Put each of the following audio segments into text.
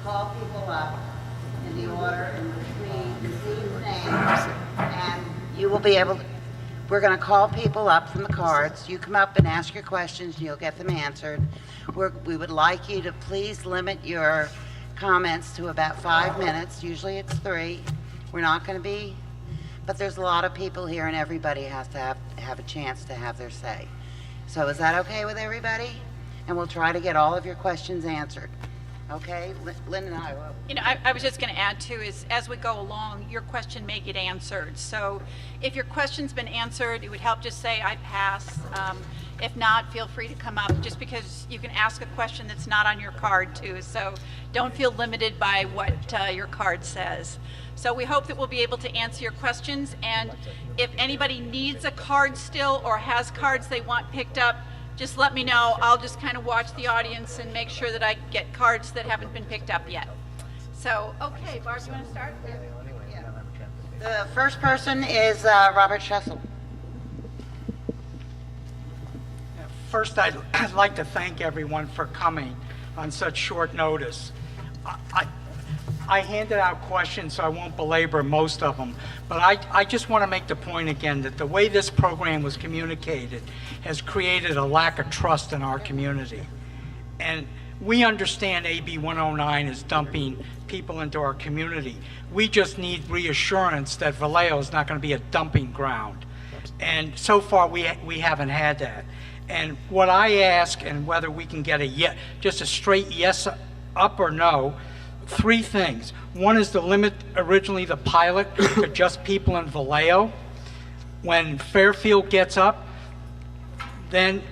call people up in the order in which we receive names, and you will be able to, we're going to call people up from the cards. You come up and ask your questions, and you'll get them answered. We would like you to please limit your comments to about 5 minutes. Usually it's 3. We're not going to be, but there's a lot of people here, and everybody has to have a chance to have their say. So is that okay with everybody? And we'll try to get all of your questions answered. Okay, Lynn and I will. You know, I was just going to add too, is as we go along, your question may get answered. So if your question's been answered, it would help just say, I pass. If not, feel free to come up, just because you can ask a question that's not on your card too. So don't feel limited by what your card says. So we hope that we'll be able to answer your questions. And if anybody needs a card still or has cards they want picked up, just let me know. I'll just kind of watch the audience and make sure that I get cards that haven't been picked up yet. So, okay, Barb, you want to start? Yeah. The first person is Robert Schessel. First, I'd like to thank everyone for coming on such short notice. I handed out questions, so I won't belabor most of them, but I just want to make the point again that the way this program was communicated has created a lack of trust in our community. And we understand AB 109 is dumping people into our community. We just need reassurance that Vallejo is not going to be a dumping ground. And so far, we haven't had that. And what I ask, and whether we can get just a straight yes up or no, 3 things. One is to limit originally the pilot to just people in Vallejo. When Fairfield gets up, then,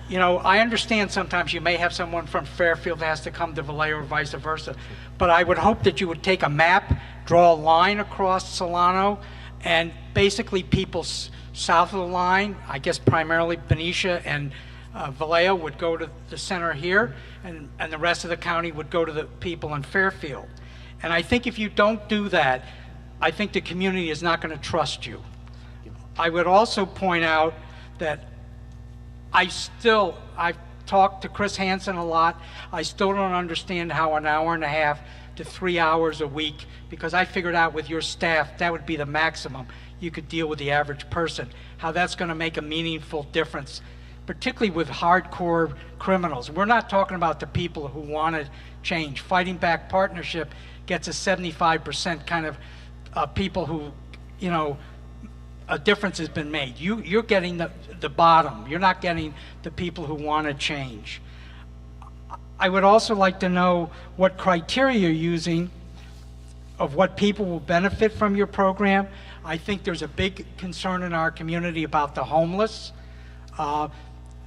you know, I understand sometimes you may have someone from Fairfield that has to come to Vallejo or vice versa, but I would hope that you would take a map, draw a line across Solano, and basically people south of the line, I guess primarily Benicia and Vallejo, would go to the center here, and the rest of the county would go to the people in Fairfield. And I think if you don't do that, I think the community is not going to trust you. I would also point out that I've talked to Chris Hansen a lot. I still don't understand how an hour and a half to 3 hours a week, because I figured out with your staff that would be the maximum you could deal with the average person, how that's going to make a meaningful difference, particularly with hardcore criminals. We're not talking about the people who want to change. Fighting Back Partnership gets a 75% kind of people who, you know, a difference has been made. You're getting the bottom. You're not getting the people who want to change. I would also like to know what criteria you're using of what people will benefit from your program. I think there's a big concern in our community about the homeless.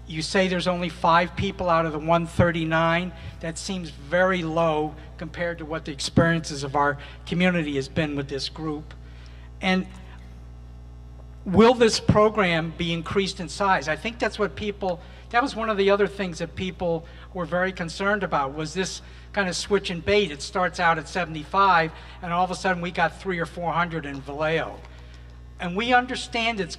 You say there's only 5 people out of the 139. That seems very low compared to what the experiences of our community has been with this group. And will this program be increased in size? I think that's what that was one of the other things that people were very concerned about, was this kind of switch and bait. It starts out at 75, and all of a sudden we got 300 or 400 in Vallejo. And we understand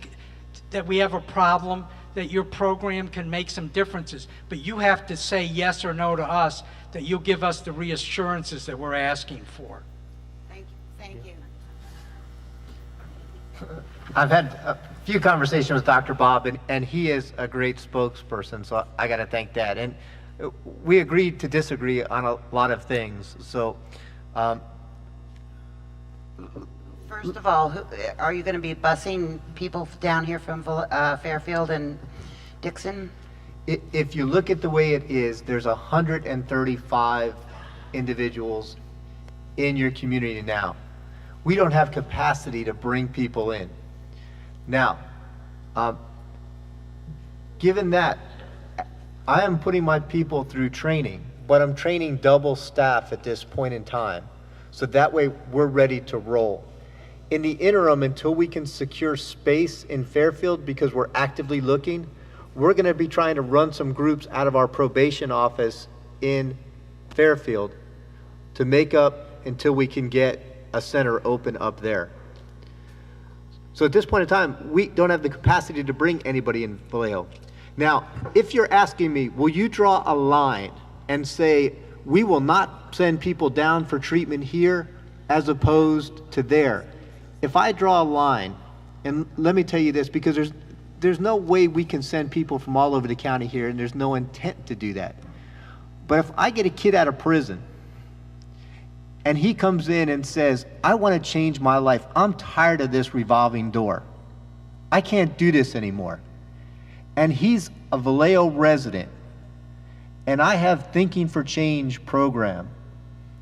that we have a problem, that your program can make some differences, but you have to say yes or no to us, that you'll give us the reassurances that we're asking for. Thank you. I've had a few conversations with Dr. Bob, and he is a great spokesperson, so I got to thank that. And we agreed to disagree on a lot of things. So, First of all, are you going to be busing people down here from Fairfield and Dixon? if you look at the way it is, there's 135 individuals in your community now. We don't have capacity to bring people in. Now, given that, I am putting my people through training, but I'm training double staff at this point in time. So that way we're ready to roll. In the interim, until we can secure space in Fairfield, because we're actively looking, we're gonna be trying to run some groups out of our probation office in Fairfield to make up until we can get a center open up there. So at this point in time, we don't have the capacity to bring anybody in Vallejo. Now, if you're asking me, will you draw a line and say, We will not send people down for treatment here as opposed to there. If I draw a line, and let me tell you this, because there's no way we can send people from all over the county here, and there's no intent to do that. But if I get a kid out of prison, and he comes in and says, I want to change my life. I'm tired of this revolving door. I can't do this anymore. And he's a Vallejo resident, and I have Thinking for Change program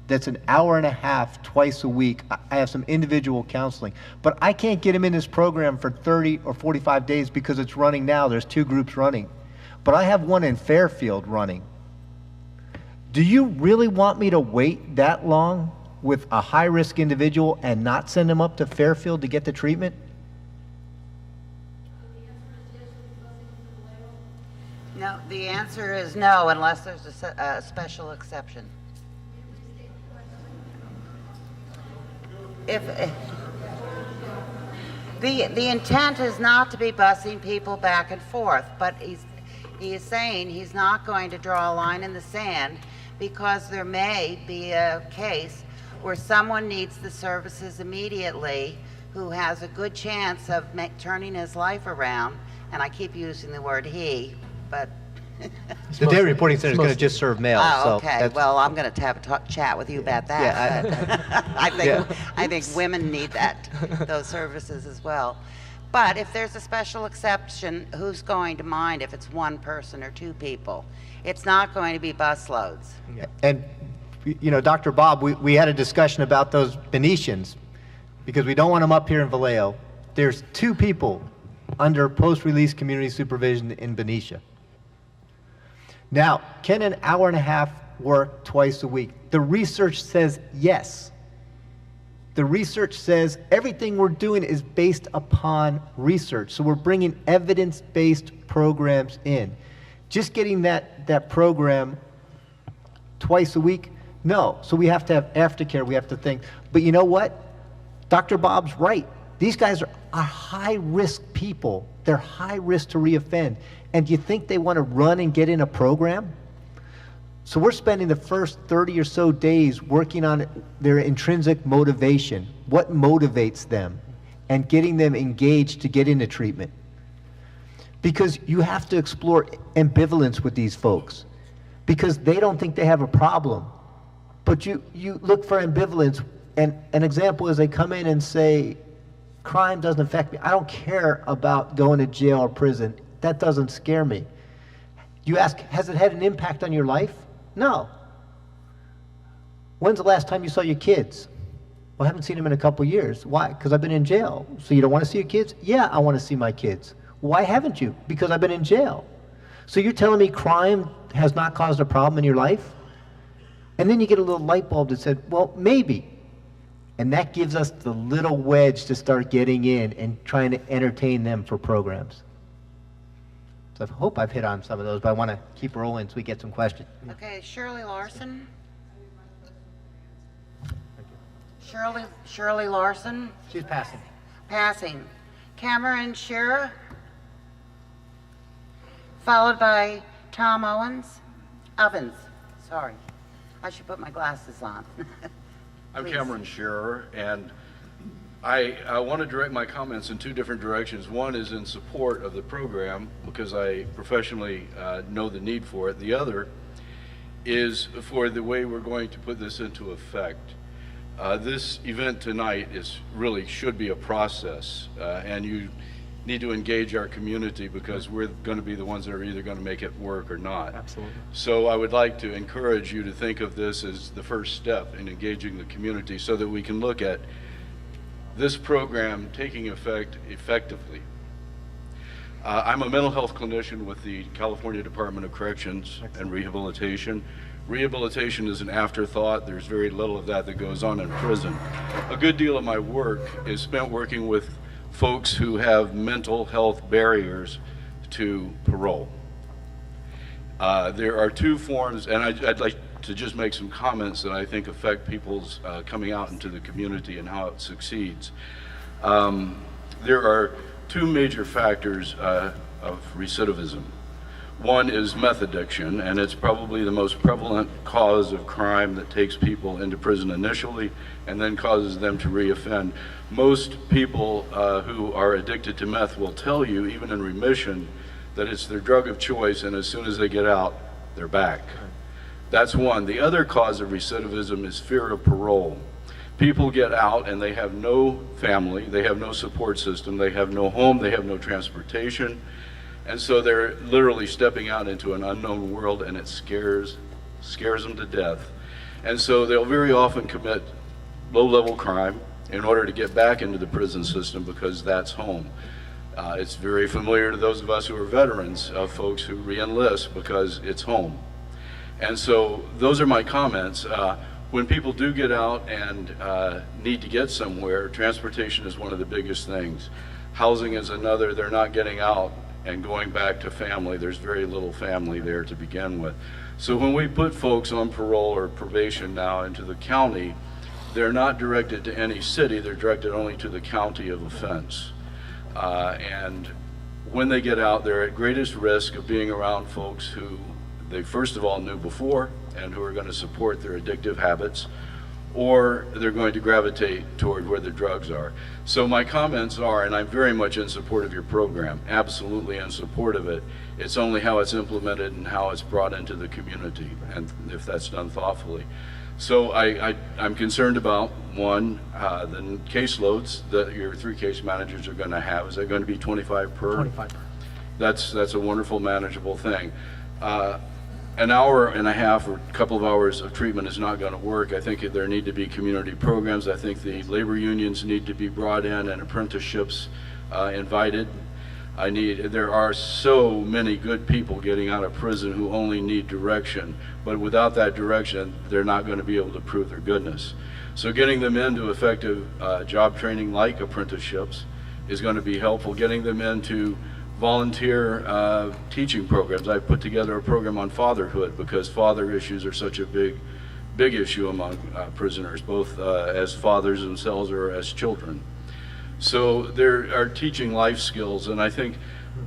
that's an hour and a half twice a week. I have some individual counseling, but I can't get him in this program for 30 or 45 days because it's running now. There's 2 groups running, but I have one in Fairfield running. Do you really want me to wait that long with a high-risk individual and not send him up to Fairfield to get the treatment? No, the answer is no, unless there's a special exception. If the intent is not to be busing people back and forth, but he is saying he's not going to draw a line in the sand because there may be a case where someone needs the services immediately who has a good chance of turning his life around, and I keep using the word he, but The day reporting center is going to just serve mail. oh, so okay. that's- Well, I'm going to have a chat with you about that. Yeah, I think women need those services as well. But if there's a special exception, who's going to mind if it's one person or 2 people? It's not going to be busloads. And, you know, Dr. Bob, we had a discussion about those Venetians because we don't want them up here in Vallejo. There's 2 people under post-release community supervision in Benicia. Now, can an hour and a half work twice a week? The research says yes. The research says everything we're doing is based upon research. So we're bringing evidence-based programs in. Just getting that program twice a week, no. So we have to have aftercare, we have to think. But you know what? Dr. Bob's right. These guys are high-risk people. They're high risk to reoffend. And do you think they want to run and get in a program? So we're spending the first 30 or so days working on their intrinsic motivation. What motivates them? And getting them engaged to get into treatment. Because you have to explore ambivalence with these folks. Because they don't think they have a problem. But you look for ambivalence. And an example is they come in and say, crime doesn't affect me. I don't care about going to jail or prison. That doesn't scare me. You ask, has it had an impact on your life? No. When's the last time you saw your kids? Well, I haven't seen them in a couple years. Why? Because I've been in jail. So you don't want to see your kids? Yeah, I want to see my kids. Why haven't you? Because I've been in jail. So you're telling me crime has not caused a problem in your life? And then you get a little light bulb that said, well, maybe. And that gives us the little wedge to start getting in and trying to entertain them for programs. So I hope I've hit on some of those, but I want to keep rolling so we get some questions. Okay, Shirley Larson. Shirley Larson, She's passing. passing. Cameron Shearer, followed by Tom Ovens, sorry. I should put my glasses on. I'm Please. Cameron Shearer, and I want to direct my comments in 2 different directions. One is in support of the program because I professionally know the need for it. The other is for the way we're going to put this into effect. This event tonight should be a process, and you need to engage our community because we're going to be the ones that are either going to make it work or not. Absolutely. So I would like to encourage you to think of this as the first step in engaging the community so that we can look at this program taking effect effectively. I'm a mental health clinician with the California Department of Corrections and Rehabilitation. Rehabilitation is an afterthought. There's very little of that goes on in prison. A good deal of my work is spent working with folks who have mental health barriers to parole. There are 2 forms, and I'd like to just make some comments that I think affect people's coming out into the community and how it succeeds. There are 2 major factors of recidivism. One is meth addiction, and it's probably the most prevalent cause of crime that takes people into prison initially and then causes them to reoffend. Most people who are addicted to meth will tell you, even in remission, that it's their drug of choice, and as soon as they get out, they're back. That's one. The other cause of recidivism is fear of parole. People get out and they have no family, they have no support system, they have no home, they have no transportation, and so they're literally stepping out into an unknown world, and it scares them to death. And so they'll very often commit low-level crime in order to get back into the prison system because that's home. It's very familiar to those of us who are veterans of folks who re-enlist because it's home. And so those are my comments. When people do get out and need to get somewhere, transportation is one of the biggest things. Housing is another. They're not getting out and going back to family. There's very little family there to begin with. So when we put folks on parole or probation now into the county, they're not directed to any city. They're directed only to the county of offense. And when they get out, they're at greatest risk of being around folks who they first of all knew before and who are going to support their addictive habits, or they're going to gravitate toward where the drugs are. So my comments are, and I'm very much in support of your program, absolutely in support of it. It's only how it's implemented and how it's brought into the community, and if that's done thoughtfully. So I'm concerned about, one, the caseloads that your 3 case managers are going to have. Is that going to be 25 per? 25 per. That's a wonderful, manageable thing. An hour and a half or a couple of hours of treatment is not going to work. I think there need to be community programs. I think the labor unions need to be brought in and apprenticeships invited. There are so many good people getting out of prison who only need direction, but without that direction, they're not going to be able to prove their goodness. So getting them into effective job training like apprenticeships is going to be helpful. Getting them into volunteer teaching programs. I put together a program on fatherhood because father issues are such a big issue among prisoners, both as fathers themselves or as children. So there are teaching life skills, and I think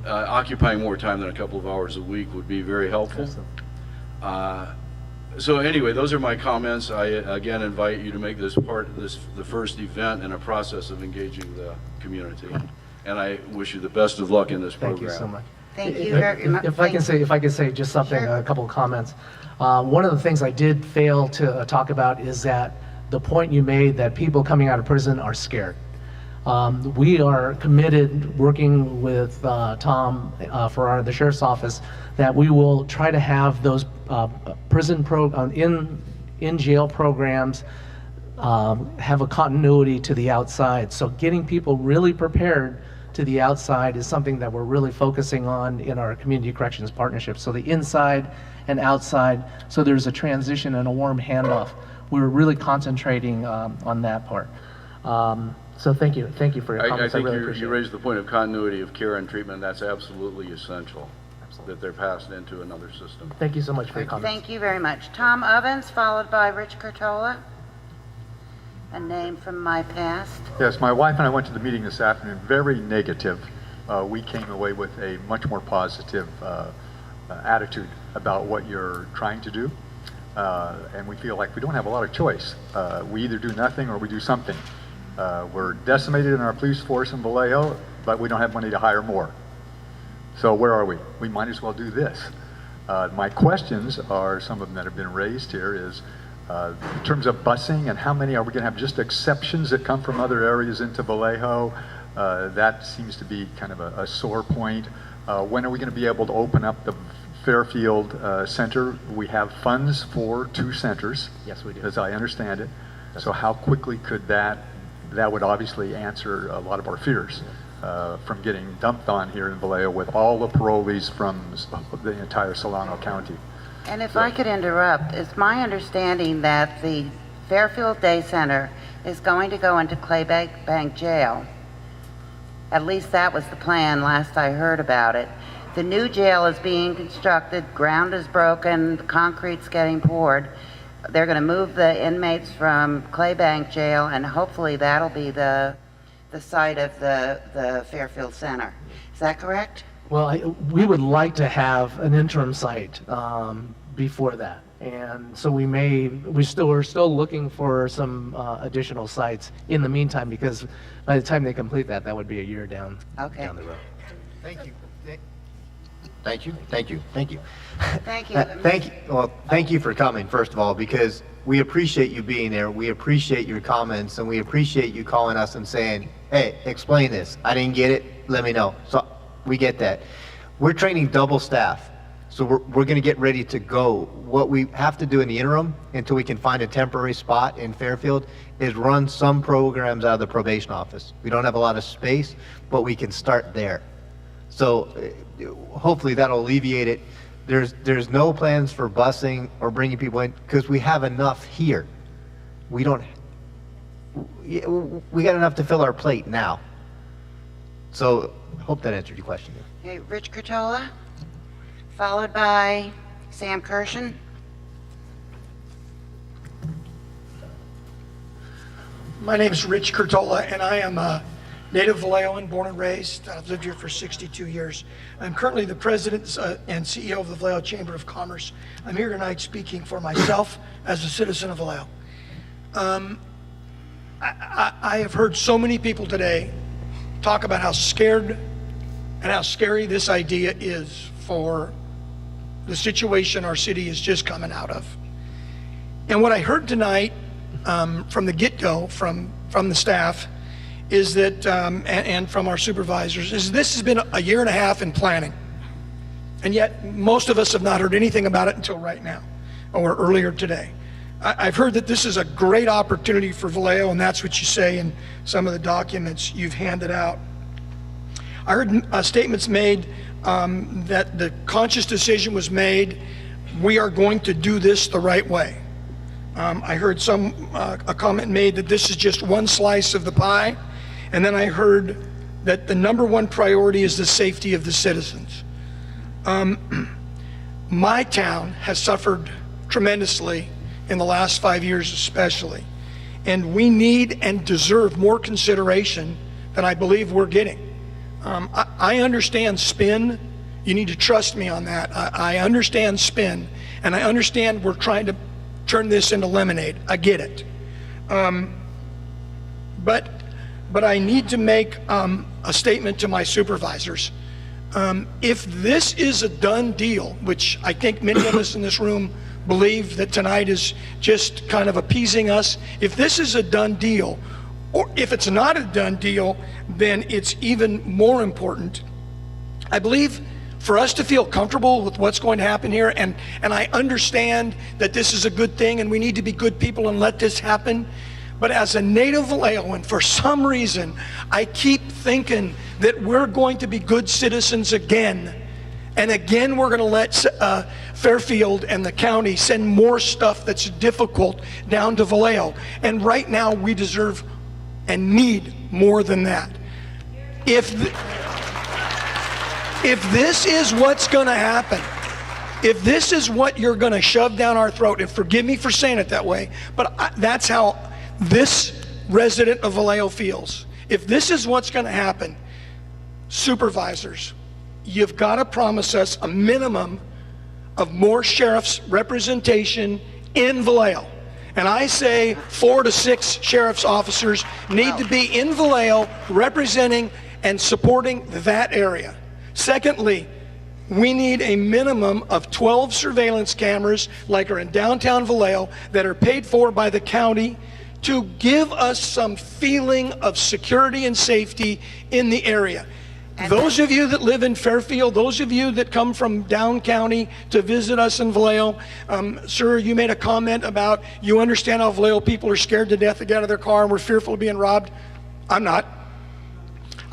occupying more time than a couple of hours a week would be very helpful. So anyway, those are my comments. I again invite you to make this the first event in a process of engaging the community. And I wish you the best of luck in this program. Thank you so much. Thank you very much. If I can say just something, Sure. a couple of comments. One of the things I did fail to talk about is that the point you made that people coming out of prison are scared. We are committed, working with Tom for the sheriff's office, that we will try to have those in jail programs have a continuity to the outside. So getting people really prepared to the outside is something that we're really focusing on in our community corrections partnership. So the inside and outside, so there's a transition and a warm handoff. We're really concentrating on that part. So thank you for your comments. I think really appreciate you it. raised the point of continuity of care and treatment. That's absolutely essential, that they're passed into another system. Thank you so much for your comments. Thank you very much. Tom Ovens, followed by Rich Curtola. A name from my past. Yes, my wife and I went to the meeting this afternoon, very negative. We came away with a much more positive attitude about what you're trying to do. And we feel like we don't have a lot of choice. We either do nothing or we do something. We're decimated in our police force in Vallejo, but we don't have money to hire more. So where are we? We might as well do this. My questions are, some of them that have been raised here, is in terms of busing and how many are we going to have just exceptions that come from other areas into Vallejo? That seems to be kind of a sore point. When are we going to be able to open up the Fairfield Center? We have funds for 2 centers. Yes, we do. As I understand it. So how quickly could that would obviously answer a lot of our fears from getting dumped on here in Vallejo with all the parolees from the entire Solano County. And if I could interrupt, it's my understanding that the Fairfield Day Center is going to go into Claybank Jail. At least that was the plan last I heard about it. The new jail is being constructed, ground is broken, the concrete's getting poured. They're going to move the inmates from Claybank Jail, and hopefully that'll be the site of the Fairfield Center. Is that correct? Well, we would like to have an interim site before that. And so we're still looking for some additional sites in the meantime, because by the time they complete that, that would be a year down Okay. the road. Thank you. Thank you, thank you, thank you. Thank you. Thank you, well, thank you for coming, first of all, because we appreciate you being there, we appreciate your comments, and we appreciate you calling us and saying, hey, explain this, I didn't get it, let me know. So, we get that. We're training double staff, so we're gonna get ready to go. What we have to do in the interim, until we can find a temporary spot in Fairfield, is run some programs out of the probation office. We don't have a lot of space, but we can start there. So hopefully that'll alleviate it. There's no plans for busing or bringing people in, because we have enough here. We got enough to fill our plate now. So hope that answered your question. Okay, Rich Curtola, followed by Sam Kirshen. My name is Rich Curtola, and I am a native Vallejoan, born and raised. I've lived here for 62 years. I'm currently the president and CEO of the Vallejo Chamber of Commerce. I'm here tonight speaking for myself as a citizen of Vallejo. I have heard so many people today talk about how scared and how scary this idea is for the situation our city is just coming out of. And what I heard tonight from the get-go, from the staff, is that, and from our supervisors, is this has been a year and a half in planning. And yet, most of us have not heard anything about it until right now, or earlier today. I've heard that this is a great opportunity for Vallejo, and that's what you say in some of the documents you've handed out. I heard statements made that the conscious decision was made, we are going to do this the right way. I heard a comment made that this is just one slice of the pie, and then I heard that the number one priority is the safety of the citizens. My town has suffered tremendously in the last 5 years especially, and we need and deserve more consideration than I believe we're getting. I understand spin. You need to trust me on that. I understand spin, and I understand we're trying to turn this into lemonade. I get it. But I need to make a statement to my supervisors. If this is a done deal, which I think many of us in this room believe that tonight is just kind of appeasing us, if this is a done deal, or if it's not a done deal, then it's even more important, I believe, for us to feel comfortable with what's going to happen here, and I understand that this is a good thing and we need to be good people and let this happen, but as a native Vallejoan, for some reason, I keep thinking that we're going to be good citizens again, and again we're going to let Fairfield and the county send more stuff that's difficult down to Vallejo, and right now we deserve and need more than that. If this is what's going to happen, if this is what you're going to shove down our throat, and forgive me for saying it that way, but that's how this resident of Vallejo feels. If this is what's going to happen, supervisors, you've got to promise us a minimum of more sheriff's representation in Vallejo. And I say 4 to 6 sheriff's officers need to be in Vallejo representing and supporting that area. Secondly, we need a minimum of 12 surveillance cameras like are in downtown Vallejo that are paid for by the county to give us some feeling of security and safety in the area. Those of you that live in Fairfield, those of you that come from down county to visit us in Vallejo, sir, you made a comment about you understand how Vallejo people are scared to death to get out of their car and we're fearful of being robbed. I'm not.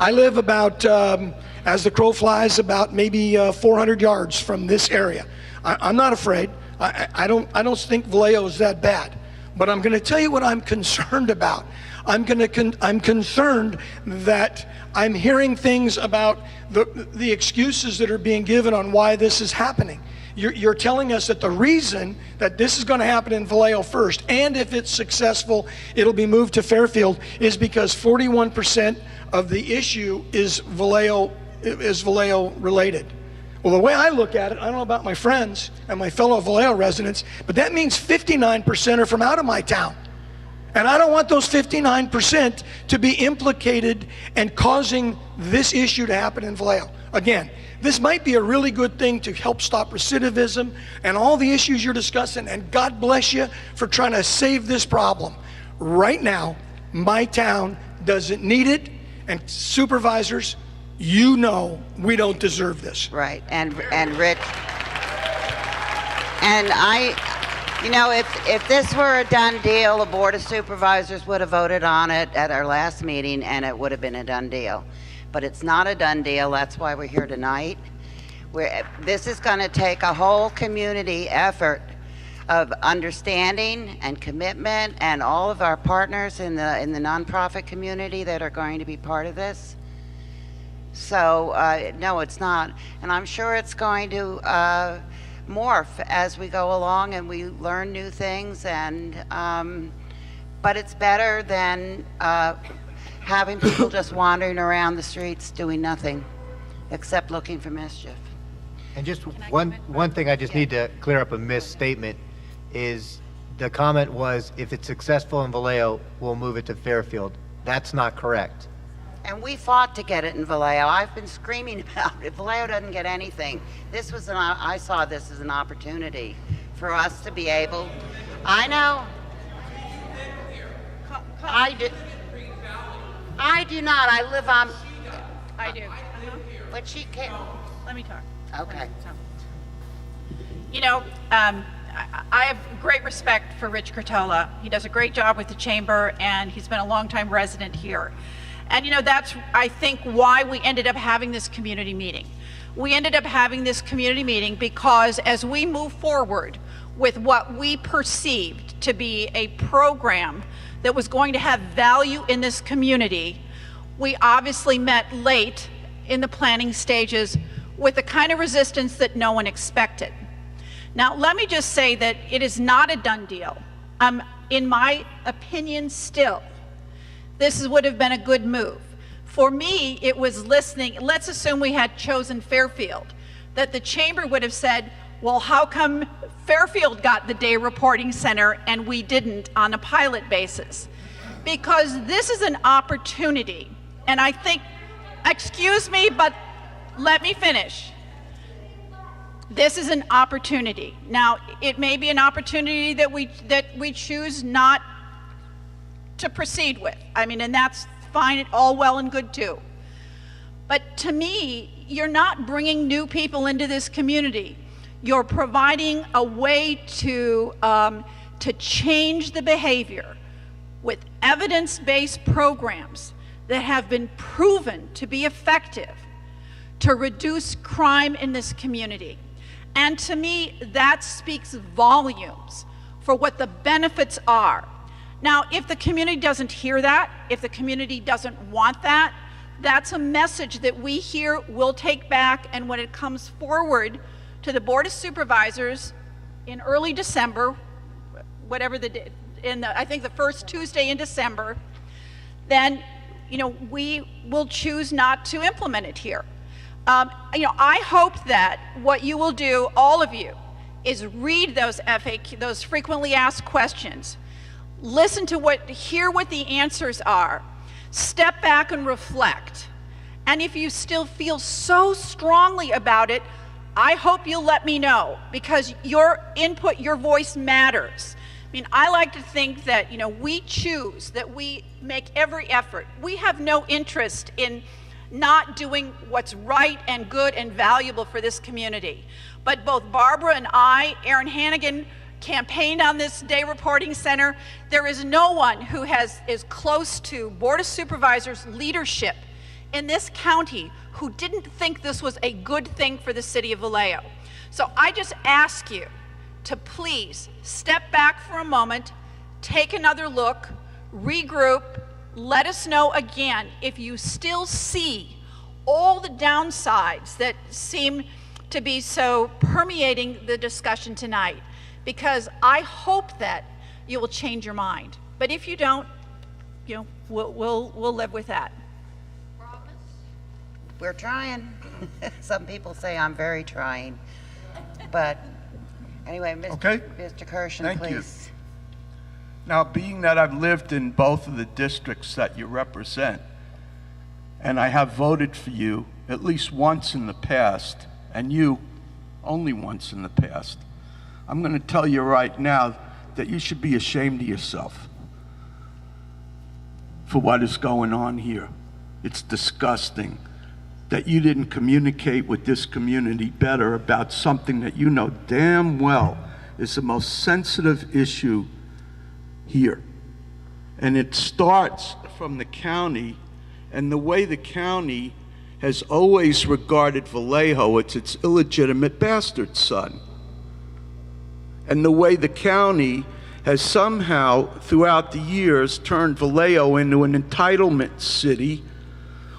I live about, as the crow flies, about maybe 400 yards from this area. I'm not afraid. I don't think Vallejo is that bad. But I'm going to tell you what I'm concerned about. I'm concerned that I'm hearing things about the excuses that are being given on why this is happening. You're telling us that the reason that this is going to happen in Vallejo first, and if it's successful, it'll be moved to Fairfield, is because 41% of the issue is Vallejo is Vallejo related? Well, the way I look at it, I don't know about my friends and my fellow Vallejo residents, but that means 59% are from out of my town. And I don't want those 59% to be implicated and causing this issue to happen in Vallejo. Again, this might be a really good thing to help stop recidivism and all the issues you're discussing, and God bless you for trying to save this problem. Right now, my town doesn't need it, and supervisors, you know we don't deserve this. Right, and Rich, and if this were a done deal, the Board of Supervisors would have voted on it at our last meeting, and it would have been a done deal. But it's not a done deal, that's why we're here tonight. This is going to take a whole community effort of understanding and commitment, and all of our partners in the nonprofit community that are going to be part of this. So, no, it's not. And I'm sure it's going to morph as we go along and we learn new things, and but it's better than having people just wandering around the streets doing nothing except looking for mischief. And just one thing I just need to clear up a misstatement is the comment was, if it's successful in Vallejo, we'll move it to Fairfield. That's not correct. And we fought to get it in Vallejo. I've been screaming about it. Vallejo doesn't get anything. This was I saw this as an opportunity for us to be able. I know. I do not. I live on. I do. But she can't. Let me talk. Okay. You know, I have great respect for Rich Curtola. He does a great job with the chamber, and he's been a longtime resident here. And you know, that's, I think, why we ended up having this community meeting. We ended up having this community meeting because as we move forward with what we perceived to be a program that was going to have value in this community, we obviously met late in the planning stages with the kind of resistance that no one expected. Now, let me just say that it is not a done deal. In my opinion, still, this would have been a good move. For me, it was listening. Let's assume we had chosen Fairfield, that the chamber would have said, well, how come Fairfield got the day reporting center and we didn't on a pilot basis? Because this is an opportunity, and I think, excuse me, but let me finish. This is an opportunity. Now, it may be an opportunity that we choose not to proceed with. I mean, and that's fine, all well and good too. But to me, you're not bringing new people into this community. You're providing a way to change the behavior with evidence-based programs that have been proven to be effective to reduce crime in this community. And to me, that speaks volumes for what the benefits are. Now, if the community doesn't hear that, if the community doesn't want that, that's a message that we here will take back, and when it comes forward to the Board of Supervisors in early December, whatever I think the first Tuesday in December, then, you know, we will choose not to implement it here. You know, I hope that what you will do, all of you, is read those FAQ, those frequently asked questions, listen to hear what the answers are, step back and reflect. And if you still feel so strongly about it, I hope you'll let me know, because your input, your voice matters. I mean, I like to think that, you know, we choose, that we make every effort. We have no interest in not doing what's right and good and valuable for this community. But both Barbara and I, Aaron Hannigan, campaigned on this day reporting center. There is no one who is close to Board of Supervisors leadership in this county who didn't think this was a good thing for the city of Vallejo. So I just ask you to please step back for a moment, take another look, regroup, let us know again if you still see all the downsides that seem to be so permeating the discussion tonight, because I hope that you will change your mind. But if you don't, you know, we'll live with that. We're trying. Some people say I'm very trying. But anyway, Okay. Mr. Kirshen, Thank you. please. Now, being that I've lived in both of the districts that you represent, and I have voted for you at least once in the past, and you only once in the past, I'm going to tell you right now that you should be ashamed of yourself for what is going on here. It's disgusting that you didn't communicate with this community better about something that you know damn well is the most sensitive issue here. And it starts from the county, and the way the county has always regarded Vallejo, it's its illegitimate bastard son. And the way the county has somehow, throughout the years, turned Vallejo into an entitlement city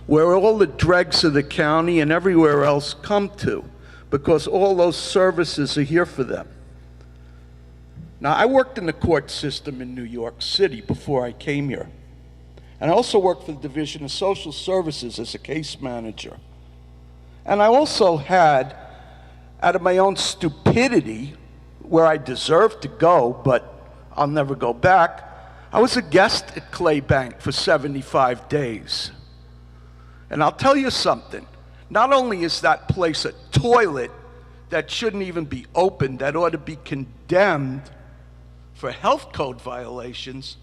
where all the dregs of the county and everywhere else come to, because all those services are here for them. Now, I worked in the court system in New York City before I came here. And I also worked for the Division of Social Services as a case manager. And I also had, out of my own stupidity, where I deserved to go, but I'll never go back, I was a guest at Clay Bank for 75 days. And I'll tell you something, not only is that place a toilet that shouldn't even be open, that ought to be condemned for health code violations,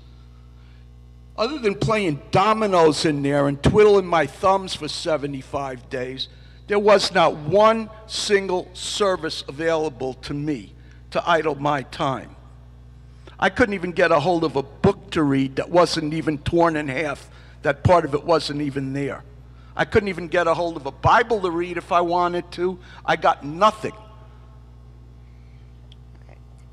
other than playing dominoes in there and twiddling my thumbs for 75 days, there was not one single service available to me to idle my time. I couldn't even get a hold of a book to read that wasn't even torn in half, that part of it wasn't even there. I couldn't even get a hold of a Bible to read if I wanted to. I got nothing.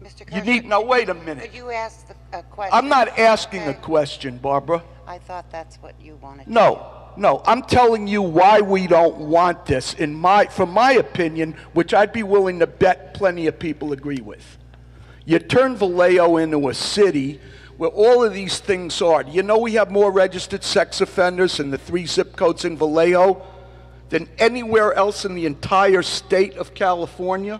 Mr. You Kirshen, need, now wait a minute. could you ask a question? I'm not asking a Okay. question, Barbara. I thought that's what you wanted. No, I'm telling you why we don't want this, from my opinion, which I'd be willing to bet plenty of people agree with. You turn Vallejo into a city where all of these things are. Do you know we have more registered sex offenders in the 3 zip codes in Vallejo than anywhere else in the entire state of California?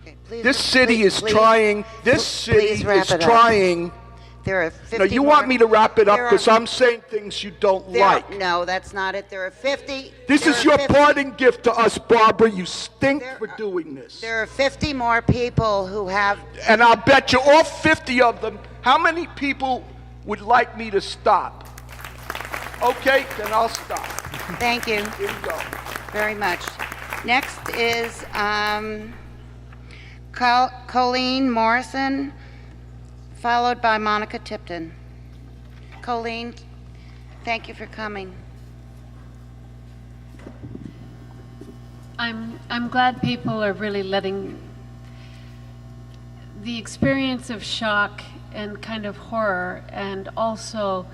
Okay, please- This city please- is please- trying, this please city wrap is it up. trying. There are 50 No, you more- want me to wrap it up there are- because I'm saying things you don't like. No, that's not it. There are 50. This there is are your 50 parting gift to us, Barbara. You stink There for are- doing this. There are 50 more people who have. And I'll bet you all 50 of them, how many people would like me to stop? Okay, then I'll stop. Thank you Here you go. very much. Next is Colleen Morrison, followed by Monica Tipton. Colleen, thank you for coming. I'm glad people are really letting the experience of shock and kind of horror, and also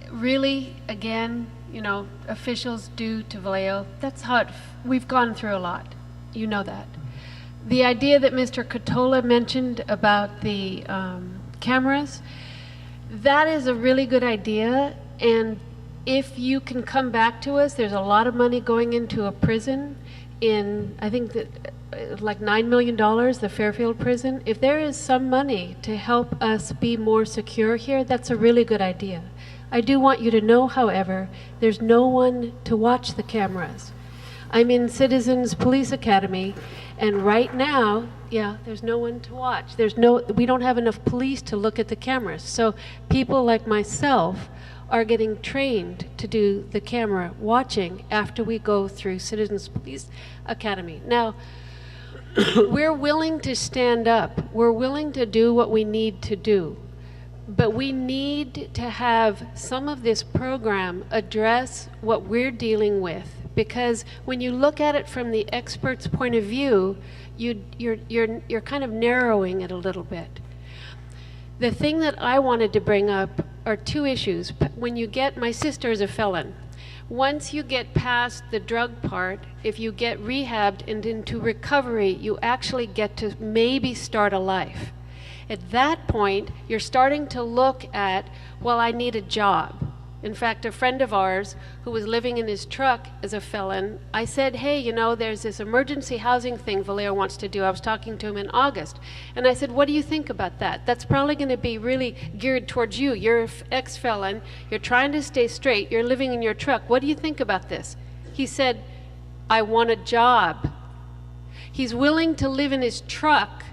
really, again, officials due to Vallejo, that's how we've gone through a lot. You know that. The idea that Mr. Catola mentioned about the cameras, that is a really good idea, and if you can come back to us, there's a lot of money going into a prison in, I think that like $9 million, the Fairfield prison. If there is some money to help us be more secure here, that's a really good idea. I do want you to know, however, there's no one to watch the cameras. I'm in Citizens Police Academy, and right now, there's no one to watch. We don't have enough police to look at the cameras. So people like myself are getting trained to do the camera watching after we go through Citizens Police Academy. Now, we're willing to stand up. We're willing to do what we need to do. But we need to have some of this program address what we're dealing with. Because when you look at it from the expert's point of view, you're kind of narrowing it a little bit. The thing that I wanted to bring up are 2 issues. When you get, my sister is a felon. Once you get past the drug part, if you get rehabbed and into recovery, you actually get to maybe start a life. At that point, you're starting to look at, well, I need a job. In fact, a friend of ours who was living in his truck as a felon, I said, hey, you know, there's this emergency housing thing Vallejo wants to do. I was talking to him in August. And I said, what do you think about that? That's probably going to be really geared towards you. You're an ex-felon. You're trying to stay straight. You're living in your truck. What do you think about this? He said, I want a job. He's willing to live in his truck,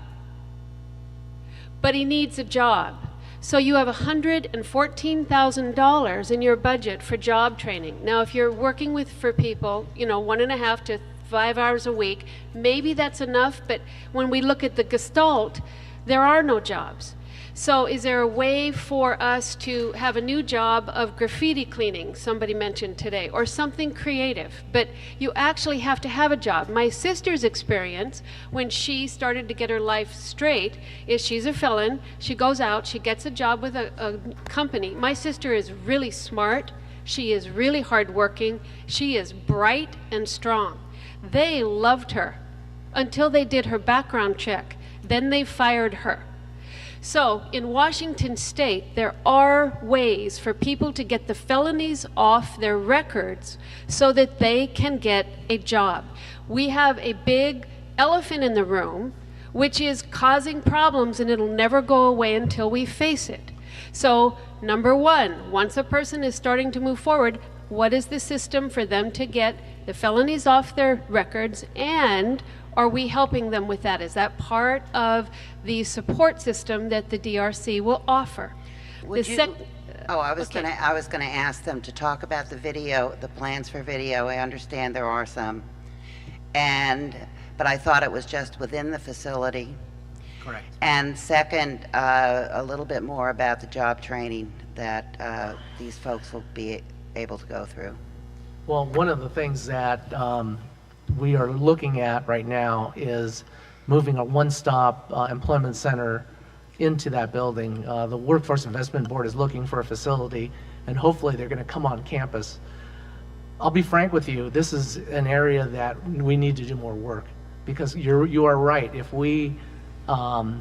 but he needs a job. So you have $114,000 in your budget for job training. Now, if you're working for people, you know, 1.5 to 5 hours a week, maybe that's enough, but when we look at the gestalt, there are no jobs. So is there a way for us to have a new job of graffiti cleaning, somebody mentioned today, or something creative? But you actually have to have a job. My sister's experience, when she started to get her life straight, is she's a felon. She goes out, she gets a job with a company. My sister is really smart. She is really hardworking. She is bright and strong. They loved her until they did her background check. Then they fired her. So in Washington State, there are ways for people to get the felonies off their records so that they can get a job. We have a big elephant in the room, which is causing problems, and it'll never go away until we face it. So number one, once a person is starting to move forward, what is the system for them to get the felonies off their records, and are we helping them with that? Is that part of the support system that the DRC will offer? I was okay. gonna ask them to talk about the video, the plans for video. I understand there are some, but I thought it was just within the facility. Correct. And second, a little bit more about the job training that these folks will be able to go through. Well, one of the things that we are looking at right now is moving a one-stop employment center into that building. The Workforce Investment Board is looking for a facility, and hopefully they're going to come on campus. I'll be frank with you, this is an area that we need to do more work, because you are right. If we are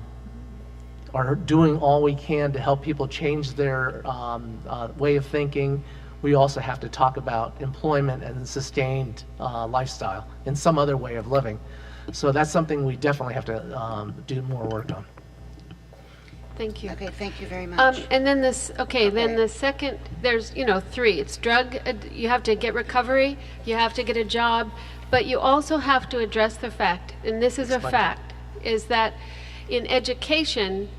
doing all we can to help people change their way of thinking, we also have to talk about employment and sustained lifestyle and some other way of living. So that's something we definitely have to do more work on. Thank you. Okay, thank you very much. And then then the second, there's, you know, 3. It's drug, you have to get recovery, you have to get a job, but you also have to address the fact, and this is a fact, is that in education,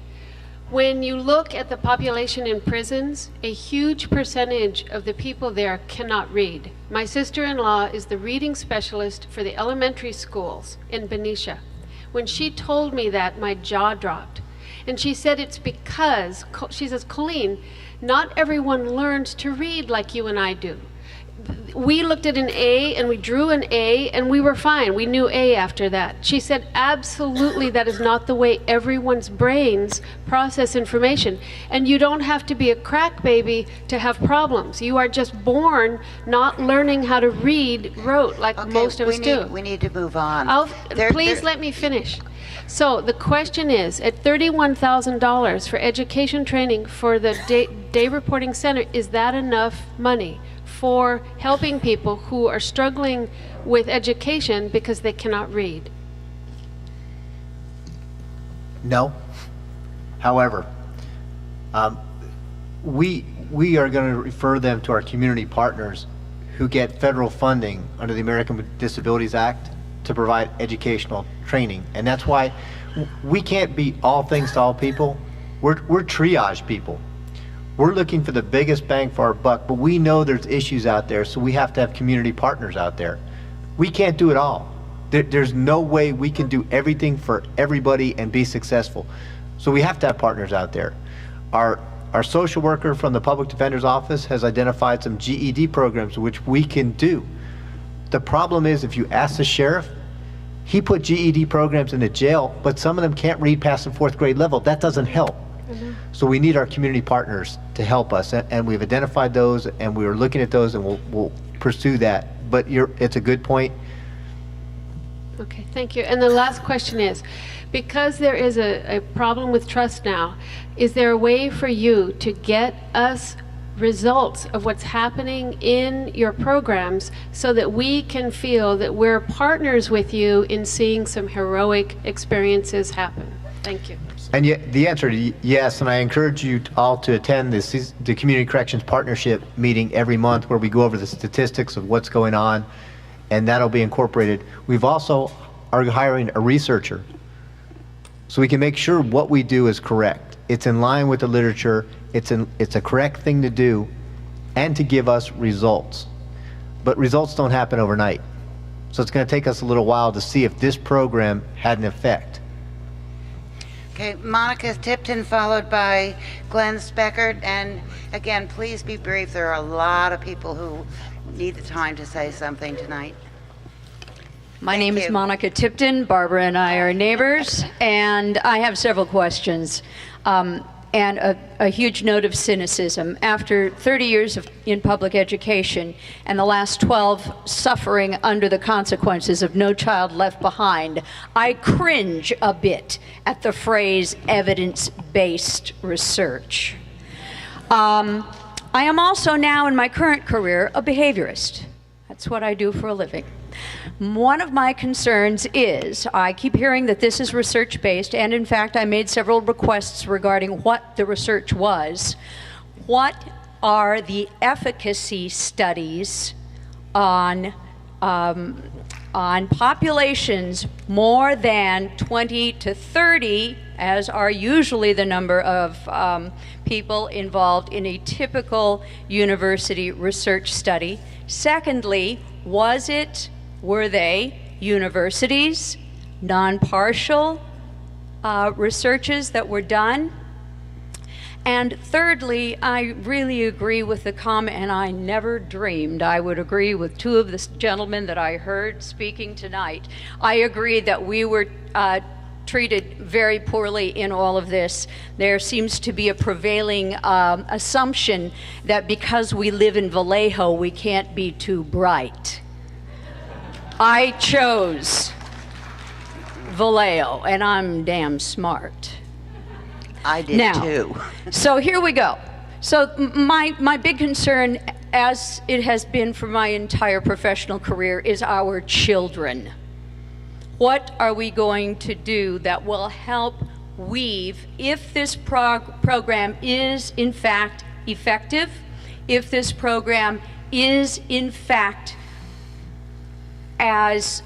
when you look at the population in prisons, a huge percentage of the people there cannot read. My sister-in-law is the reading specialist for the elementary schools in Benicia. When she told me that, my jaw dropped. And she said it's because, she says, Colleen, not everyone learns to read like you and I do. We looked at an A and we drew an A and we were fine. We knew A after that. She said, absolutely, that is not the way everyone's brains process information. And you don't have to be a crack baby to have problems. You are just born not learning how to read rote like most of us do. We need to move on. Please let me finish. So the question is, at $31,000 for education training for the day reporting center, is that enough money for helping people who are struggling with education because they cannot read? No. However, we are going to refer them to our community partners who get federal funding under the American with Disabilities Act to provide educational training. And that's why we can't be all things to all people. We're triage people. We're looking for the biggest bang for our buck, but we know there's issues out there, so we have to have community partners out there. We can't do it all. There's no way we can do everything for everybody and be successful. So we have to have partners out there. Our social worker from the Public Defender's Office has identified some GED programs which we can do. The problem is, if you ask the sheriff, he put GED programs in the jail, but some of them can't read past the 4th grade level. That doesn't help. Mm-hmm. So we need our community partners to help us, and we've identified those, and we are looking at those, and we'll pursue that. But it's a good point. Okay, thank you. And the last question is, because there is a problem with trust now, is there a way for you to get us results of what's happening in your programs so that we can feel that we're partners with you in seeing some heroic experiences happen. Thank you. And yet, the answer to yes, and I encourage you all to attend the Community Corrections Partnership meeting every month where we go over the statistics of what's going on, and that'll be incorporated. We've also are hiring a researcher so we can make sure what we do is correct. It's in line with the literature, it's a correct thing to do, and to give us results. But results don't happen overnight. So it's going to take us a little while to see if this program had an effect. Okay, Monica Tipton, followed by Glenn Speckert. And again, please be brief. There are a lot of people who need the time to say something tonight. My name is you. Monica Tipton. Barbara and I are neighbors, and I have several questions. And a huge note of cynicism. After 30 years in public education and the last 12 suffering under the consequences of No Child Left Behind, I cringe a bit at the phrase evidence-based research. I am also now in my current career a behaviorist. That's what I do for a living. One of my concerns is I keep hearing that this is research-based, and in fact I made several requests regarding what the research was. What are the efficacy studies on populations more than 20 to 30, as are usually the number of people involved in a typical university research study? Secondly, were they universities, non-partial researches that were done? And thirdly, I really agree with the comment, and I never dreamed I would agree with two of the gentlemen that I heard speaking tonight. I agree that we were treated very poorly in all of this. There seems to be a prevailing assumption that because we live in Vallejo, we can't be too bright. I chose Vallejo, and I'm damn smart. I did Now, too. So here we go. So my big concern, as it has been for my entire professional career, is our children. What are we going to do that will help weave, if this program is in fact effective, if this program is in fact has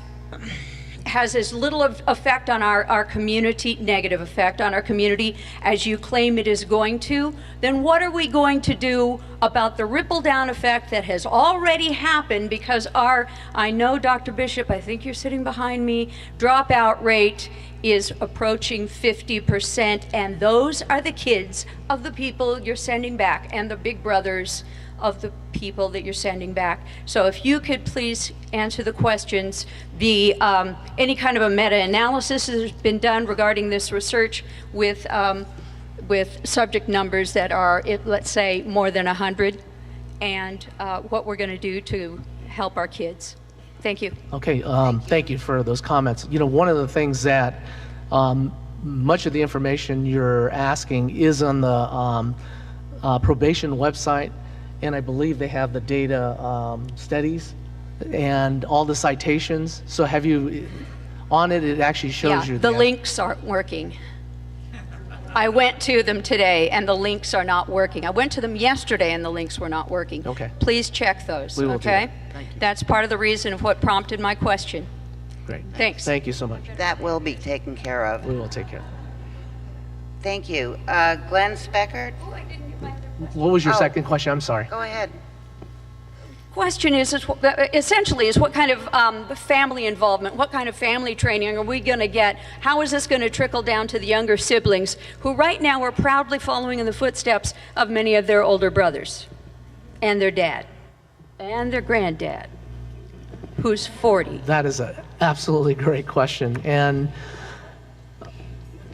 as little of effect on our community, negative effect on our community, as you claim it is going to, then what are we going to do about the ripple down effect that has already happened? Because I know, Dr. Bishop, I think you're sitting behind me, dropout rate is approaching 50%, and those are the kids of the people you're sending back and the big brothers of the people that you're sending back. So if you could please answer the questions. Any kind of a meta-analysis has been done regarding this research with subject numbers that are, let's say, more than 100, and what we're going to do to help our kids. Thank you. Okay, thank you for those comments. You know, one of the things that much of the information you're asking is on the probation website, and I believe they have the data studies and all the citations. So have you, on it, it actually shows you the links aren't working. I went to them today and the links are not working. I went to them yesterday and the links were not working. Okay. Please check those, We will do okay? that. Thank you. That's part of the reason of what prompted my question. Great. Thanks. Thank you so much. That will be taken care of. We will take care. Thank you. Glenn Speckert, What was your Oh. second question? I'm sorry. go ahead. Question is essentially what kind of family involvement, what kind of family training are we going to get? How is this going to trickle down to the younger siblings who right now are proudly following in the footsteps of many of their older brothers and their dad and their granddad, who's 40? That is an absolutely great question. And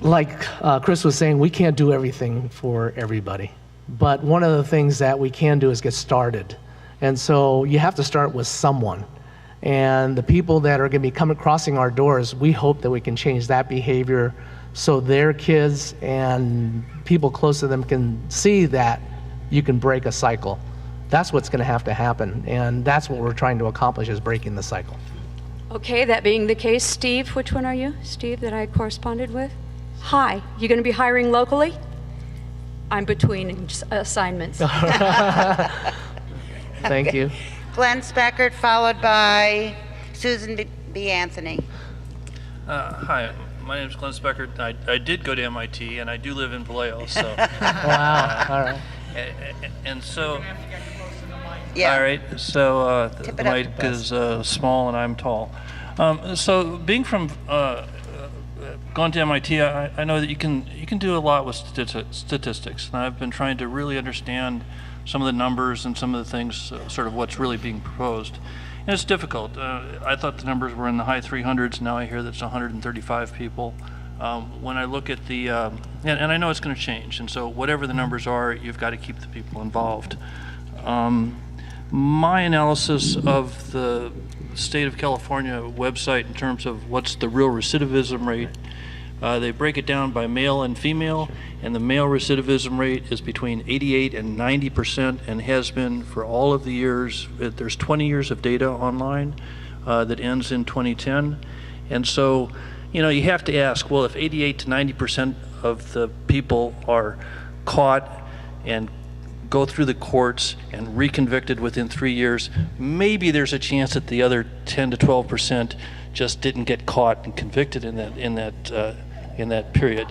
like Chris was saying, we can't do everything for everybody. But one of the things that we can do is get started. And so you have to start with someone. And the people that are going to be crossing our doors, we hope that we can change that behavior so their kids and people close to them can see that you can break a cycle. That's what's going to have to happen, and that's what we're trying to accomplish, is breaking the cycle. Okay, that being the case, Steve, which one are you? Steve, that I corresponded with? Hi, you going to be hiring locally? I'm between assignments. Thank you. Glenn Speckert, followed by Susan B. Anthony. Hi, my name is Glenn Speckert. I did go to MIT, and I do live in Vallejo. So, Wow. All right. and so, Yeah. all right. So Tip the it up. mic is small, and I'm tall. So, being from going to MIT, I know that you can do a lot with statistics, and I've been trying to really understand some of the numbers and some of the things, sort of what's really being proposed. And it's difficult. I thought the numbers were in the high 300s. Now I hear that it's 135 people. When I look at the, and I know it's going to change, and so whatever the numbers are, you've got to keep the people involved. My analysis of the State of California website in terms of what's the real recidivism rate, they break it down by male and female, and the male recidivism rate is between 88 and 90% and has been for all of the years. There's 20 years of data online that ends in 2010. And so, you know, you have to ask, well, if 88 to 90% of the people are caught and go through the courts and reconvicted within 3 years, maybe there's a chance that the other 10 to 12% just didn't get caught and convicted in that period.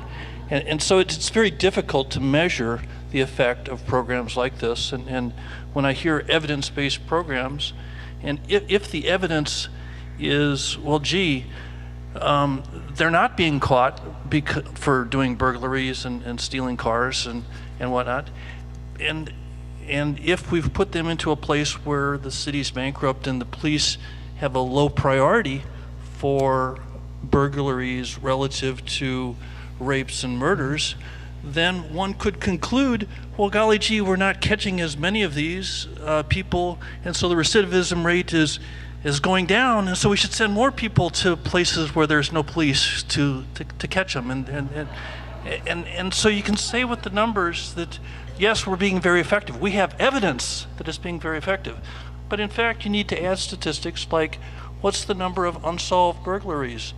And so it's very difficult to measure the effect of programs like this. And when I hear evidence-based programs, and if the evidence is, well, gee, they're not being caught for doing burglaries and stealing cars and whatnot, and if we've put them into a place where the city's bankrupt and the police have a low priority for burglaries relative to rapes and murders, then one could conclude, well, golly gee, we're not catching as many of these people, and so the recidivism rate is going down, and so we should send more people to places where there's no police to catch them. And so you can say with the numbers that, yes, we're being very effective. We have evidence that it's being very effective. But in fact, you need to add statistics like, what's the number of unsolved burglaries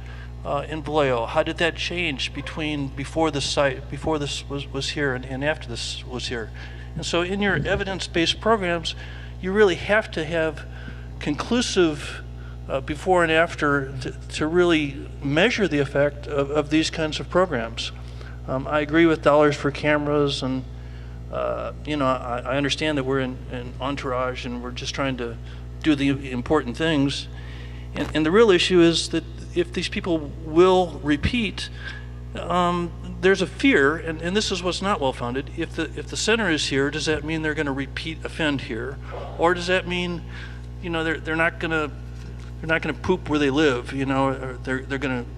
in Vallejo? How did that change before this was here and after this was here? And so in your evidence-based programs, you really have to have conclusive before and after to really measure the effect of these kinds of programs. I agree with dollars for cameras, and you know, I understand that we're in entourage and we're just trying to do the important things. And the real issue is that if these people will repeat, there's a fear, and this is what's not well founded. If the center is here, does that mean they're going to repeat offend here, or does that mean, you know, they're not going to poop where they live, you know, or they're going to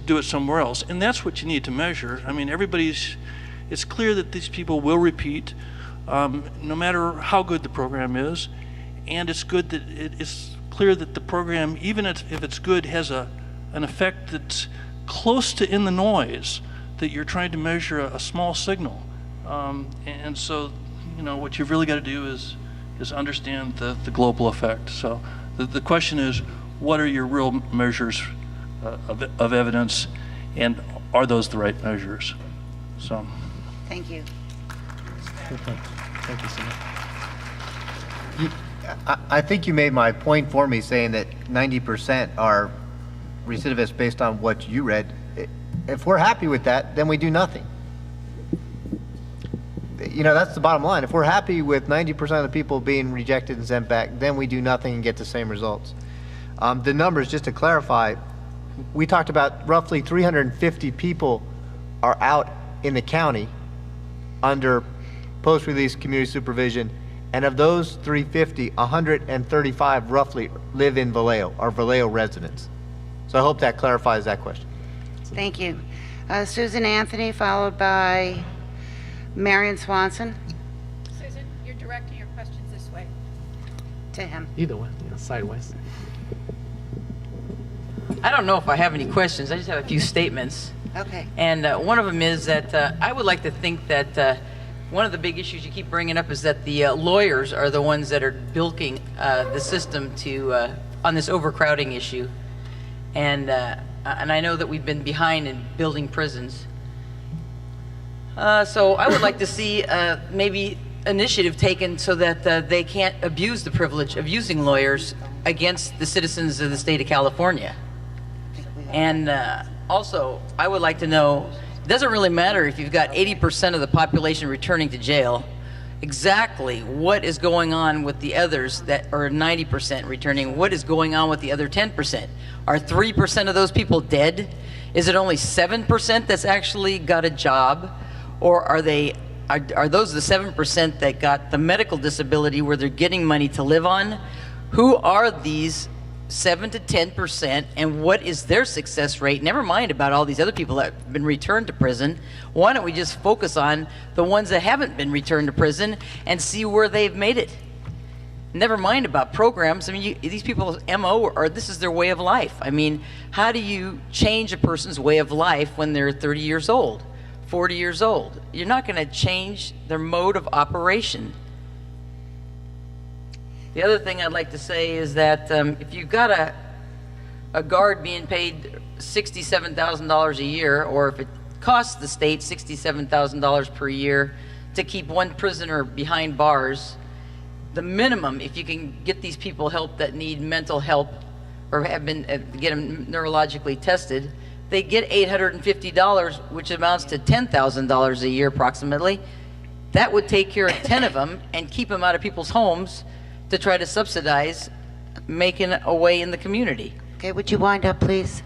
do it somewhere else? And that's what you need to measure. I mean, it's clear that these people will repeat, no matter how good the program is, and it's good that it's clear that the program, even if it's good, has an effect that's close to in the noise, that you're trying to measure a small signal. And so, you know, what you've really got to do is understand the global effect. So the question is, what are your real measures of evidence, and are those the right measures? So. Thank you. Thank you, Senator. I think you made my point for me, saying that 90% are recidivists based on what you read. If we're happy with that, then we do nothing. You know, that's the bottom line. If we're happy with 90% of the people being rejected and sent back, then we do nothing and get the same results. The numbers, just to clarify, we talked about roughly 350 people are out in the county under post-release community supervision, and of those 350, 135 roughly live in Vallejo, are Vallejo residents. So I hope that clarifies that question. Thank you. Susan Anthony, followed by Marion Swanson. Susan, you're directing your questions this way. To him. Either way, yeah, sideways. I don't know if I have any questions. I just have a few statements. Okay. And one of them is that I would like to think that one of the big issues you keep bringing up is that the lawyers are the ones that are bilking the system to on this overcrowding issue, and I know that we've been behind in building prisons. So I would like to see maybe initiative taken so that they can't abuse the privilege of using lawyers against the citizens of the state of California. And also, I would like to know, it doesn't really matter if you've got 80% of the population returning to jail, exactly what is going on with the others that are 90% returning, what is going on with the other 10%? Are 3% of those people dead? Is it only 7% that's actually got a job? Or are those the 7% that got the medical disability where they're getting money to live on? Who are these 7 to 10%, and what is their success rate? Never mind about all these other people that have been returned to prison. Why don't we just focus on the ones that haven't been returned to prison and see where they've made it? Never mind about programs. I mean, these people's MO, or this is their way of life. I mean, how do you change a person's way of life when they're 30 years old, 40 years old? You're not going to change their mode of operation. The other thing I'd like to say is that if you've got a guard being paid $67,000 a year, or if it costs the state $67,000 per year to keep one prisoner behind bars, the minimum, if you can get these people help that need mental help or have been get them neurologically tested, they get $850, which amounts to $10,000 a year approximately. That would take care of 10 of them and keep them out of people's homes to try to subsidize making a way in the community. Okay, would you wind up, please?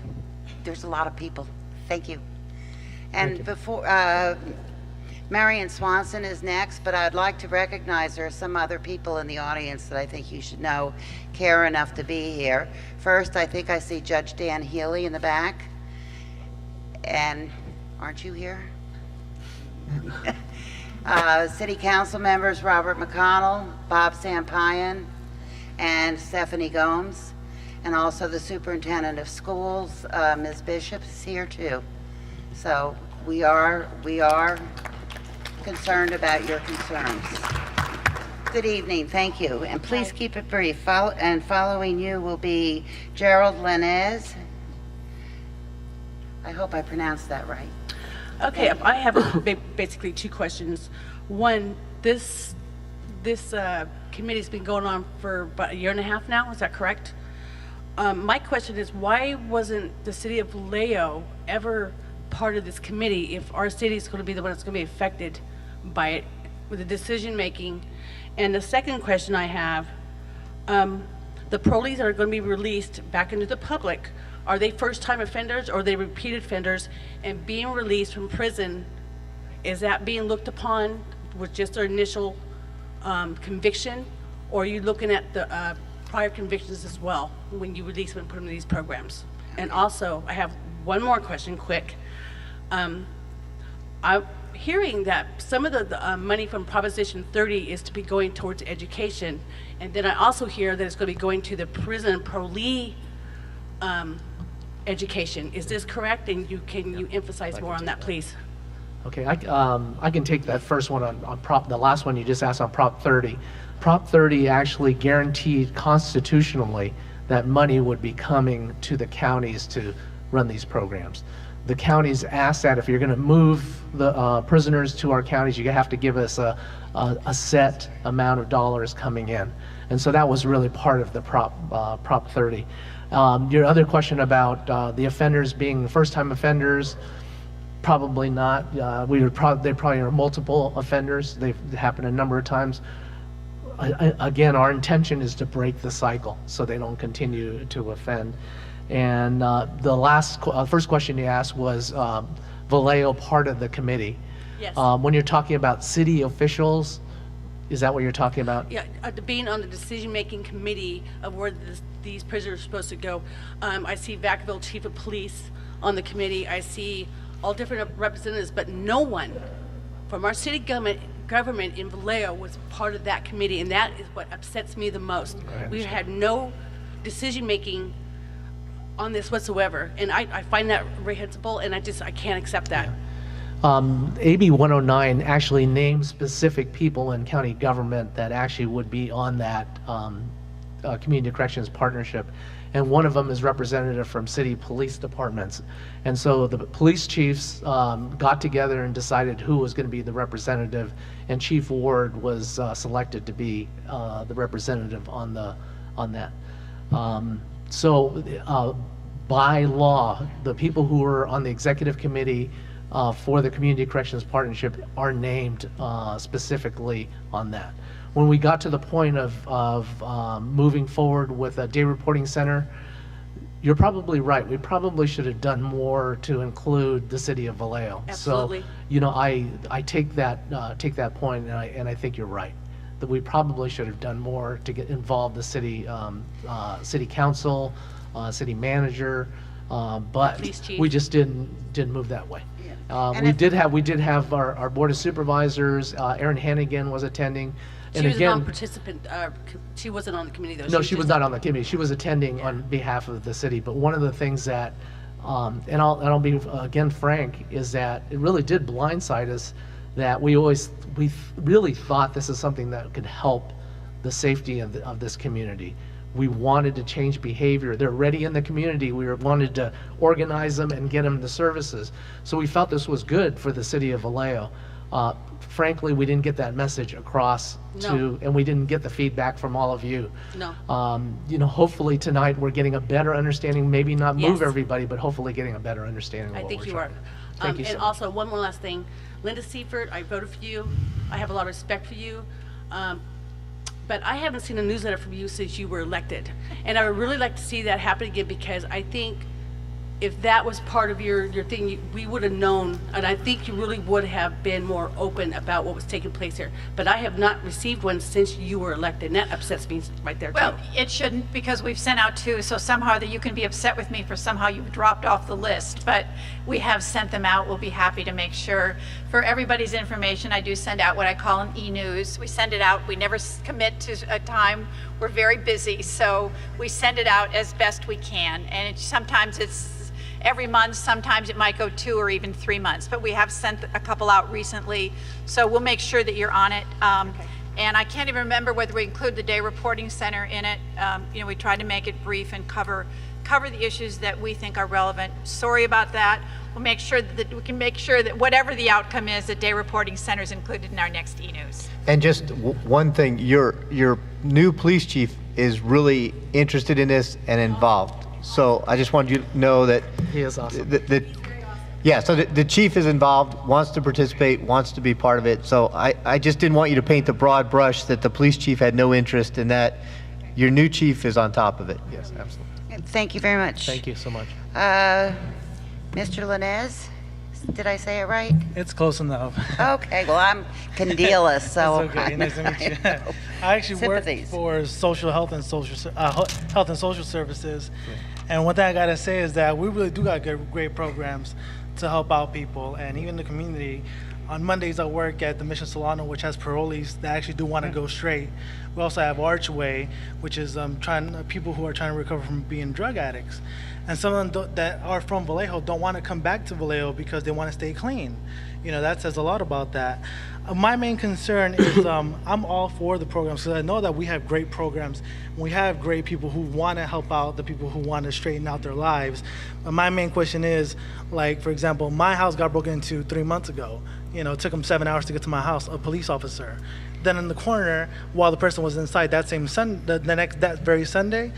There's a lot of people. Thank you. And before, Marion Swanson is next, but I'd like to recognize there are some other people in the audience that I think you should know care enough to be here. First, I think I see Judge Dan Healy in the back. And aren't you here? City Council members Robert McConnell, Bob Sampayan, and Stephanie Gomes, and also the Superintendent of Schools, Ms. Bishop, is here too. So we are concerned about your concerns. Good evening, thank you, and please keep it brief. Following you will be Gerald Lenez. I hope I pronounced that right. Okay, I have basically two questions. One, this committee's been going on for about 1.5 years now, is that correct? My question is, why wasn't the city of Vallejo ever part of this committee if our city is going to be the one that's going to be affected by it with the decision making? And the second question I have, the parolees that are going to be released back into the public, are they first-time offenders or are they repeated offenders? And being released from prison, is that being looked upon with just their initial conviction, or are you looking at the prior convictions as well when you release them and put them in these programs? And also, I have one more question, quick. I'm hearing that some of the money from Proposition 30 is to be going towards education, and then I also hear that it's going to be going to the prison parolee education. Is this correct? And can you emphasize more on that, please? Okay, I can take that first one on the last one you just asked on Prop 30. Prop 30 actually guaranteed constitutionally that money would be coming to the counties to run these programs. The counties asked that if you're going to move the prisoners to our counties, you have to give us a set amount of dollars coming in. And so that was really part of the Prop 30. Your other question about the offenders being first-time offenders, probably not. They probably are multiple offenders. They've happened a number of times. Again, our intention is to break the cycle so they don't continue to offend. And the first question you asked was Vallejo part of the committee. Yes. When you're talking about city officials, is that what you're talking about? Yeah, being on the decision-making committee of where these prisoners are supposed to go. I see Vacaville Chief of Police on the committee. I see all different representatives, but no one from our city government in Vallejo was part of that committee, and that is what upsets me the most. We had no decision-making on this whatsoever, and I find that reprehensible, and I can't accept that. AB 109 actually names specific people in county government that actually would be on that community corrections partnership. And one of them is representative from city police departments. And so the police chiefs got together and decided who was going to be the representative, and Chief Ward was selected to be the representative on that. By law, the people who are on the executive committee for the Community Corrections Partnership are named specifically on that. When we got to the point of moving forward with a day reporting center, you're probably right. We probably should have done more to include the city of Vallejo. Absolutely. So, you know, I take that point, and I think you're right, that we probably should have done more to get involved the city council, city manager, but Police chief. we just didn't move that way. And We if- did have our board of supervisors. Erin Hannigan was attending. She was a non-participant, she wasn't on the committee though. No, she was not on the committee. She was attending on behalf of the city. But one of the things that, and I'll be again frank, is that it really did blindside us that we really thought this is something that could help the safety of this community. We wanted to change behavior. They're already in the community. We wanted to organize them and get them the services. So we felt this was good for the city of Vallejo. Frankly, we didn't get that message across and we didn't get the feedback from all of you. No. You know, hopefully tonight we're getting a better understanding, maybe not move Yes. everybody, but hopefully getting a better understanding of I what think we're you trying are. to do. Thank you so And much. also, one more last thing. Linda Seifert, I voted for you. I have a lot of respect for you. But I haven't seen a newsletter from you since you were elected. And I would really like to see that happen again, because I think if that was part of your thing, we would have known, and I think you really would have been more open about what was taking place here. But I have not received one since you were elected, and that upsets me right there, too. Well, it shouldn't, because we've sent out two, so somehow that you can be upset with me for somehow you've dropped off the list, but we have sent them out. We'll be happy to make sure. For everybody's information, I do send out what I call an e-news. We send it out. We never commit to a time. We're very busy, so we send it out as best we can, and sometimes it's every month, sometimes it might go 2 or even 3 months, but we have sent a couple out recently, so we'll make sure that you're on it. And I can't even remember whether we include the day reporting center in it. You know, we tried to make it brief and cover the issues that we think are relevant. Sorry about that. We'll make sure that we can make sure that whatever the outcome is, the day reporting center is included in our next e-news. And just one thing, your new police chief is really interested in this and involved. So I just wanted you to know that He is awesome. So the chief is involved, wants to participate, wants to be part of it. So I just didn't want you to paint the broad brush that the police chief had no interest in that. Your new chief is on top of it. Yes, absolutely. Thank you very much. Thank you so much. Mr. Linez, did I say it right? It's close enough. Okay, well, I'm Candelas, so. It's okay. Nice to meet you. I actually work for social health and social services, and one thing I gotta say is that we really do got great programs to help out people, and even the community. On Mondays, I work at the Mission Solano, which has parolees that actually do want to go straight. We also have Archway, which is people who are trying to recover from being drug addicts. And some of them that are from Vallejo don't want to come back to Vallejo because they want to stay clean. You know, that says a lot about that. My main concern is I'm all for the programs, because I know that we have great programs. We have great people who want to help out the people who want to straighten out their lives. But my main question is, like, for example, my house got broken into 3 months ago. You know, it took them 7 hours to get to my house, a police officer. Then in the corner, while the person was inside that same that very Sunday,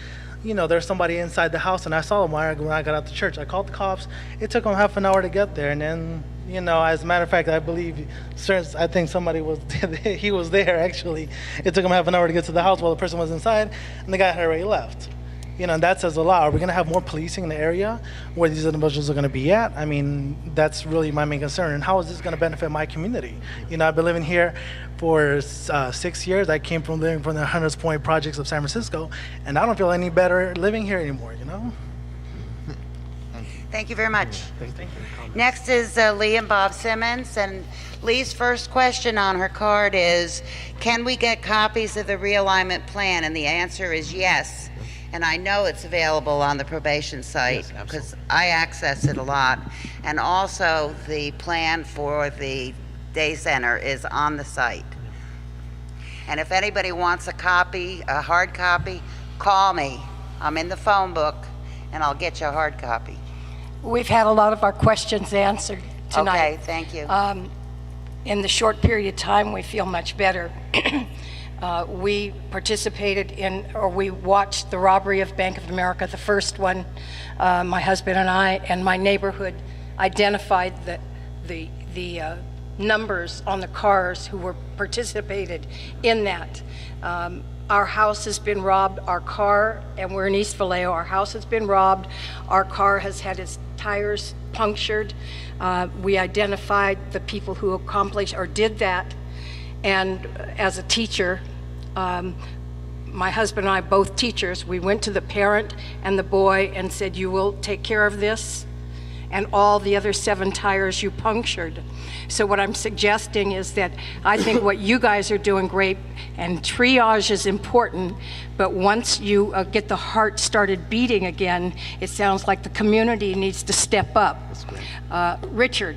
you know, there's somebody inside the house, and I saw them when I got out to church. I called the cops. It took them half an hour to get there, and then, you know, as a matter of fact, I think somebody was, he was there actually. It took him half an hour to get to the house while the person was inside, and the guy had already left. You know, and that says a lot. Are we going to have more policing in the area where these individuals are going to be at? I mean, that's really my main concern. And how is this going to benefit my community? You know, I've been living here for 6 years. I came from living from the Hunters Point projects of San Francisco, and I don't feel any better living here anymore, you know? Thank you very much. Thank you. Next is Lee and Bob Simmons, and Lee's first question on her card is, can we get copies of the realignment plan? And the answer is yes. And I know it's available on the probation site because I access it a lot. And also the plan for the day center is on the site. And if anybody wants a copy, a hard copy, call me. I'm in the phone book and I'll get you a hard copy. We've had a lot of our questions answered tonight. Okay, thank you. In the short period of time, we feel much better. We participated in, or we watched the robbery of Bank of America, the first one. My husband and I and my neighborhood identified the numbers on the cars who were participated in that. Our house has been robbed, our car, and we're in East Vallejo, our house has been robbed, our car has had its tires punctured. We identified the people who accomplished or did that. And as a teacher, my husband and I, both teachers, we went to the parent and the boy and said, you will take care of this and all the other 7 tires you punctured. So what I'm suggesting is that I think what you guys are doing great, and triage is important, but once you get the heart started beating again, it sounds like the community needs to step up. Richard,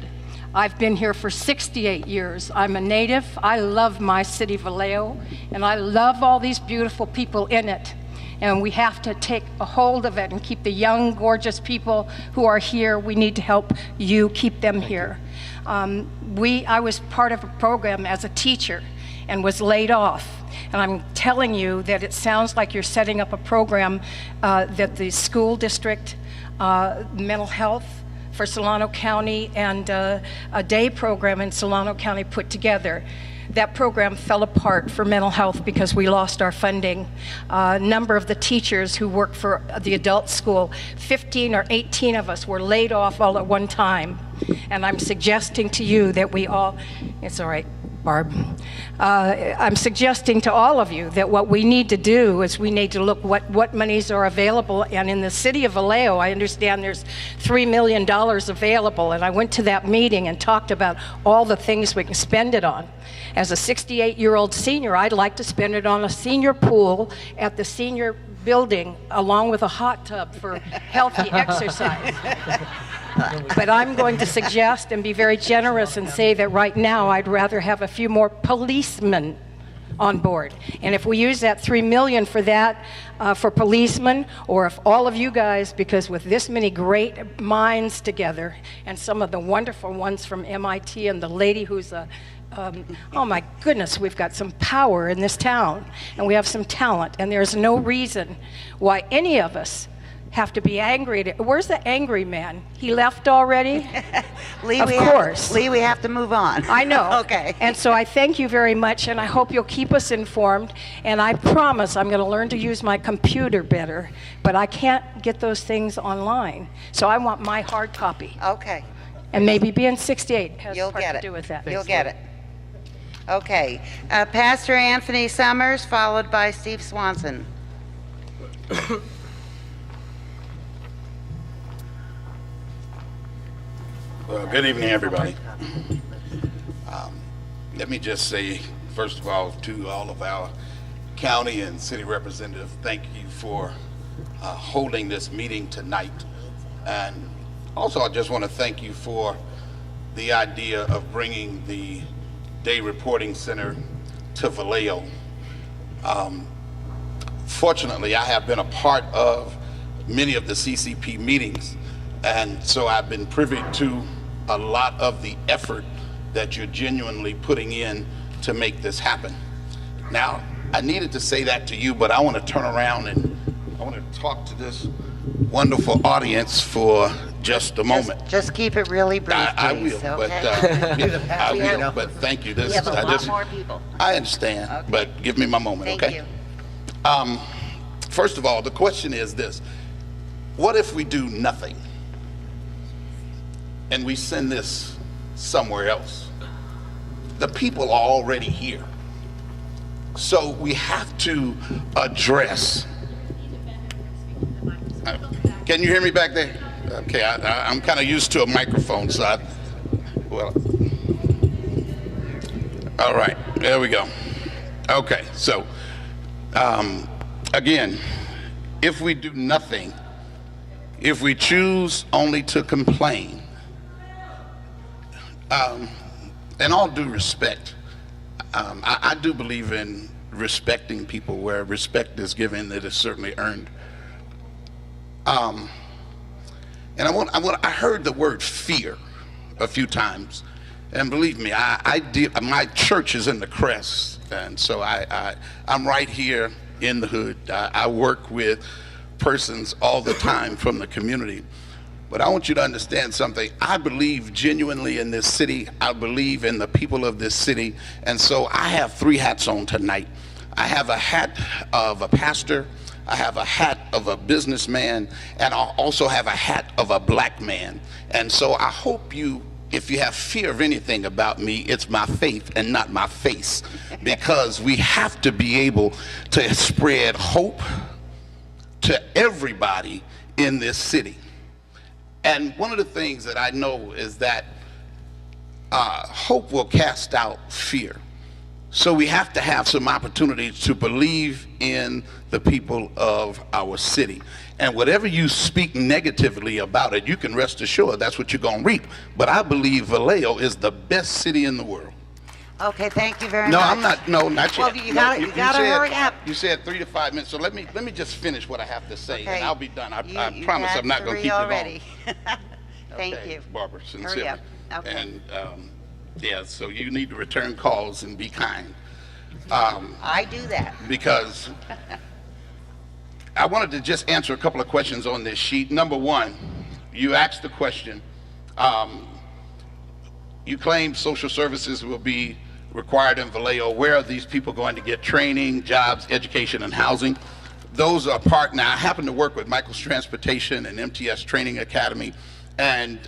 I've been here for 68 years. I'm a native. I love my city, Vallejo, and I love all these beautiful people in it. And we have to take a hold of it and keep the young, gorgeous people who are here. We need to help you keep them here. I was part of a program as a teacher and was laid off. And I'm telling you that it sounds like you're setting up a program that the school district, mental health for Solano County, and a day program in Solano County put together. That program fell apart for mental health because we lost our funding. A number of the teachers who work for the adult school, 15 or 18 of us were laid off all at one time. And I'm suggesting to you that we all, it's all right, Barb. I'm suggesting to all of you that what we need to do is we need to look what monies are available. And in the city of Vallejo, I understand there's $3 million available. And I went to that meeting and talked about all the things we can spend it on. As a 68-year-old senior, I'd like to spend it on a senior pool at the senior building, along with a hot tub for healthy exercise. But I'm going to suggest and be very generous and say that right now I'd rather have a few more policemen on board. And if we use that $3 million for that, for policemen, or if all of you guys, because with this many great minds together, and some of the wonderful ones from MIT, and the lady who's a oh my goodness, we've got some power in this town, and we have some talent, and there's no reason why any of us have to be angry. Where's the angry man? He left already? Lee, of course. Lee, we have to move on. I know. Okay. And so I thank you very much, and I hope you'll keep us informed. And I promise I'm going to learn to use my computer better, but I can't get those things online. So I want my hard copy. Okay. And maybe being 68 has You'll part get to it. do with that. You'll get it. Okay. Pastor Anthony Summers, followed by Steve Swanson. Well, good evening, everybody. Let me just say, first of all, to all of our county and city representatives, thank you for holding this meeting tonight. And also, I just want to thank you for the idea of bringing the Day Reporting Center to Vallejo. Fortunately, I have been a part of many of the CCP meetings, and so I've been privy to a lot of the effort that you're genuinely putting in to make this happen. Now, I needed to say that to you, but I want to turn around and I want to talk to this wonderful audience for just a moment. Just keep it really brief, I please, will, okay? but I will, but thank you. We have a lot more people. I understand, Okay. but give me my moment, Thank okay? you. First of all, the question is this: what if we do nothing and we send this somewhere else? The people are already here, so we have to address. Can you hear me back there? Okay, I'm kind of used to a microphone, so all right, there we go. Okay, so again, if we do nothing, if we choose only to complain, in all due respect, I do believe in respecting people where respect is given, it is certainly earned. And I heard the word fear a few times, and believe me, my church is in the Crest, and so I'm right here in the hood. I work with persons all the time from the community. But I want you to understand something. I believe genuinely in this city. I believe in the people of this city. And so I have 3 hats on tonight. I have a hat of a pastor, I have a hat of a businessman, and I also have a hat of a black man. And so I hope if you have fear of anything about me, it's my faith and not my face. Because we have to be able to spread hope to everybody in this city. And one of the things that I know is that hope will cast out fear. So we have to have some opportunities to believe in the people of our city. And whatever you speak negatively about it, you can rest assured that's what you're going to reap. But I believe Vallejo is the best city in the world. Okay, thank you very No, much. I'm not. No, not yet. Well, you gotta hurry up. You said 3 to 5 minutes, so let me just finish what I have to say, Okay. and I'll be done. I You promise had I'm not going to 3 keep you long. already. Thank Okay, you. Barbara, sincerely. Hurry up. Okay. And yeah, so you need to return calls and be kind. I do that. Because I wanted to just answer a couple of questions on this sheet. Number one, you asked the question. You claim social services will be required in Vallejo. Where are these people going to get training, jobs, education, and housing? Those are part. Now, I happen to work with Michael's Transportation and MTS Training Academy, and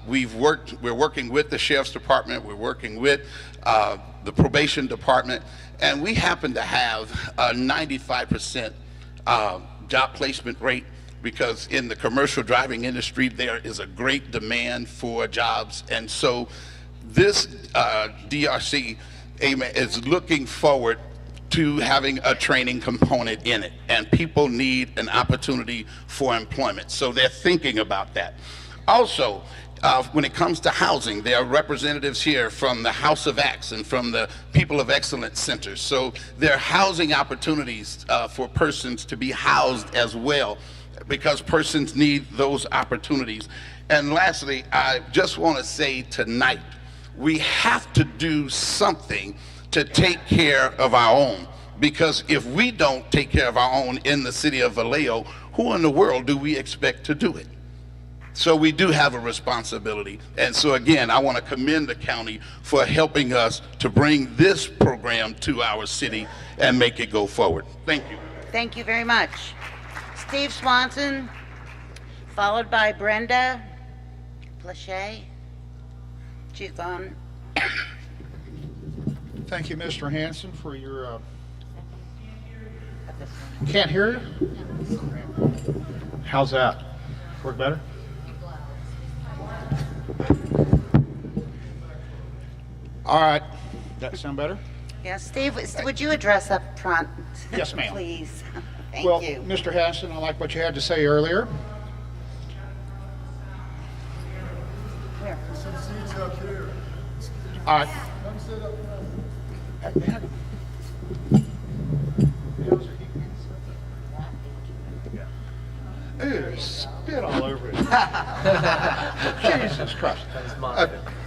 we're working with the Sheriff's Department, we're working with the Probation Department, and we happen to have a 95% job placement rate, because in the commercial driving industry, there is a great demand for jobs. And so this DRC is looking forward to having a training component in it, and people need an opportunity for employment. So they're thinking about that. Also, when it comes to housing, there are representatives here from the House of Acts and from the People of Excellence Centers. So there are housing opportunities for persons to be housed as well, because persons need those opportunities. And lastly, I just want to say tonight, we have to do something to take care of our own. Because if we don't take care of our own in the city of Vallejo, who in the world do we expect to do it? So we do have a responsibility. And so again, I want to commend the county for helping us to bring this program to our city and make it go forward. Thank you. Thank you very much. Steve Swanson, followed by Brenda Plachey. Jukon. Thank you, Mr. Hanson, for your... Can't hear you? How's that? Work better? All right. That sound better? Yeah, Steve, would you address up front? Yes, ma'am. Please. Thank Well, you. Mr. Hanson, I like what you had to say earlier. Where? All right. Ew, spit all over it. Jesus Christ.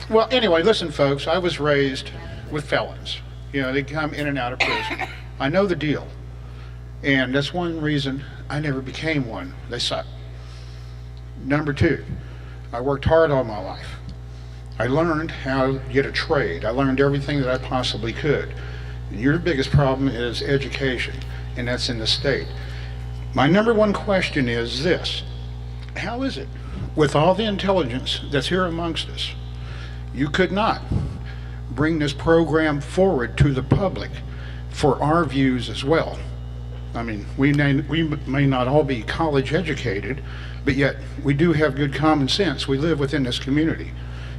Well, anyway, listen, folks, I was raised with felons. You know, they come in and out of prison. I know the deal. And that's one reason I never became one. They suck. Number two, I worked hard all my life. I learned how to get a trade. I learned everything that I possibly could. And your biggest problem is education, and that's in the state. My number one question is this: how is it, with all the intelligence that's here amongst us, you could not bring this program forward to the public for our views as well? I mean, we may not all be college educated, but yet we do have good common sense. We live within this community.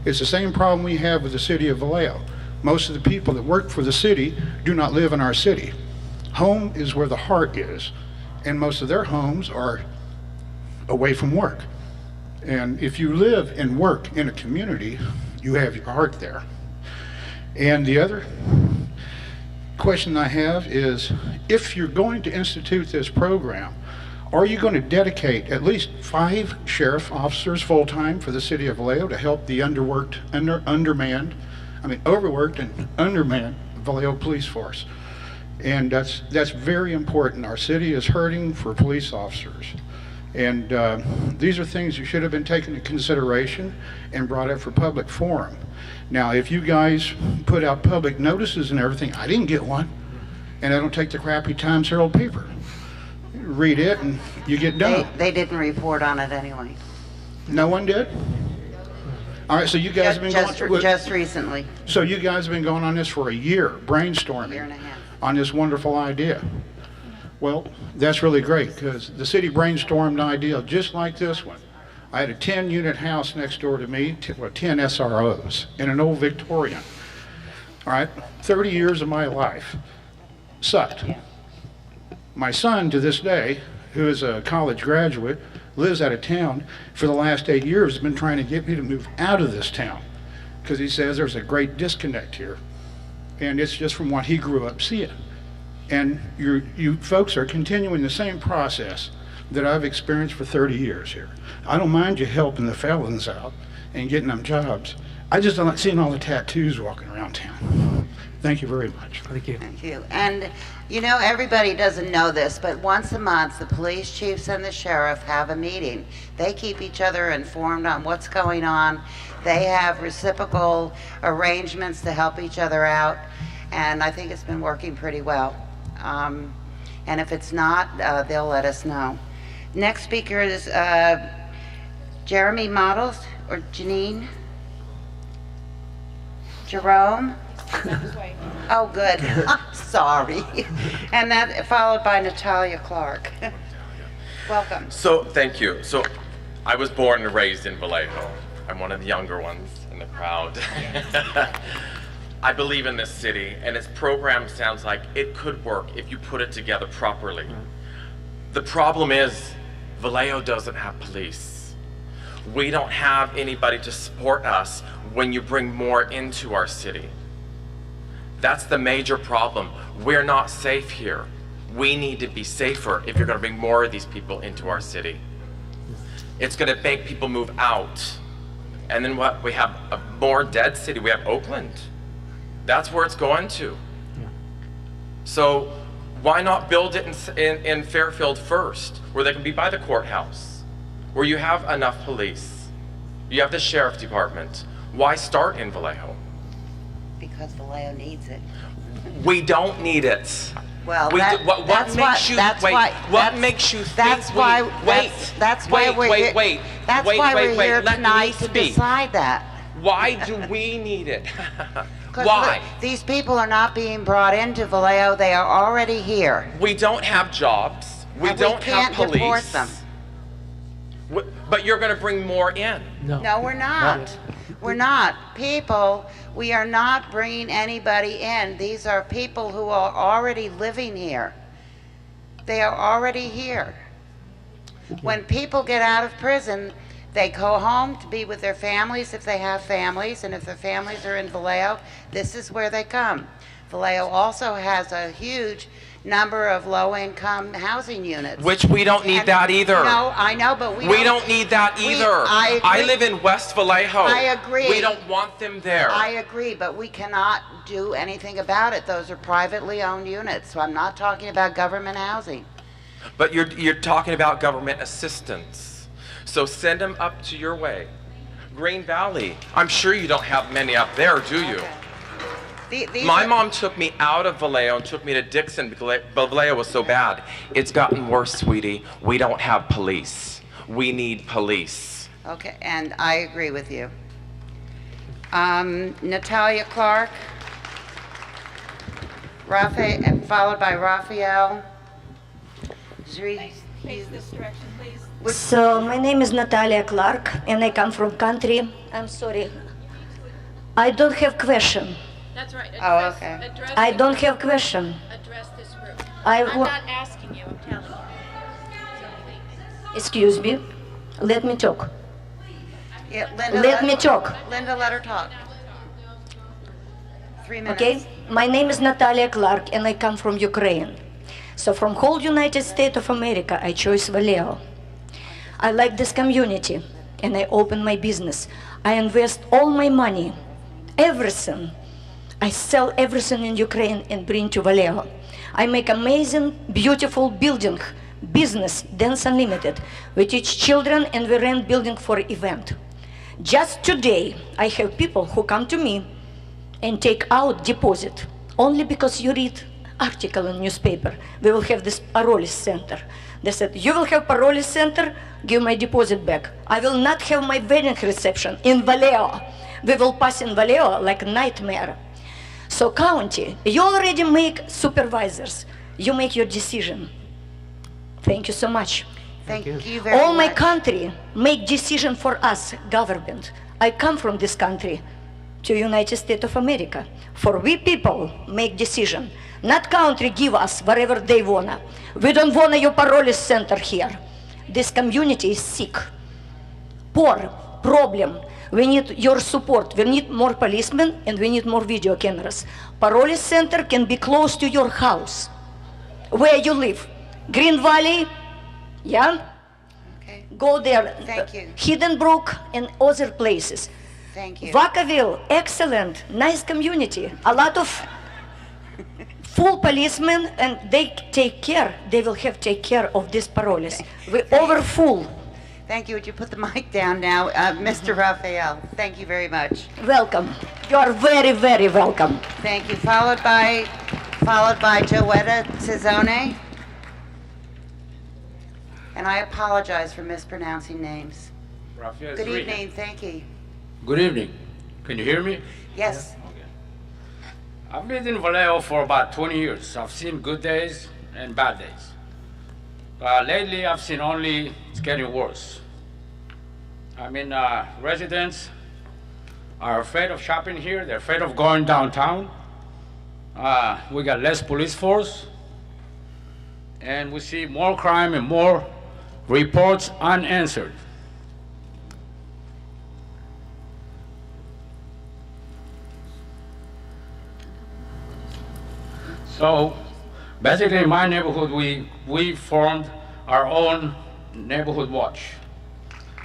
It's the same problem we have with the city of Vallejo. Most of the people that work for the city do not live in our city. Home is where the heart is. and most of their homes are away from work. And if you live and work in a community, you have your heart there. And the other question I have is, if you're going to institute this program, are you going to dedicate at least 5 sheriff officers full-time for the city of Vallejo to help the overworked and undermanned Vallejo police force? And that's very important. Our city is hurting for police officers. And these are things you should have been taken into consideration and brought up for public forum. Now, if you guys put out public notices and everything, I didn't get one, and I don't take the crappy Times Herald paper. Read it and you get done. They didn't report on it anyway. No one did? All right, so you guys have been just recently. So you guys have been going on this for a year, brainstorming Year and a half. on this wonderful idea. Well, that's really great, because the city brainstormed an idea just like this one. I had a 10-unit house next door to me, 10 SROs, in an old Victorian. All right, 30 years of my life sucked. My son, to this day, who is a college graduate, lives out of town, for the last 8 years has been trying to get me to move out of this town, because he says there's a great disconnect here. And it's just from what he grew up seeing. And you folks are continuing the same process that I've experienced for 30 years here. I don't mind you helping the felons out and getting them jobs. I just don't like seeing all the tattoos walking around town. Thank you very much. Thank you. Thank you. And you know, everybody doesn't know this, but once a month, the police chiefs and the sheriff have a meeting. They keep each other informed on what's going on. They have reciprocal arrangements to help each other out. And I think it's been working pretty well. And if it's not, they'll let us know. Next speaker is Jeremy Models, or Janine? Jerome? Oh, good. Sorry. And that followed by Natalia Clark. Welcome. So, thank you. So, I was born and raised in Vallejo. I'm one of the younger ones in the crowd. I believe in this city, and its program sounds like it could work if you put it together properly. The problem is, Vallejo doesn't have police. We don't have anybody to support us when you bring more into our city. That's the major problem. We're not safe here. We need to be safer if you're going to bring more of these people into our city. It's going to make people move out. And then what? We have a more dead city. We have Oakland. That's where it's going to. So why not build it in Fairfield first, where they can be by the courthouse, where you have enough police, you have the sheriff department. Why start in Vallejo? Because Vallejo needs it. We don't need it. Well, what makes you think we're here tonight to decide that. Why do we need it? Why? These people are not being brought into Vallejo. They are already here. We don't have jobs. We don't have police. We can't deport them. But you're going to bring more in. No, we're not. We're not. We are not bringing anybody in. These are people who are already living here. They are already here. When people get out of prison, they go home to be with their families if they have families, and if their families are in Vallejo, this is where they come. Vallejo also has a huge number of low-income housing units. Which we don't need that either. No, I know, but we don't need that either. I live in West Vallejo. I agree. We don't want them there. I agree, but we cannot do anything about it. Those are privately owned units, so I'm not talking about government housing. But you're talking about government assistance. So send them up to your way. Green Valley. I'm sure you don't have many up there, do you? My mom took me out of Vallejo and took me to Dixon because Vallejo was so bad. It's gotten worse, sweetie. We don't have police. We need police. Okay, and I agree with you. Natalia Clark, followed by Raphael. Face this direction, please. So my name is Natalia Clark, and I come from country. I'm sorry. I don't have question. That's right. Oh, okay. I don't have question. Address this group. I'm not asking you, I'm telling you. Excuse me. Let me talk. Yeah, Linda, Let me talk. Linda, let her talk. 3 minutes. Okay? My name is Natalia Clark, and I come from Ukraine. So from whole United States of America, I chose Vallejo. I like this community, and I open my business. I invest all my money, everything. I sell everything in Ukraine and bring to Vallejo. I make amazing, beautiful building, business, Dance Unlimited. We teach children and we rent building for event. Just today, I have people who come to me and take out deposit only because you read article in newspaper. We will have this Parolis Center. They said, you will have Parolis Center, give my deposit back. I will not have my wedding reception in Vallejo. We will pass in Vallejo like a nightmare. So county, you already make supervisors. You make your decision. Thank you so much. Thank you very much. All my country make decision for us, government. I come from this country to United States of America. For we people make decision. Not country give us whatever they wanna. We don't wanna your Parolis Center here. This community is sick, poor, problem. We need your support. We need more policemen and we need more video cameras. Parolis Center can be close to your house, where you live. Green Valley, yeah? Okay. Go there. Thank you. Hidden Brook and other places. Thank you. Vacaville, excellent, nice community. A lot of full policemen, and they take care. They will have take care of this Parolis. We're over full. Thank you. Would you put the mic down now? Mr. Raphael, thank you very much. Welcome. You are very, very welcome. Thank you. Followed by Joetta Cizone. And I apologize for mispronouncing names. Raphael Good Zuriga. evening. Thank you. Good evening. Can you hear me? Yes. I've lived in Vallejo for about 20 years. I've seen good days and bad days. Lately, I've seen only it's getting worse. I mean, residents are afraid of shopping here. They're afraid of going downtown. We got less police force. And we see more crime and more reports unanswered. So basically in my neighborhood, we formed our own neighborhood watch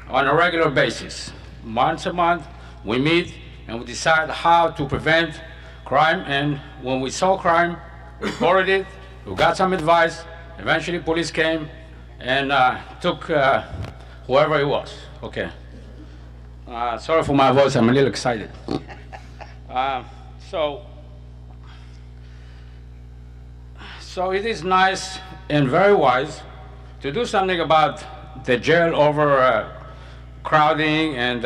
on a regular basis. Once a month, we meet and we decide how to prevent crime. And when we saw crime, we reported it, we got some advice. Eventually police came and took whoever it was. Okay. Sorry for my voice, I'm a little excited. So it is nice and very wise to do something about the jail over crowding and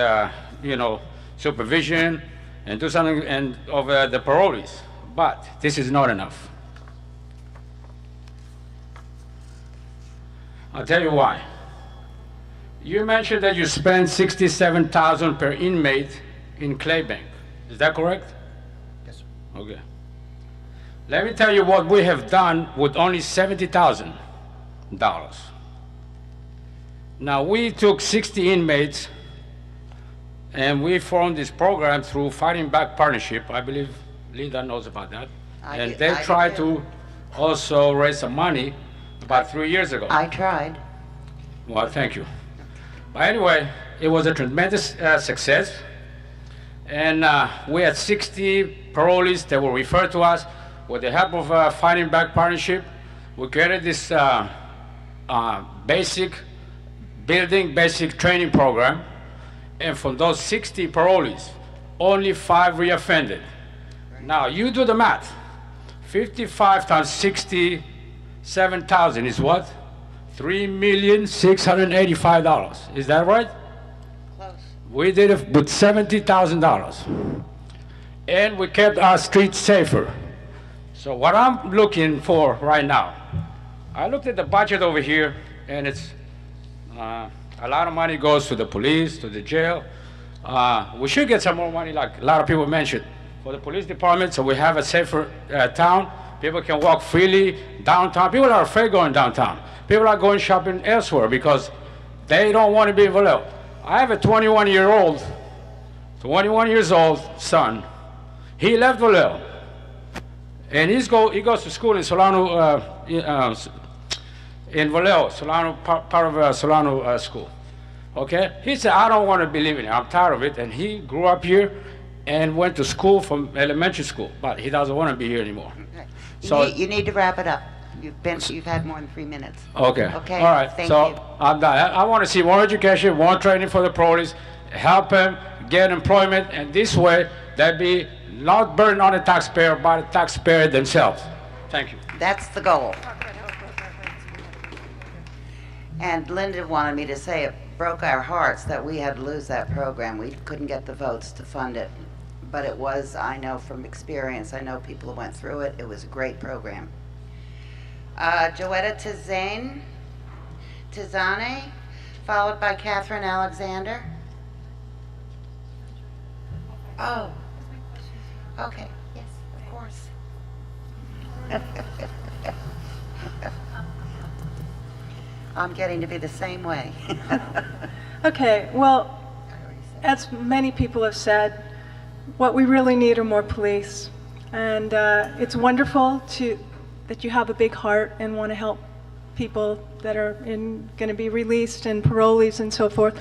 supervision, and do something over the parolees. But this is not enough. I'll tell you why. You mentioned that you spend $67,000 per inmate in Claybank. Is that correct? Yes, sir. Okay. Let me tell you what we have done with only $70,000. Now, we took 60 inmates and we formed this program through Fighting Back Partnership. I believe Linda knows about that. And they tried to also raise some money about 3 years ago. I tried. Well, thank you. But anyway, it was a tremendous success. And we had 60 parolees that were referred to us. With the help of Fighting Back Partnership, we created this basic training program. And from those 60 parolees, only 5 reoffended. Now, you do the math. 55 times 67,000 is what? $3,685,000. Is that right? Close. We did it with $70,000. And we kept our streets safer. So what I'm looking for right now, I looked at the budget over here, and it's a lot of money goes to the police, to the jail. We should get some more money, like a lot of people mentioned, for the police department, so we have a safer town. People can walk freely downtown. People are afraid going downtown. People are going shopping elsewhere because They don't want to be in Vallejo. I have a 21 years old son. He left Vallejo. And he goes to school in Solano, in Vallejo, Solano, part of Solano school. Okay? He said, I don't want to be living here. I'm tired of it. And he grew up here and went to school from elementary school, but he doesn't want to be here anymore. Okay. So You need to wrap it up. You've had more than 3 minutes. okay. Okay. All right. Thank So you. I'm done. I want to see more education, more training for the police, help them get employment, and this way they'll be not burdened on the taxpayer, by the taxpayer themselves. Thank you. That's the goal. And Linda wanted me to say it broke our hearts that we had to lose that program. We couldn't get the votes to fund it. But it was, I know from experience, I know people who went through it, it was a great program. Joetta Tizane, followed by Catherine Alexander. Oh, okay, yes, of course. I'm getting to be the same way. Okay, well, as many people have said, what we really need are more police. And it's wonderful that you have a big heart and want to help people that are going to be released and parolees and so forth.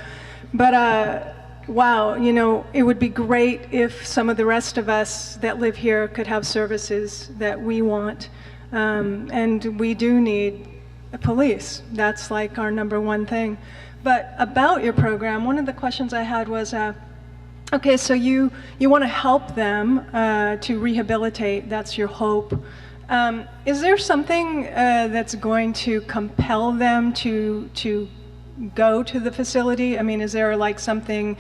But wow, you know, it would be great if some of the rest of us that live here could have services that we want. And we do need a police. That's like our #1 thing. But about your program, one of the questions I had was, okay, so you want to help them to rehabilitate, that's your hope. Is there something that's going to compel them to go to the facility? I mean, is there like something,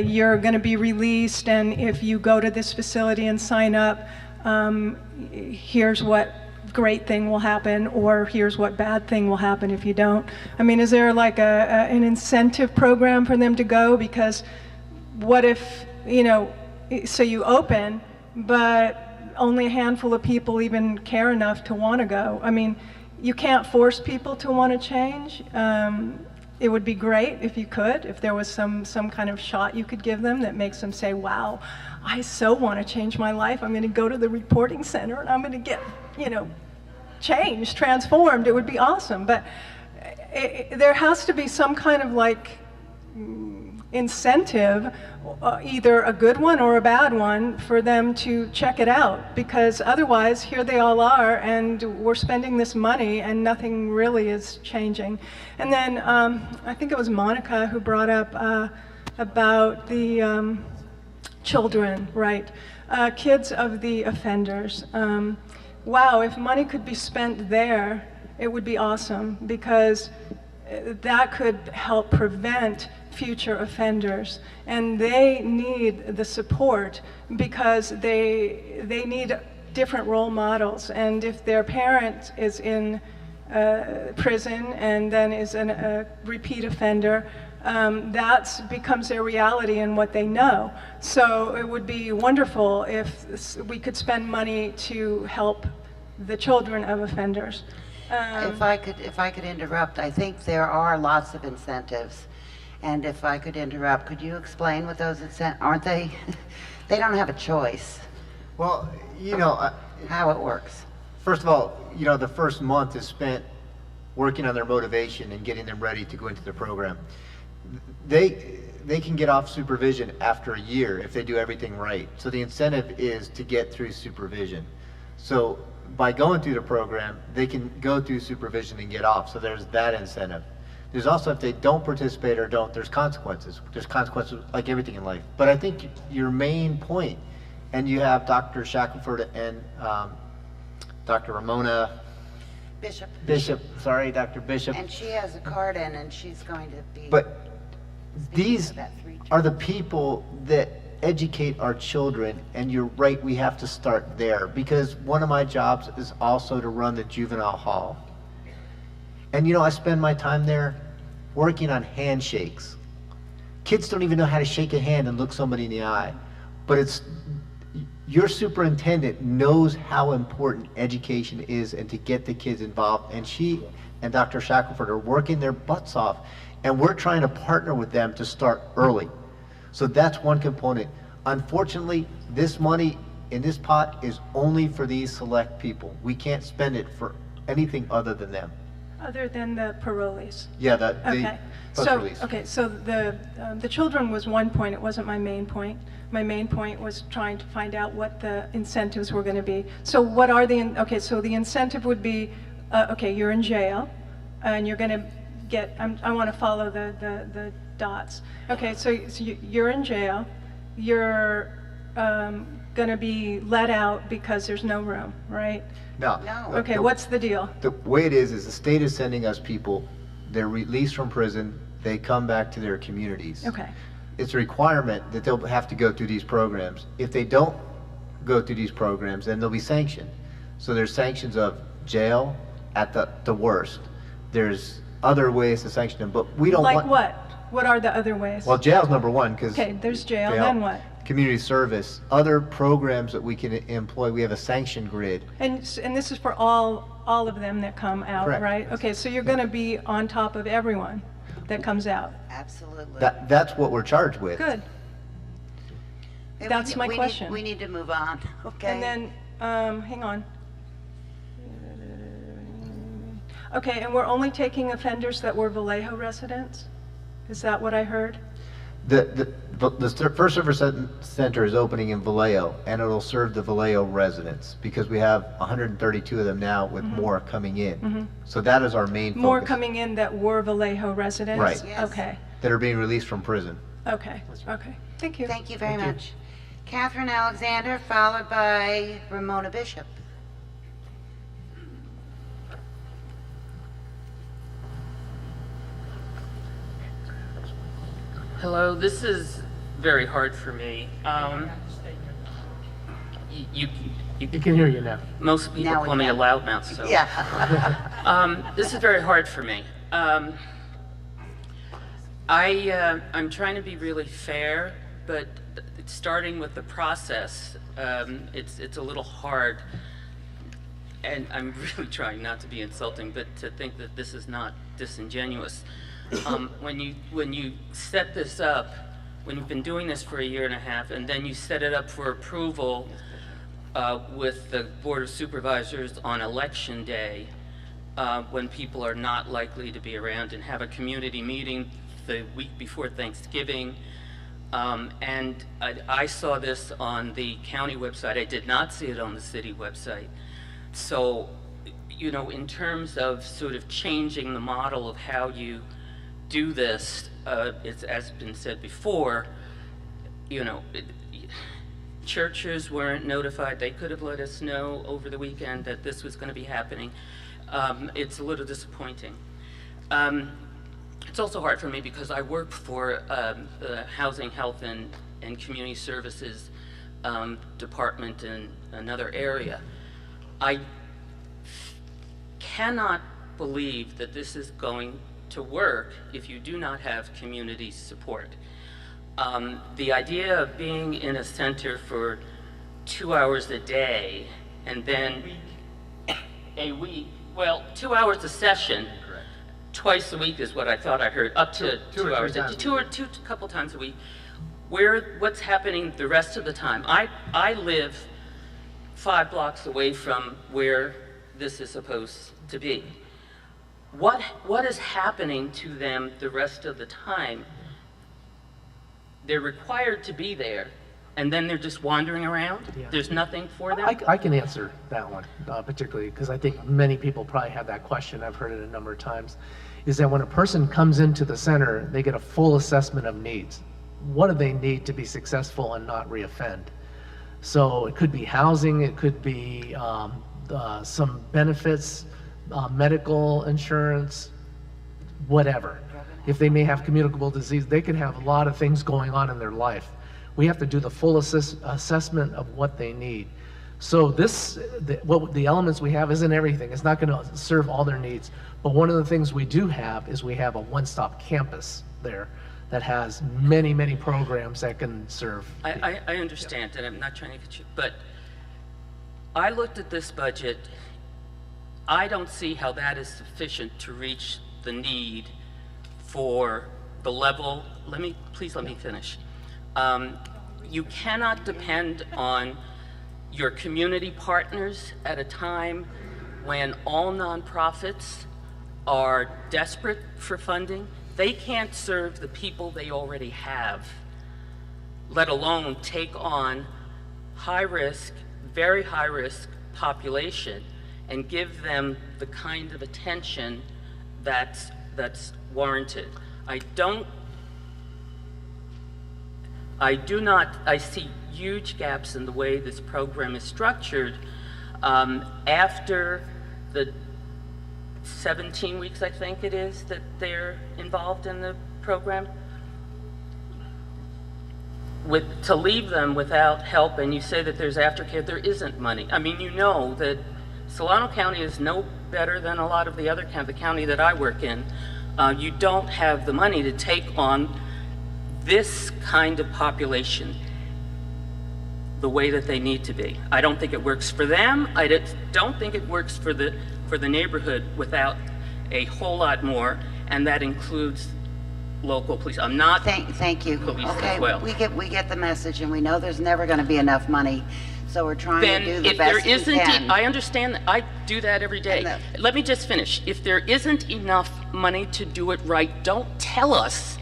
you're going to be released, and if you go to this facility and sign up, here's what great thing will happen, or here's what bad thing will happen if you don't? I mean, is there like an incentive program for them to go? Because what if, you know, so you open, but only a handful of people even care enough to want to go? I mean, you can't force people to want to change. It would be great if you could, if there was some kind of shot you could give them that makes them say, wow, I so want to change my life. I'm going to go to the reporting center and I'm going to get, you know, changed, transformed. It would be awesome. But there has to be some kind of like incentive, either a good one or a bad one, for them to check it out, because otherwise here they all are and we're spending this money and nothing really is changing. And then I think it was Monica who brought up about the children, right? Kids of the offenders. Wow, if money could be spent there, it would be awesome, because that could help prevent future offenders. And they need the support because they need different role models. And if their parent is in prison and then is a repeat offender, that becomes their reality and what they know. So it would be wonderful if we could spend money to help the children of offenders. If I could interrupt, I think there are lots of incentives. And if I could interrupt, could you explain what those incentives, aren't they? They don't have a choice. Well, you know, how it works. First of all, you know, the first month is spent working on their motivation and getting them ready to go into the program. They can get off supervision after a year if they do everything right. So the incentive is to get through supervision. So by going through the program, they can go through supervision and get off. So there's that incentive. There's also, if they don't participate or don't, there's consequences. There's consequences like everything in life. But I think your main point, and you have Dr. Shackelford and Dr. Ramona Bishop, sorry, Dr. Bishop. And she has a card in, and she's going to be. But these are the people that educate our children, and you're right, we have to start there, because one of my jobs is also to run the juvenile hall. And you know, I spend my time there working on handshakes. Kids don't even know how to shake a hand and look somebody in the eye. But it's, your superintendent knows how important education is and to get the kids involved. And she and Dr. Shackelford are working their butts off And we're trying to partner with them to start early. So that's one component. Unfortunately, this money in this pot is only for these select people. We can't spend it for anything other than them. Other than the parolees? Yeah, the Okay. press So, release. okay, so the children was one point, it wasn't my main point. My main point was trying to find out what the incentives were gonna be. So what are okay, so the incentive would be, okay, you're in jail, and you're gonna get, I wanna follow the dots. Okay, so you're in jail, you're gonna be let out because there's no room, right? No. Okay, what's the deal? The way it is the state is sending us people, they're released from prison, they come back to their communities. Okay. It's a requirement that they'll have to go through these programs. If they don't go through these programs, then they'll be sanctioned. So there's sanctions of jail at the worst. There's other ways to sanction them, but we don't want... Like what? What are the other ways? Well, jail's number one, because... Okay, there's jail, then what? Community service, other programs that we can employ, we have a sanction grid. And this is for all of them that come out, Correct. right? Okay, so you're gonna be on top of everyone that comes out. Absolutely. That's what we're charged with. Good. Hey, That's my we question. We need to move on, okay? And then, hang on. Okay, and we're only taking offenders that were Vallejo residents? Is that what I heard? The First Service Center is opening in Vallejo, and it'll serve the Vallejo residents, because we have 132 of them now, with more coming in. So that is our main focus. More coming in that were Vallejo residents? Right. Yes. Okay, That are being released from prison. okay. Thank you. Thank you very much. Catherine Alexander, followed by Ramona Bishop. Hello, this is very hard for me. You can hear you now. Most people Now we call me a can. loudmouth, so. Yeah. This is very hard for me. I'm trying to be really fair, but starting with the process, it's a little hard. And I'm really trying not to be insulting, but to think that this is not disingenuous. When you set this up, when you've been doing this for a year and a half, and then you set it up for approval with the Board of Supervisors on election day, when people are not likely to be around, and have a community meeting the week before Thanksgiving. And I saw this on the county website. I did not see it on the city website. So, you know, in terms of sort of changing the model of how you do this, it's, as been said before, you know, churches weren't notified. They could have let us know over the weekend that this was going to be happening. It's a little disappointing. It's also hard for me because I work for the Housing, Health, and Community Services department in another area. I cannot believe that this is going to work if you do not have community support. The idea of being in a center for 2 hours a day and then a week, well, 2 hours a session, twice a week is what I thought I heard, up to 2 hours, two couple times a week. What's happening the rest of the time? I live 5 blocks away from where this is supposed to be. What is happening to them the rest of the time? They're required to be there, and then they're just wandering around? Yeah. There's nothing for them? I can answer that one, particularly, because I think many people probably have that question. I've heard it a number of times, is that when a person comes into the center, they get a full assessment of needs. What do they need to be successful and not reoffend? So it could be housing, it could be some benefits, medical insurance, whatever. If they may have communicable disease, they can have a lot of things going on in their life. We have to do the full assessment of what they need. So the elements we have isn't everything. It's not going to serve all their needs. But one of the things we do have is we have a one-stop campus there that has many, many programs that can serve. I understand, and I'm not trying to get you, but I looked at this budget. I don't see how that is sufficient to reach the need for the level, please let me finish. You cannot depend on your community partners at a time when all nonprofits are desperate for funding. They can't serve the people they already have, let alone take on high risk, very high risk population and give them the kind of attention that's warranted. I see huge gaps in the way this program is structured. After the 17 weeks, I think it is, that they're involved in the program, to leave them without help, and you say that there's aftercare, there isn't money. I mean, you know that Solano County is no better than a lot of the other counties, the county that I work in. You don't have the money to take on this kind of population the way that they need to be. I don't think it works for them. I don't think it works for the neighborhood without a whole lot more, and that includes local police. I'm not Thank you. police Okay, as well. we get the message, and we know there's never going to be enough money, so we're trying Then to do the if there best we isn't, can. I understand that, I do that every day. Let me just finish. If there isn't enough money to do it right, don't tell us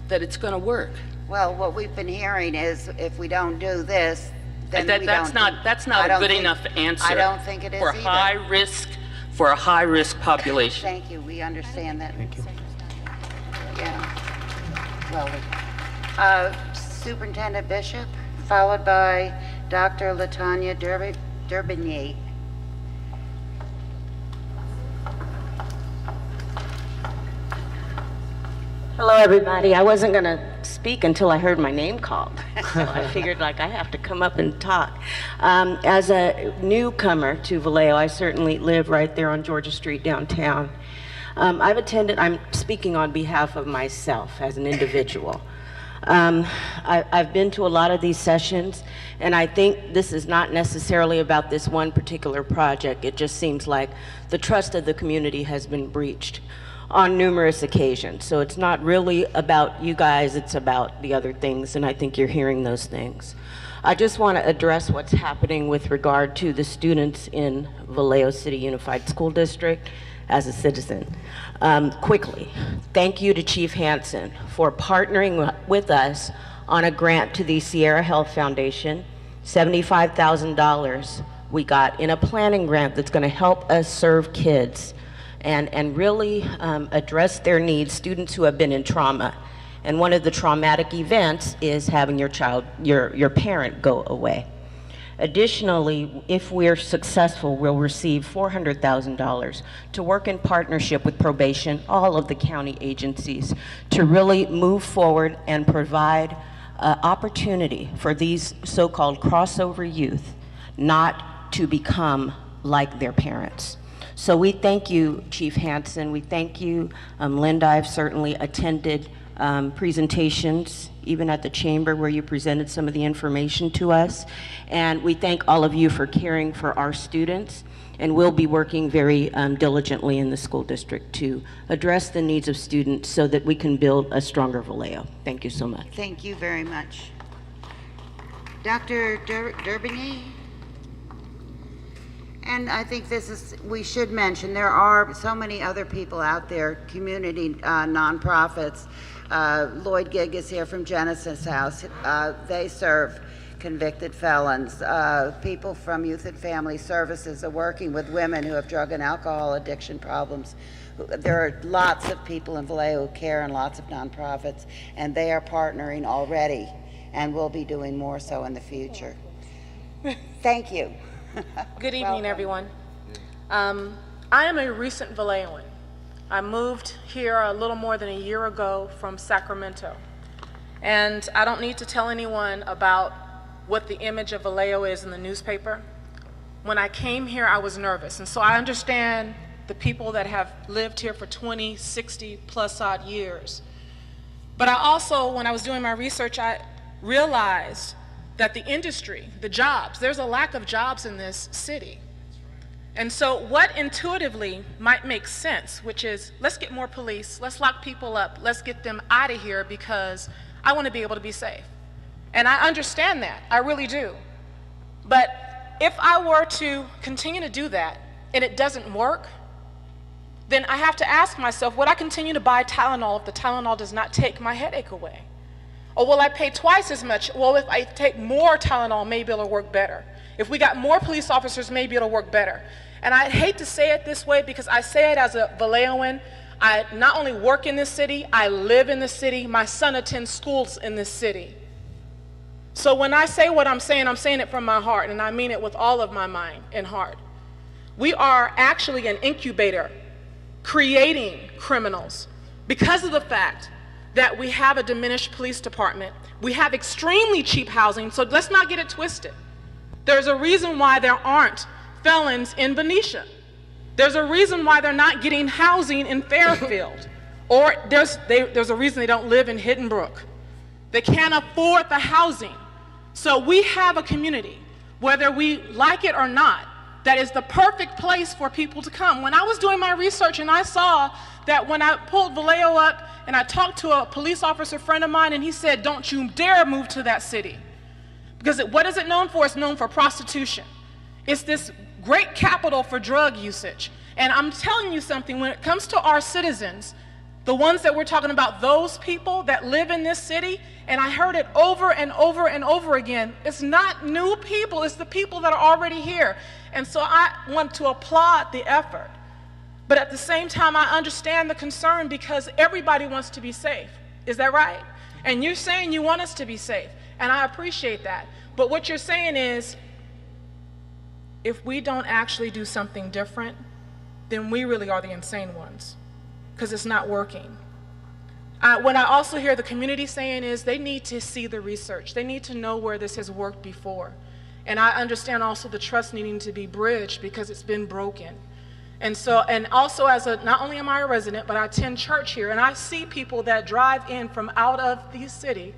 that it's going to work. Well, what we've been hearing is if we don't do this, then we That's don't. not I a don't good think- enough answer. I don't think it is for either. for a high risk population. Thank you, we understand that. Thank you. Yeah. Well, Superintendent Bishop, followed by Dr. Latanya Durbinier. Hello, everybody. I wasn't going to speak until I heard my name called. So I figured I have to come up and talk. As a newcomer to Vallejo, I certainly live right there on Georgia Street downtown. I'm speaking on behalf of myself as an individual. I've been to a lot of these sessions, and I think this is not necessarily about this one particular project. It just seems like the trust of the community has been breached on numerous occasions. So it's not really about you guys, it's about the other things, and I think you're hearing those things. I just want to address what's happening with regard to the students in Vallejo City Unified School District as a citizen. Quickly, thank you to Chief Hansen for partnering with us on a grant to the Sierra Health Foundation, $75,000 we got in a planning grant that's going to help us serve kids and really address their needs, students who have been in trauma. And one of the traumatic events is having your parent go away. Additionally, if we're successful, we'll receive $400,000 to work in partnership with probation, all of the county agencies, to really move forward and provide opportunity for these so-called crossover youth not to become like their parents. So we thank you, Chief Hansen. We thank you, Linda. I've certainly attended presentations, even at the chamber where you presented some of the information to us. And we thank all of you for caring for our students. And we'll be working very diligently in the school district to address the needs of students so that we can build a stronger Vallejo. Thank you so much. Thank you very much. Dr. Durbinier? And I think we should mention, there are so many other people out there, community nonprofits. Lloyd Gigg is here from Genesis House. They serve convicted felons. People from Youth and Family Services are working with women who have drug and alcohol addiction problems. There are lots of people in Vallejo who care and lots of nonprofits, and they are partnering already and will be doing more so in the future. Thank you. Good evening, everyone. I am a recent Vallejoan. I moved here a little more than a year ago from Sacramento. And I don't need to tell anyone about what the image of Vallejo is in the newspaper. When I came here, I was nervous. And so I understand the people that have lived here for 20, 60 plus odd years. But I also, when I was doing my research, I realized that the industry, the jobs, there's a lack of jobs in this city. And so what intuitively might make sense, which is, let's get more police, let's lock people up, let's get them out of here because I want to be able to be safe. And I understand that, I really do. But if I were to continue to do that and it doesn't work, then I have to ask myself, would I continue to buy Tylenol if the Tylenol does not take my headache away? Or will I pay twice as much? Well, if I take more Tylenol, maybe it'll work better. If we got more police officers, maybe it'll work better. And I hate to say it this way because I say it as a Vallejoan. I not only work in this city, I live in this city. My son attends schools in this city. So when I say what I'm saying it from my heart, and I mean it with all of my mind and heart. We are actually an incubator creating criminals because of the fact that we have a diminished police department. We have extremely cheap housing, so let's not get it twisted. There's a reason why there aren't felons in Benicia. There's a reason why they're not getting housing in Fairfield. Or there's a reason they don't live in Hidden Brook. They can't afford the housing. So we have a community, whether we like it or not, that is the perfect place for people to come. When I was doing my research and I saw that when I pulled Vallejo up and I talked to a police officer friend of mine and he said, don't you dare move to that city. Because what is it known for? It's known for prostitution. It's this great capital for drug usage. And I'm telling you something, when it comes to our citizens, the ones that we're talking about, those people that live in this city, and I heard it over and over and over again, it's not new people, it's the people that are already here. And so I want to applaud the effort. But at the same time, I understand the concern because everybody wants to be safe. Is that right? And you're saying you want us to be safe, and I appreciate that. But what you're saying is, if we don't actually do something different, then we really are the insane ones, because it's not working. What I also hear the community saying is they need to see the research. They need to know where this has worked before. And I understand also the trust needing to be bridged because it's been broken. And so, and also not only am I a resident, but I attend church here, and I see people that drive in from out of the city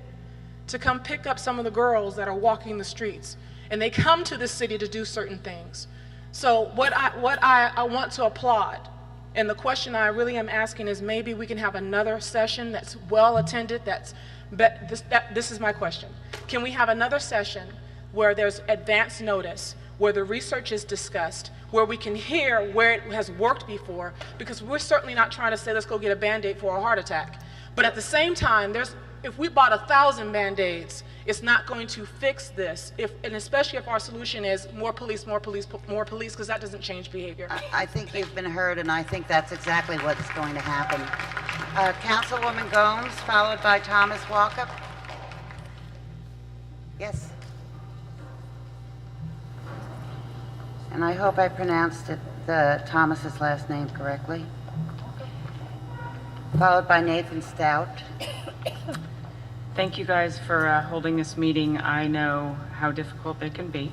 to come pick up some of the girls that are walking the streets. And they come to the city to do certain things. So what I want to applaud, and the question I really am asking is maybe we can have another session that's well attended, this is my question. Can we have another session where there's advance notice, where the research is discussed, where we can hear where it has worked before, because we're certainly not trying to say let's go get a Band-Aid for a heart attack. But at the same time, if we bought 1,000 Band-Aids, it's not going to fix this, and especially if our solution is more police, because that doesn't change behavior. I think you've been heard, and I think that's exactly what's going to happen. Councilwoman Gomes, followed by Thomas Walkup. Yes. And I hope I pronounced Thomas's last name correctly. Followed by Nathan Stout. Thank you guys for holding this meeting. I know how difficult they can be.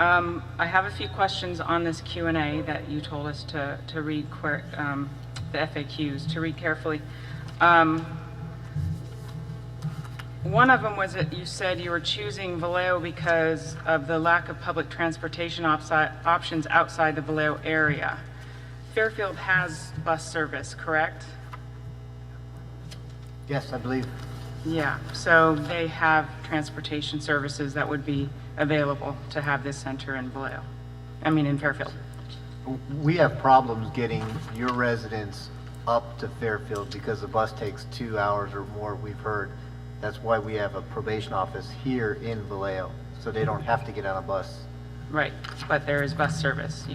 I have a few questions on this Q&A that you told us to read, the FAQs, to read carefully. One of them was that you said you were choosing Vallejo because of the lack of public transportation options outside the Vallejo area. Fairfield has bus service, correct? Yes, I believe. Yeah, so they have transportation services that would be available to have this center in Vallejo, in Fairfield. We have problems getting your residents up to Fairfield because the bus takes 2 hours or more, we've heard. That's why we have a probation office here in Vallejo, so they don't have to get on a bus. Right, but there is bus service.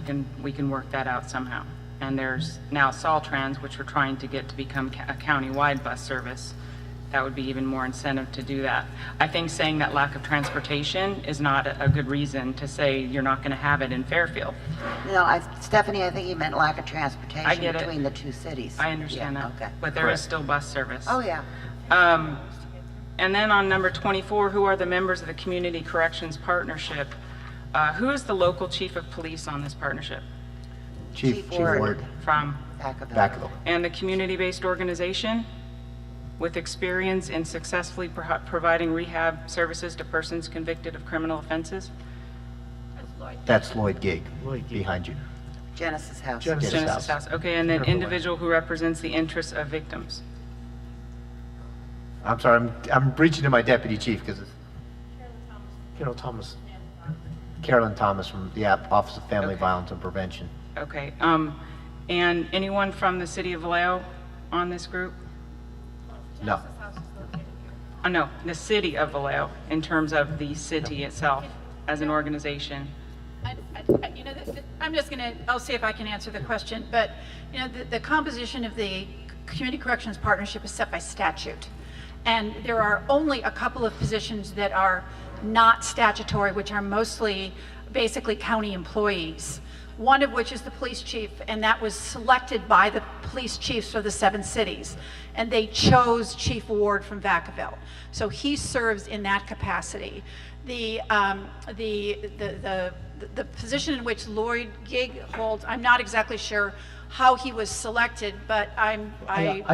We can work that out somehow. And there's now Soltrans, which we're trying to get to become a county-wide bus service. That would be even more incentive to do that. I think saying that lack of transportation is not a good reason to say you're not going to have it in Fairfield. No, Stephanie, I think you meant lack of transportation I get between the two cities. I understand that, okay. But there is still bus service. Oh, yeah. And then on number 24, who are the members of the Community Corrections Partnership? Who is the local chief of police on this partnership? Chief Ward. From? Vacaville. And the community-based organization with experience in successfully providing rehab services to persons convicted of criminal offenses? That's Lloyd Gig, behind you. Genesis House. Genesis House. Okay, and then individual who represents the interests of victims. I'm sorry, I'm reaching to my deputy chief because it's Carolyn Thomas from the Office of Family Violence and Prevention. Okay, and anyone from the city of Vallejo on this group? No. No, the city of Vallejo, in terms of the city itself as an organization. You know, I'm just going to, I'll see if I can answer the question, but, you know, the composition of the Community Corrections Partnership is set by statute. And there are only a couple of positions that are not statutory, which are mostly basically county employees. One of which is the police chief, and that was selected by the police chiefs for the 7 cities. And they chose Chief Ward from Vacaville. So he serves in that capacity. The position in which Lloyd Gig holds, I'm not exactly sure how he was selected, but I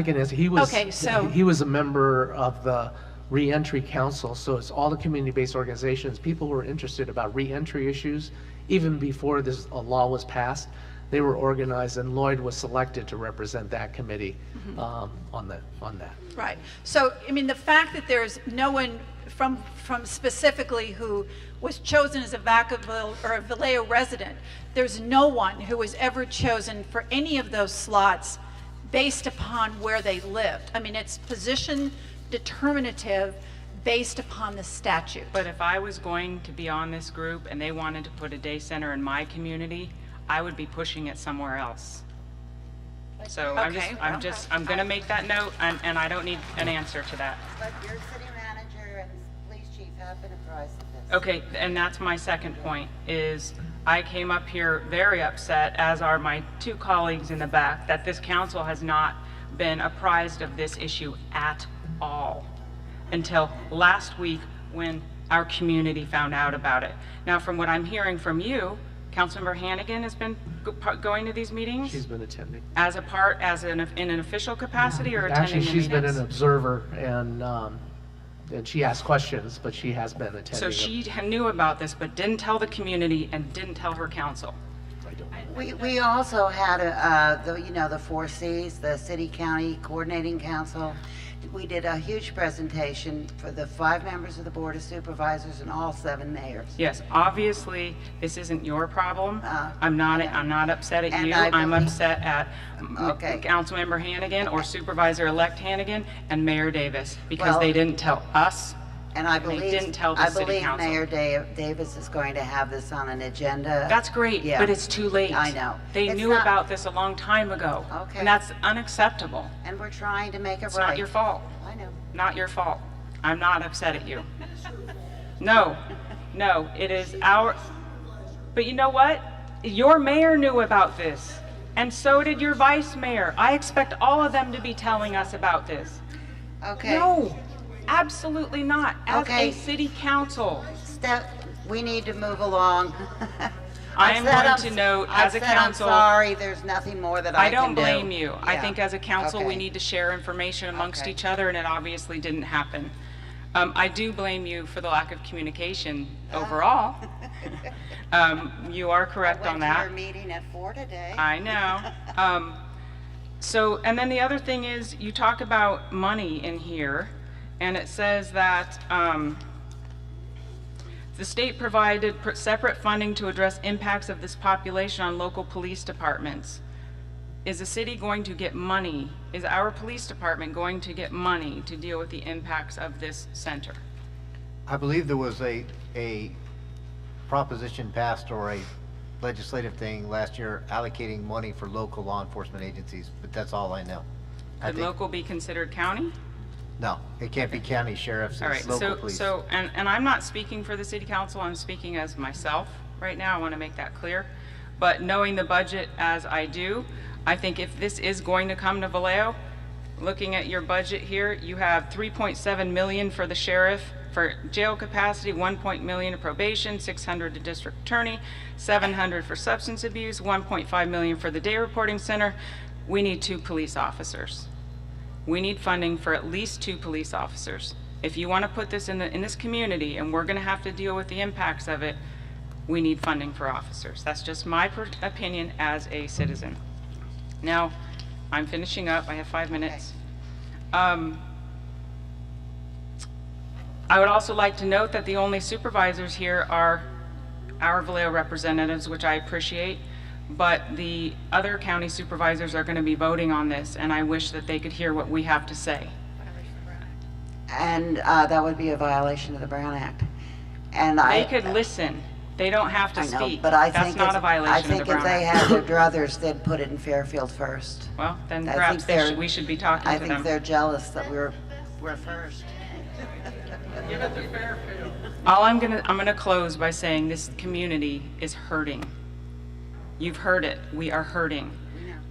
can answer. He was, okay, so he was a member of the Reentry Council, so it's all the community-based organizations. People who were interested about reentry issues, even before this law was passed, they were organized, and Lloyd was selected to represent that committee on that. Right. So, I mean, the fact that there's no one from specifically who was chosen as a Vacaville or a Vallejo resident, there's no one who was ever chosen for any of those slots based upon where they lived. I mean, it's position determinative based upon the statute. But if I was going to be on this group and they wanted to put a day center in my community, I would be pushing it somewhere else. So Okay, I'm going to make that note, and I don't need an answer to that. But your city manager and police chief have been apprised of this. Okay, and that's my second point, is I came up here very upset, as are my 2 colleagues in the back, that this council has not been apprised of this issue at all until last week when our community found out about it. Now, from what I'm hearing from you, Councilmember Hannigan has been going to these meetings? She's been attending. In an official capacity or attending Actually, the she's been meetings? an observer, and she asked questions, but she has been attending. So she knew about this, but didn't tell the community and didn't tell her council. We also had the 4 Cs, the City County Coordinating Council. We did a huge presentation for the 5 members of the Board of Supervisors and all 7 mayors. Yes, obviously, this isn't your problem. I'm not upset at you. I'm upset at Councilmember Hannigan or Supervisor-elect Hannigan and Mayor Davis, because they didn't tell us. And I believe, they didn't tell the city council. Mayor Davis is going to have this on an agenda. That's great, but it's too late. I know. They knew about this a long time ago. Okay. And that's unacceptable. And we're trying to make it right. It's not your fault. I know. Not your fault. I'm not upset at you. No, it is our, but you know what? Your mayor knew about this, and so did your vice mayor. I expect all of them to be telling us about this. Okay. No. Absolutely not. As a city council. We need to move along. I am going to note, as a council. I'm sorry, there's nothing more that I can do. I don't blame you. I Yeah. think as a council, we Okay. need to share information amongst each other, and it obviously didn't happen. I do blame you for the lack of communication overall. You are correct on that. I went to your meeting at 4 today. I know. And then the other thing is, you talk about money in here, and it says that the state provided separate funding to address impacts of this population on local police departments. Is the city going to get money? Is our police department going to get money to deal with the impacts of this center? I believe there was a proposition passed or a legislative thing last year allocating money for local law enforcement agencies, but that's all I know. Could local be considered county? No, it can't be county sheriffs, All right, it's local police. and I'm not speaking for the city council, I'm speaking as myself right now, I want to make that clear. But knowing the budget as I do, I think if this is going to come to Vallejo, looking at your budget here, you have 3.7 million for the sheriff for jail capacity, 1 million to probation, 600 to district attorney, 700 for substance abuse, 1.5 million for the day reporting center. We need 2 police officers. We need funding for at least 2 police officers. If you want to put this in this community, and we're going to have to deal with the impacts of it, we need funding for officers. That's just my opinion as a citizen. Now, I'm finishing up. I have 5 minutes. I would also like to note that the only supervisors here are our Vallejo representatives, which I appreciate, but the other county supervisors are going to be voting on this, and I wish that they could hear what we have to say. And that would be a violation of the Brown Act. And They could listen. They don't have to I know, speak. but I That's think not a violation I of think the if Brown they Act. had their druthers, they'd put it in Fairfield first. Well, then I perhaps think we should be talking I to think them. they're jealous that we're first. I'm gonna close by saying this community is hurting. You've heard it. We are hurting.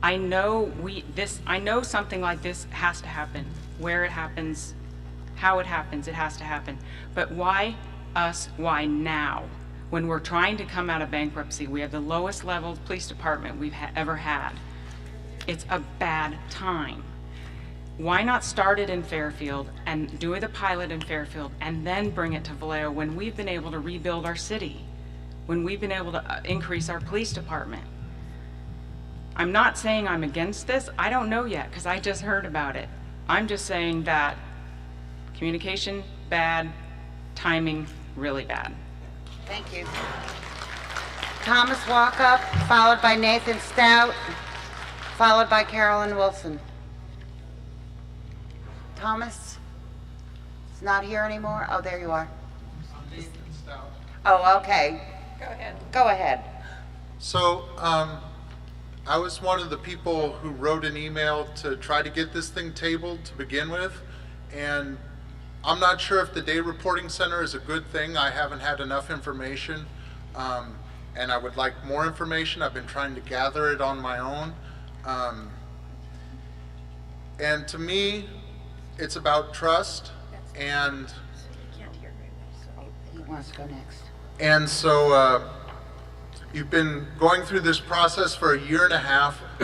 I know something like this has to happen. Where it happens, how it happens, it has to happen. But why us? Why now? When we're trying to come out of bankruptcy, we have the lowest level police department we've ever had. It's a bad time. Why not start it in Fairfield and do the pilot in Fairfield and then bring it to Vallejo when we've been able to rebuild our city, when we've been able to increase our police department? I'm not saying I'm against this. I don't know yet because I just heard about it. I'm just saying that communication, bad, timing, really bad. Thank you. Thomas Walkup, followed by Nathan Stout, followed by Carolyn Wilson. Thomas is not here anymore? Oh, there you are. Oh, okay. Go ahead. Go ahead. So, I was one of the people who wrote an email to try to get this thing tabled to begin with, and I'm not sure if the day reporting center is a good thing. I haven't had enough information, and I would like more information. I've been trying to gather it on my own. And to me, it's about trust, and He wants to go next. And so you've been going through this process for 1.5 years.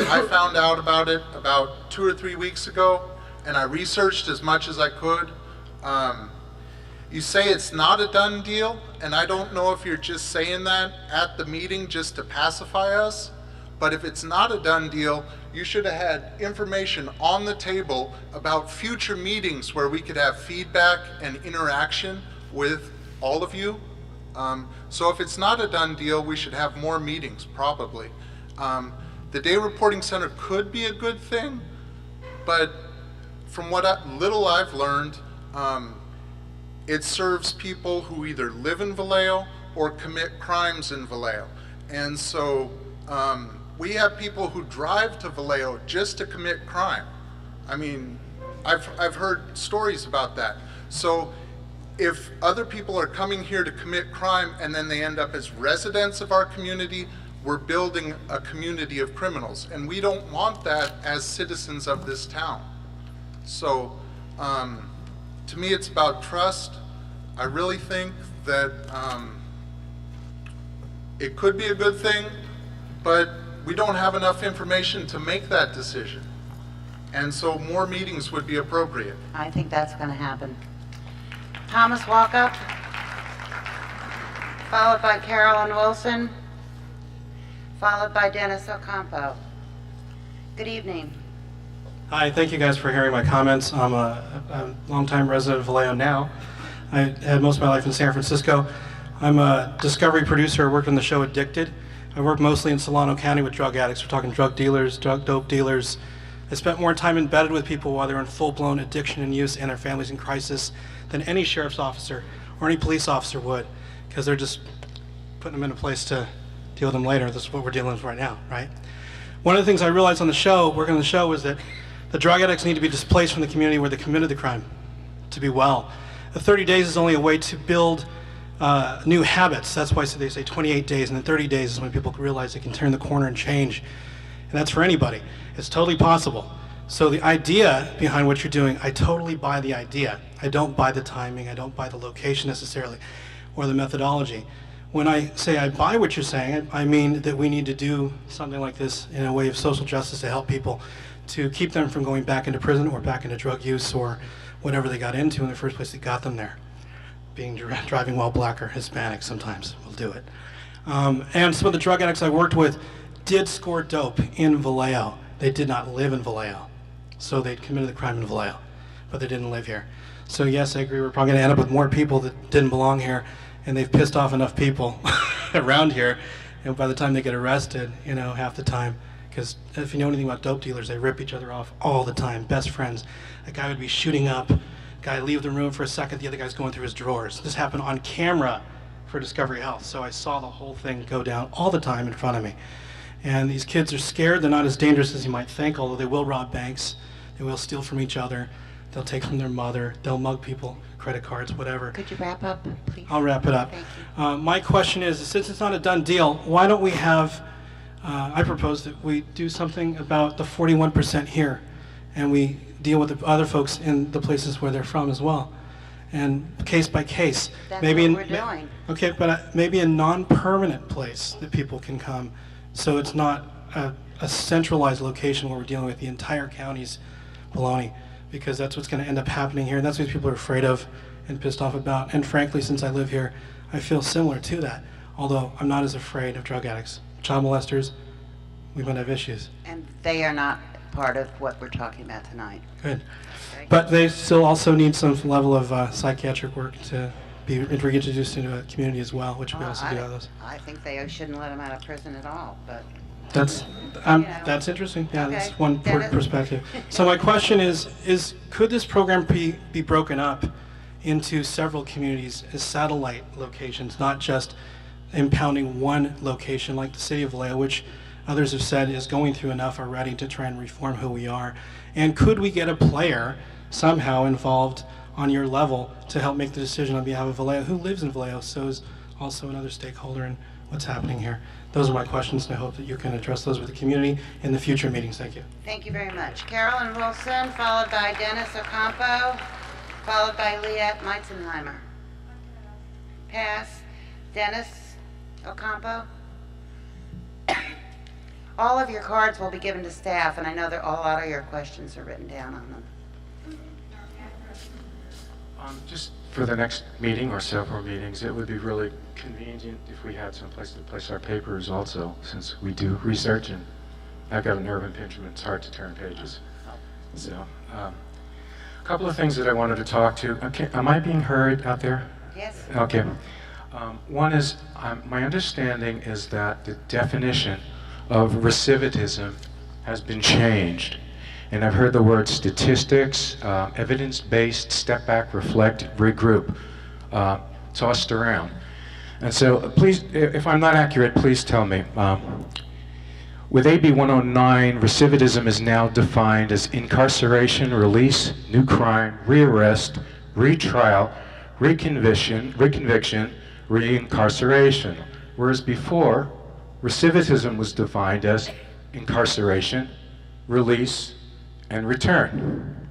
I found out about it about 2 or 3 weeks ago, and I researched as much as I could. You say it's not a done deal, and I don't know if you're just saying that at the meeting just to pacify us, but if it's not a done deal, you should have had information on the table about future meetings where we could have feedback and interaction with all of you. So if it's not a done deal, we should have more meetings, probably. The day reporting center could be a good thing, but from what little I've learned, it serves people who either live in Vallejo or commit crimes in Vallejo. And so we have people who drive to Vallejo just to commit crime. I mean, I've heard stories about that. So if other people are coming here to commit crime and then they end up as residents of our community, we're building a community of criminals. And we don't want that as citizens of this town. So to me, it's about trust. I really think that it could be a good thing, but we don't have enough information to make that decision. And so more meetings would be appropriate. I think that's going to happen. Thomas Walkup, followed by Carolyn Wilson, followed by Dennis Ocampo. Good evening. Hi, thank you guys for hearing my comments. I'm a longtime resident of Vallejo now. I had most of my life in San Francisco. I'm a discovery producer. I worked on the show Addicted. I work mostly in Solano County with drug addicts. We're talking drug dealers, dope dealers. I spent more time embedded with people while they're in full-blown addiction and use and their families in crisis than any sheriff's officer or any police officer would, because they're just putting them in a place to deal with them later. This is what we're dealing with right now, right? One of the things I realized on the show, working on the show, was that the drug addicts need to be displaced from the community where they committed the crime to be well. The 30 days is only a way to build new habits. That's why they say 28 days, and then 30 days is when people realize they can turn the corner and change. And that's for anybody. It's totally possible. So the idea behind what you're doing, I totally buy the idea. I don't buy the timing, I don't buy the location necessarily, or the methodology. When I say I buy what you're saying, I mean that we need to do something like this in a way of social justice to help people, to keep them from going back into prison or back into drug use or whatever they got into in the first place that got them there. Driving while black or Hispanic sometimes will do it. And some of the drug addicts I worked with did score dope in Vallejo. They did not live in Vallejo. So they committed the crime in Vallejo, but they didn't live here. So yes, I agree, we're probably going to end up with more people that didn't belong here, and they've pissed off enough people around here, and by the time they get arrested, you know, half the time, because if you know anything about dope dealers, they rip each other off all the time, best friends. A guy would be shooting up, guy leave the room for a second, the other guy's going through his drawers. This happened on camera for Discovery Health, so I saw the whole thing go down all the time in front of me. And these kids are scared. They're not as dangerous as you might think, although they will rob banks. They will steal from each other. They'll take from their mother. They'll mug people, credit cards, whatever. Could you wrap up, please? I'll wrap it up. My question is, since it's not a done deal, why don't we have, I propose that we do something about the 41% here, and we deal with the other folks in the places where they're from as well, and case by case. That's maybe what we're doing. Okay, but maybe a non-permanent place that people can come, so it's not a centralized location where we're dealing with the entire county's baloney, because that's what's going to end up happening here, and that's what people are afraid of and pissed off about. And frankly, since I live here, I feel similar to that, although I'm not as afraid of drug addicts. Child molesters, we might have issues. And they are not part of what we're talking about tonight. Good. But they still also need some level of psychiatric work to be reintroduced into a community as well, which we also do others. I think they shouldn't let them out of prison at all, but... That's interesting. Yeah, that's Okay. one Dennis? perspective. So my question is could this program be broken up into several communities as satellite locations, not just impounding one location like the city of Vallejo, which others have said is going through enough already to try and reform who we are? And could we get a player somehow involved on your level to help make the decision on behalf of Vallejo, who lives in Vallejo, so is also another stakeholder in what's happening here? Those are my questions, and I hope that you can address those with the community in the future meetings. Thank you. Thank you very much. Carolyn Wilson, followed by Dennis Ocampo, followed by Liette Meitzenheimer. Pass. Dennis Ocampo. All of your cards will be given to staff, and I know that a lot of your questions are written down on them. Just for the next meeting or several meetings, it would be really convenient if we had some place to place our papers also, since we do research, and I've got a nerve impingement. It's hard to turn pages. So, a couple of things that I wanted to talk to. Okay, am I being heard out there? Yes. Okay. One is, my understanding is that the definition of recidivism has been changed. And I've heard the word statistics, evidence-based, step back, reflect, regroup, tossed around. And so please, if I'm not accurate, please tell me. With AB 109, recidivism is now defined as incarceration, release, new crime, rearrest, retrial, reconviction, reincarceration. Whereas before, recidivism was defined as incarceration, release, and return.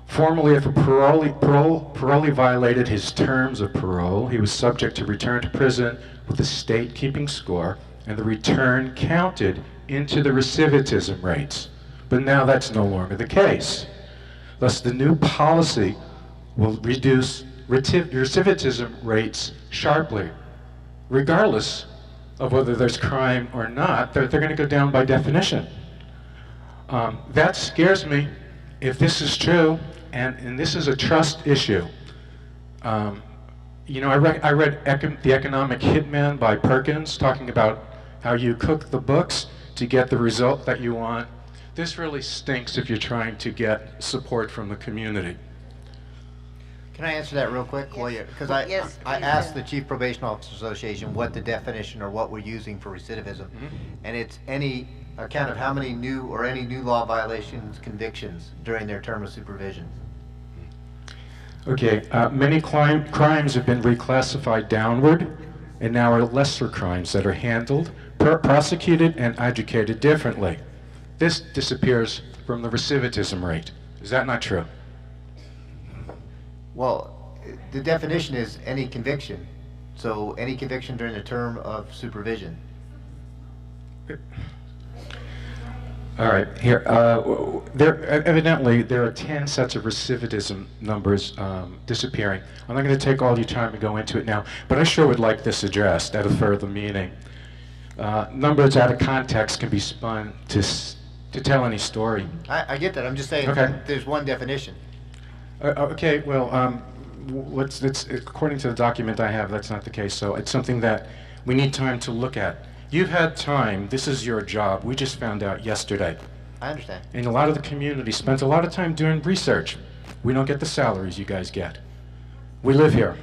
Formerly, if a parolee violated his terms of parole, he was subject to return to prison with the state keeping score, and the return counted into the recidivism rates. But now that's no longer the case. Thus, the new policy will reduce recidivism rates sharply. Regardless of whether there's crime or not, they're going to go down by definition. That scares me if this is true, and this is a trust issue. You know, I read The Economic Hitman by Perkins, talking about how you cook the books to get the result that you want. This really stinks if you're trying to get support from the community. Can I answer that real quick? Because Yes, I please asked do. the Chief Probation Officers Association what the definition or what we're using for recidivism. And it's any account of how many new or any new law violations, convictions during their term of supervision. Okay, many crimes have been reclassified downward, and now are lesser crimes that are handled, prosecuted, and adjudicated differently. This disappears from the recidivism rate. Is that not true? Well, the definition is any conviction. So any conviction during the term of supervision. All right, here. Evidently, there are 10 sets of recidivism numbers disappearing. I'm not going to take all your time to go into it now, but I sure would like this addressed at a further meeting. Numbers out of context can be spun to tell any story. I get that. I'm just saying there's one definition. Okay, well, according to the document I have, that's not the case, so it's something that we need time to look at. You've had time. This is your job. We just found out yesterday. I understand. And a lot of the community spends a lot of time doing research. We don't get the salaries you guys get. We live here.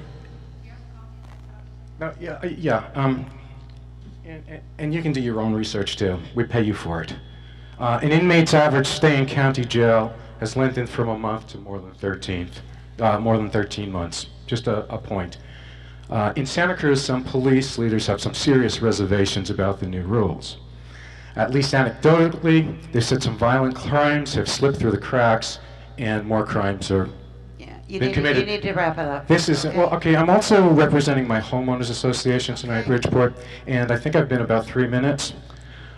No, and you can do your own research too. We pay you for it. An inmate's average stay in county jail has lengthened from a month to more than 13 months. Just a point. In Santa Cruz, some police leaders have some serious reservations about the new rules. At least anecdotally, they said some violent crimes have slipped through the cracks and more crimes are been committed. You need to wrap it up. This is, I'm also representing my homeowners association tonight, Bridgeport, and I think I've been about 3 minutes.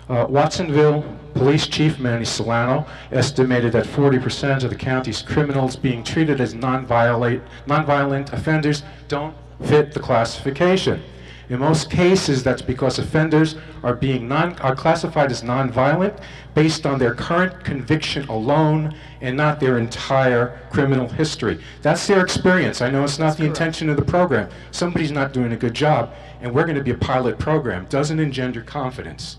Watsonville Police Chief Manny Solano estimated that 40% of the county's criminals being treated as nonviolent offenders don't fit the classification. In most cases, that's because offenders are classified as nonviolent based on their current conviction alone and not their entire criminal history. That's their experience. I know it's not the intention of the program. Somebody's not doing a good job, and we're going to be a pilot program. Doesn't engender confidence.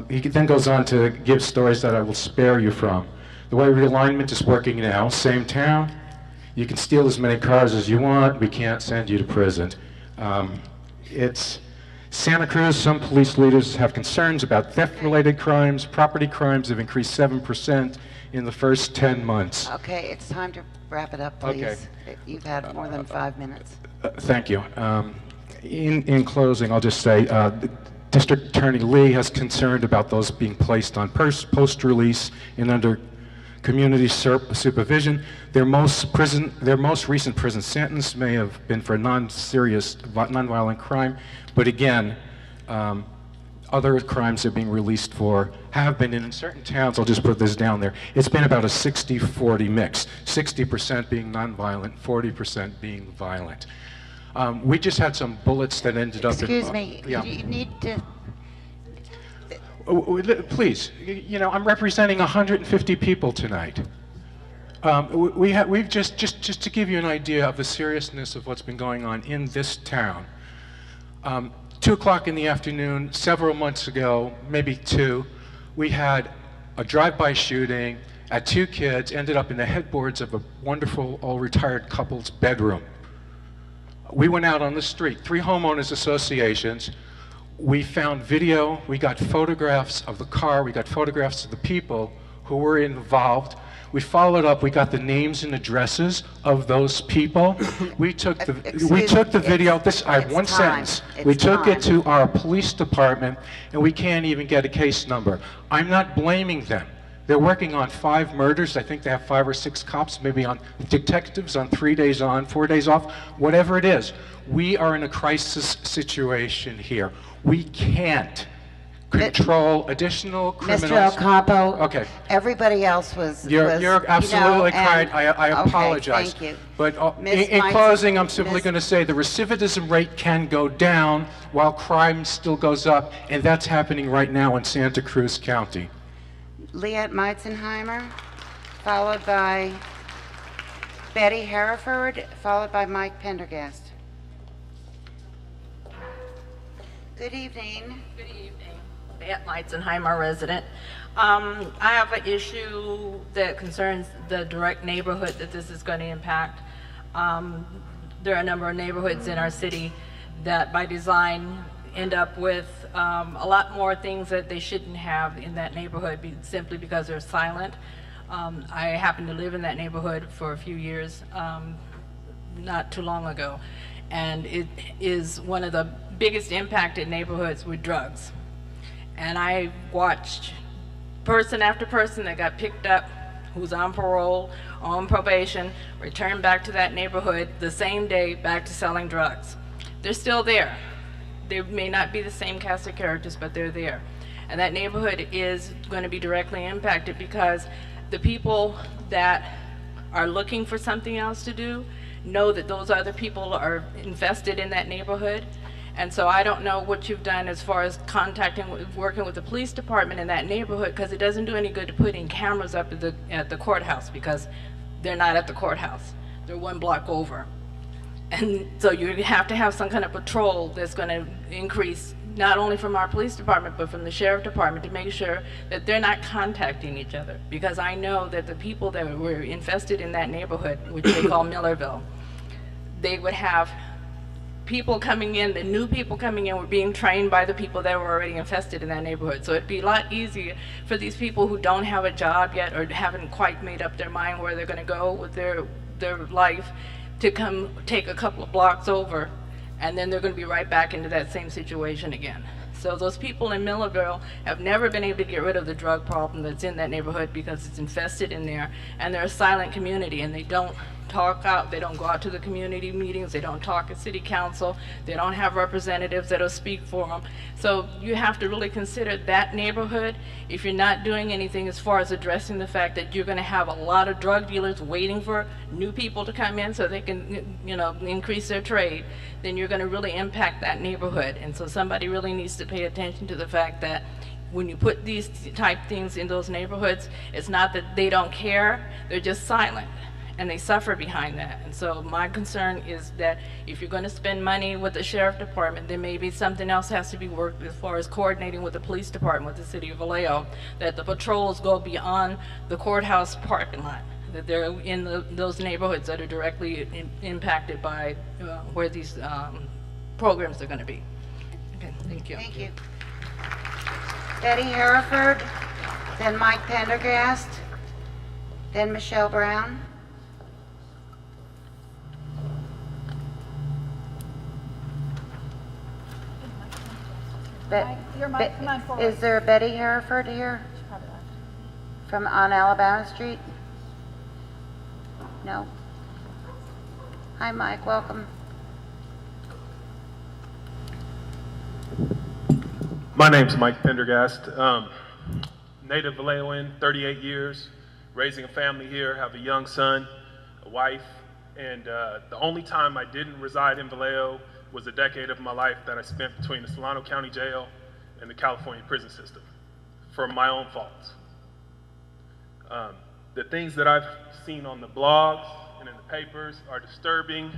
He then goes on to give stories that I will spare you from. The way realignment is working now, same town, you can steal as many cars as you want, we can't send you to prison. It's Santa Cruz, some police leaders have concerns about theft-related crimes. Property crimes have increased 7% in the first 10 months. Okay, it's time to wrap it up, please. Okay. You've had more than 5 minutes. Thank you. In closing, I'll just say, District Attorney Lee has concerned about those being placed on post-release and under community supervision. Their most recent prison sentence may have been for a non-serious, non-violent crime, but again, other crimes they're being released for have been, in certain towns, I'll just put this down there, it's been about a 60-40 mix, 60% being non-violent, 40% being violent. We just had some bullets that ended up in... Excuse me, you need to... Please, I'm representing 150 people tonight. We've just to give you an idea of the seriousness of what's been going on in this town. 2 o'clock in the afternoon, several months ago, maybe 2, we had a drive-by shooting at 2 kids, ended up in the headboards of a wonderful, all-retired couple's bedroom. We went out on the street, 3 homeowners associations. We found video, we got photographs of the car, we got photographs of the people who were involved. We followed up, we got the names and addresses of those people. We took the video, I have one sentence. We took it to our police department and we can't even get a case number. I'm not blaming them. They're working on 5 murders. I think they have 5 or 6 cops, maybe on detectives on 3 days on, 4 days off, whatever it is. We are in a crisis situation here. We can't control additional criminals. Mr. Ocampo, okay. Everybody else was... You're absolutely correct. I apologize. Thank you. But in closing, I'm simply going to say the recidivism rate can go down while crime still goes up, and that's happening right now in Santa Cruz County. Leah Meitzenheimer, followed by Betty Hereford, followed by Mike Pendergast. Good evening. Good evening. Beth Meitzenheimer, resident. I have an issue that concerns the direct neighborhood that this is going to impact. There are a number of neighborhoods in our city that by design end up with a lot more things that they shouldn't have in that neighborhood simply because they're silent. I happen to live in that neighborhood for a few years, not too long ago, and it is one of the biggest impacted neighborhoods with drugs. And I watched person after person that got picked up, who's on parole, on probation, returned back to that neighborhood the same day back to selling drugs. They're still there. They may not be the same cast of characters, but they're there. And that neighborhood is going to be directly impacted because the people that are looking for something else to do know that those other people are invested in that neighborhood. And so I don't know what you've done as far as working with the police department in that neighborhood, because it doesn't do any good to put in cameras up at the courthouse, because they're not at the courthouse. They're one block over. And so you have to have some kind of patrol that's going to increase, not only from our police department, but from the sheriff department, to make sure that they're not contacting each other. Because I know that the people that were infested in that neighborhood, which they call Millerville, they would have people coming in, the new people coming in were being trained by the people that were already infested in that neighborhood. So it'd be a lot easier for these people who don't have a job yet or haven't quite made up their mind where they're going to go with their life to come take a couple of blocks over, and then they're going to be right back into that same situation again. So those people in Millerville have never been able to get rid of the drug problem that's in that neighborhood because it's infested in there, and they're a silent community, and they don't talk out, they don't go out to the community meetings, they don't talk at city council, they don't have representatives that'll speak for them. So you have to really consider that neighborhood if you're not doing anything as far as addressing the fact that you're going to have a lot of drug dealers waiting for new people to come in so they can, you know, increase their trade. Then you're going to really impact that neighborhood. And so somebody really needs to pay attention to the fact that when you put these type things in those neighborhoods, it's not that they don't care, they're just silent. And they suffer behind that. And so my concern is that if you're going to spend money with the sheriff department, then maybe something else has to be worked as far as coordinating with the police department, with the city of Vallejo, that the patrols go beyond the courthouse parking lot, that they're in those neighborhoods that are directly impacted by where these programs are going to be. Okay, thank you. Thank you. Betty Hereford, then Mike Pendergast, then Michelle Brown. Is there a Betty Hereford here? From on Alabama Street? No? Hi, Mike, welcome. My name's Mike Pendergast, native Vallejoan, 38 years, raising a family here, have a young son, a wife, and the only time I didn't reside in Vallejo was a decade of my life that I spent between the Solano County Jail and the California prison system for my own faults. The things that I've seen on the blogs and in the papers are disturbing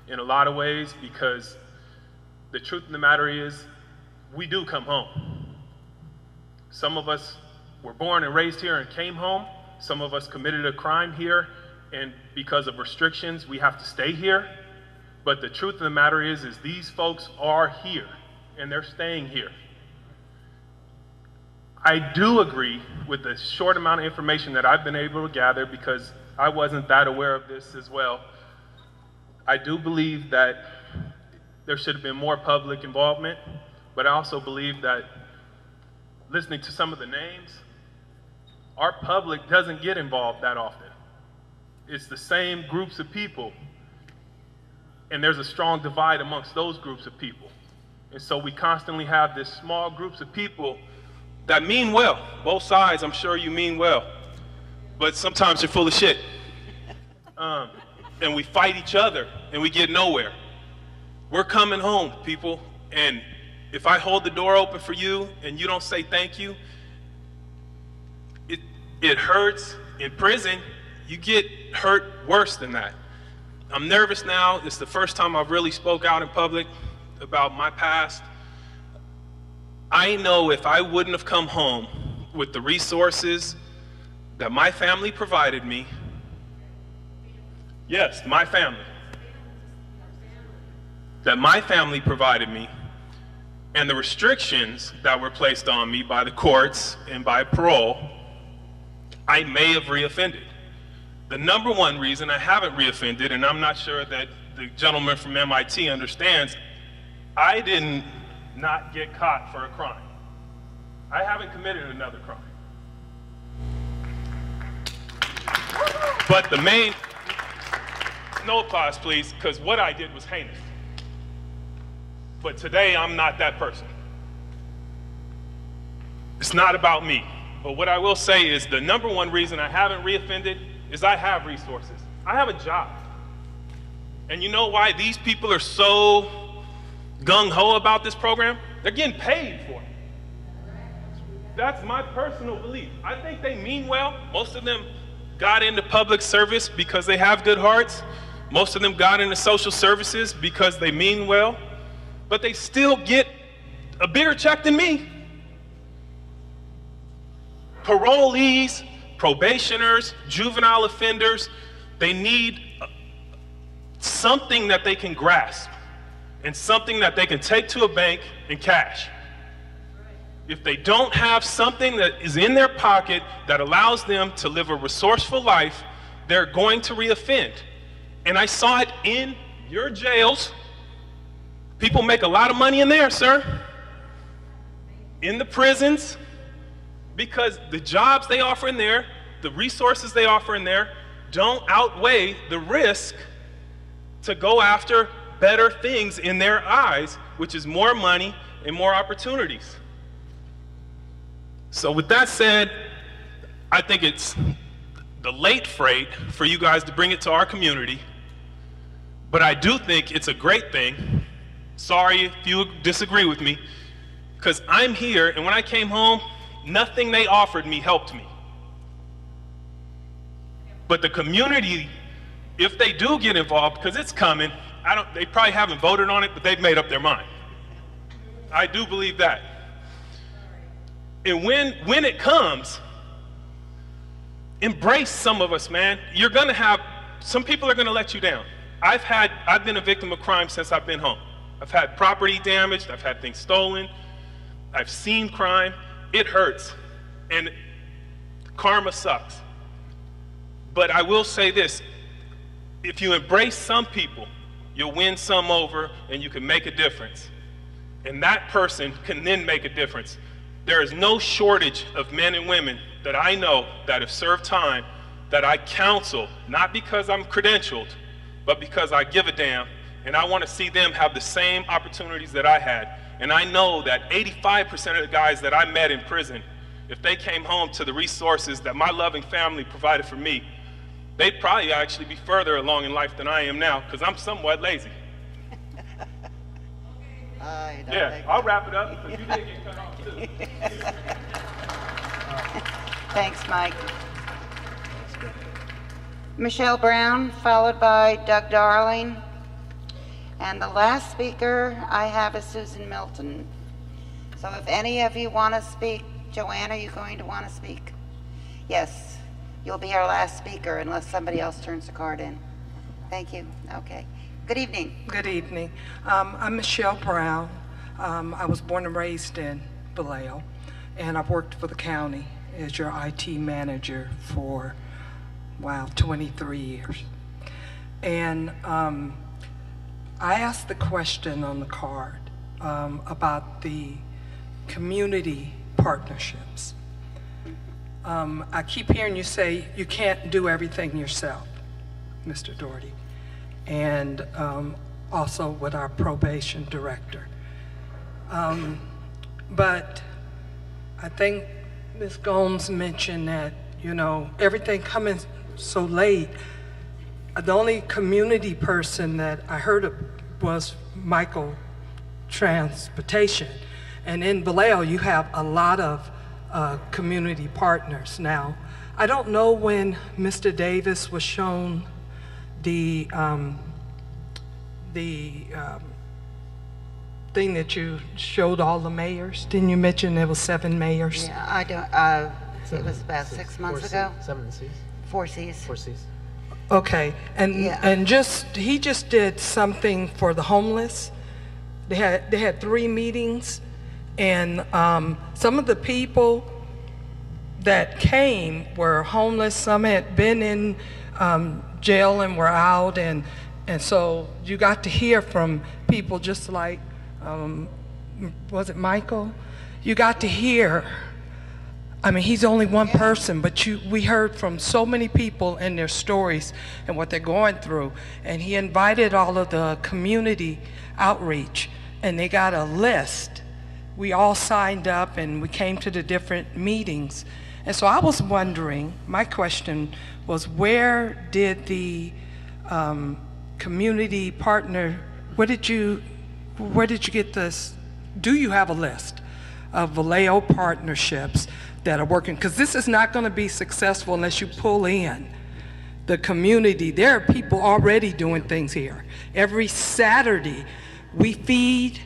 in a lot of ways, because the truth of the matter is we do come home. Some of us were born and raised here and came home. Some of us committed a crime here, and because of restrictions, we have to stay here. But the truth of the matter is these folks are here, and they're staying here. I do agree with the short amount of information that I've been able to gather, because I wasn't that aware of this as well. I do believe that there should have been more public involvement, but I also believe that listening to some of the names, our public doesn't get involved that often. It's the same groups of people, and there's a strong divide amongst those groups of people. And so we constantly have this small groups of people that mean well. Both sides, I'm sure you mean well, but sometimes you're full of shit. And we fight each other, and we get nowhere. We're coming home, people, and if I hold the door open for you and you don't say thank you, it hurts. In prison, you get hurt worse than that. I'm nervous now. It's the first time I've really spoke out in public about my past. I know if I wouldn't have come home with the resources that my family provided me, yes, my family, that my family provided me, and the restrictions that were placed on me by the courts and by parole, I may have reoffended. The number one reason I haven't reoffended, and I'm not sure that the gentleman from MIT understands, I didn't not get caught for a crime. I haven't committed another crime. But the main, no applause please, because what I did was heinous. But today I'm not that person. It's not about me. But what I will say is the number one reason I haven't reoffended is I have resources. I have a job. And you know why these people are so gung-ho about this program? They're getting paid for it. That's my personal belief. I think they mean well. Most of them got into public service because they have good hearts. Most of them got into social services because they mean well. But they still get a bigger check than me. Parolees, probationers, juvenile offenders, they need something that they can grasp and something that they can take to a bank and cash. If they don't have something that is in their pocket that allows them to live a resourceful life, they're going to reoffend. And I saw it in your jails. People make a lot of money in there, sir. In the prisons. Because the jobs they offer in there, the resources they offer in there, don't outweigh the risk to go after better things in their eyes, which is more money and more opportunities. So with that said, I think it's the late freight for you guys to bring it to our community, but I do think it's a great thing. Sorry if you disagree with me, because I'm here, and when I came home, nothing they offered me helped me. But the community, if they do get involved, because it's coming, they probably haven't voted on it, but they've made up their mind. I do believe that. And when it comes, embrace some of us, man. You're gonna have, some people are gonna let you down. I've been a victim of crime since I've been home. I've had property damaged, I've had things stolen, I've seen crime. It hurts, and karma sucks. But I will say this, if you embrace some people, you'll win some over, and you can make a difference. And that person can then make a difference. There is no shortage of men and women that I know that have served time that I counsel, not because I'm credentialed, but because I give a damn, and I want to see them have the same opportunities that I had. And I know that 85% of the guys that I met in prison, if they came home to the resources that my loving family provided for me, they'd probably actually be further along in life than I am now, because I'm somewhat lazy. Yeah, I'll wrap it up, because you did get cut off too. Thanks, Mike. Michelle Brown, followed by Doug Darling. And the last speaker I have is Susan Milton. So if any of you want to speak, Joanne, are you going to want to speak? Yes, you'll be our last speaker unless somebody else turns the card in. Thank you. Okay. Good evening. Good evening. I'm Michelle Brown. I was born and raised in Vallejo, and I've worked for the county as your IT manager for, 23 years. And I asked the question on the card about the community partnerships. I keep hearing you say you can't do everything yourself, Mr. Doherty, and also with our probation director. But I think Ms. Gomes mentioned that, everything coming so late. The only community person that I heard of was Michael Transportation. And in Vallejo, you have a lot of community partners now. I don't know when Mr. Davis was shown the thing that you showed all the mayors. Didn't you mention there was 7 mayors? Yeah, I don't, it was about 6 months ago. 7 Cs. 4 Cs. 4 Cs. Okay, and he just did something for the homeless. They had 3 meetings, and some of the people that came were homeless. Some had been in jail and were out, and so you got to hear from people just like, was it Michael? You got to hear. I mean, he's only one person, but we heard from so many people and their stories and what they're going through. And he invited all of the community outreach, and they got a list we all signed up and we came to the different meetings. And so I was wondering, my question was, where did the community partner, where did you get this? Do you have a list of Vallejo partnerships that are working? Because this is not going to be successful unless you pull in the community. There are people already doing things here. Every Saturday, we feed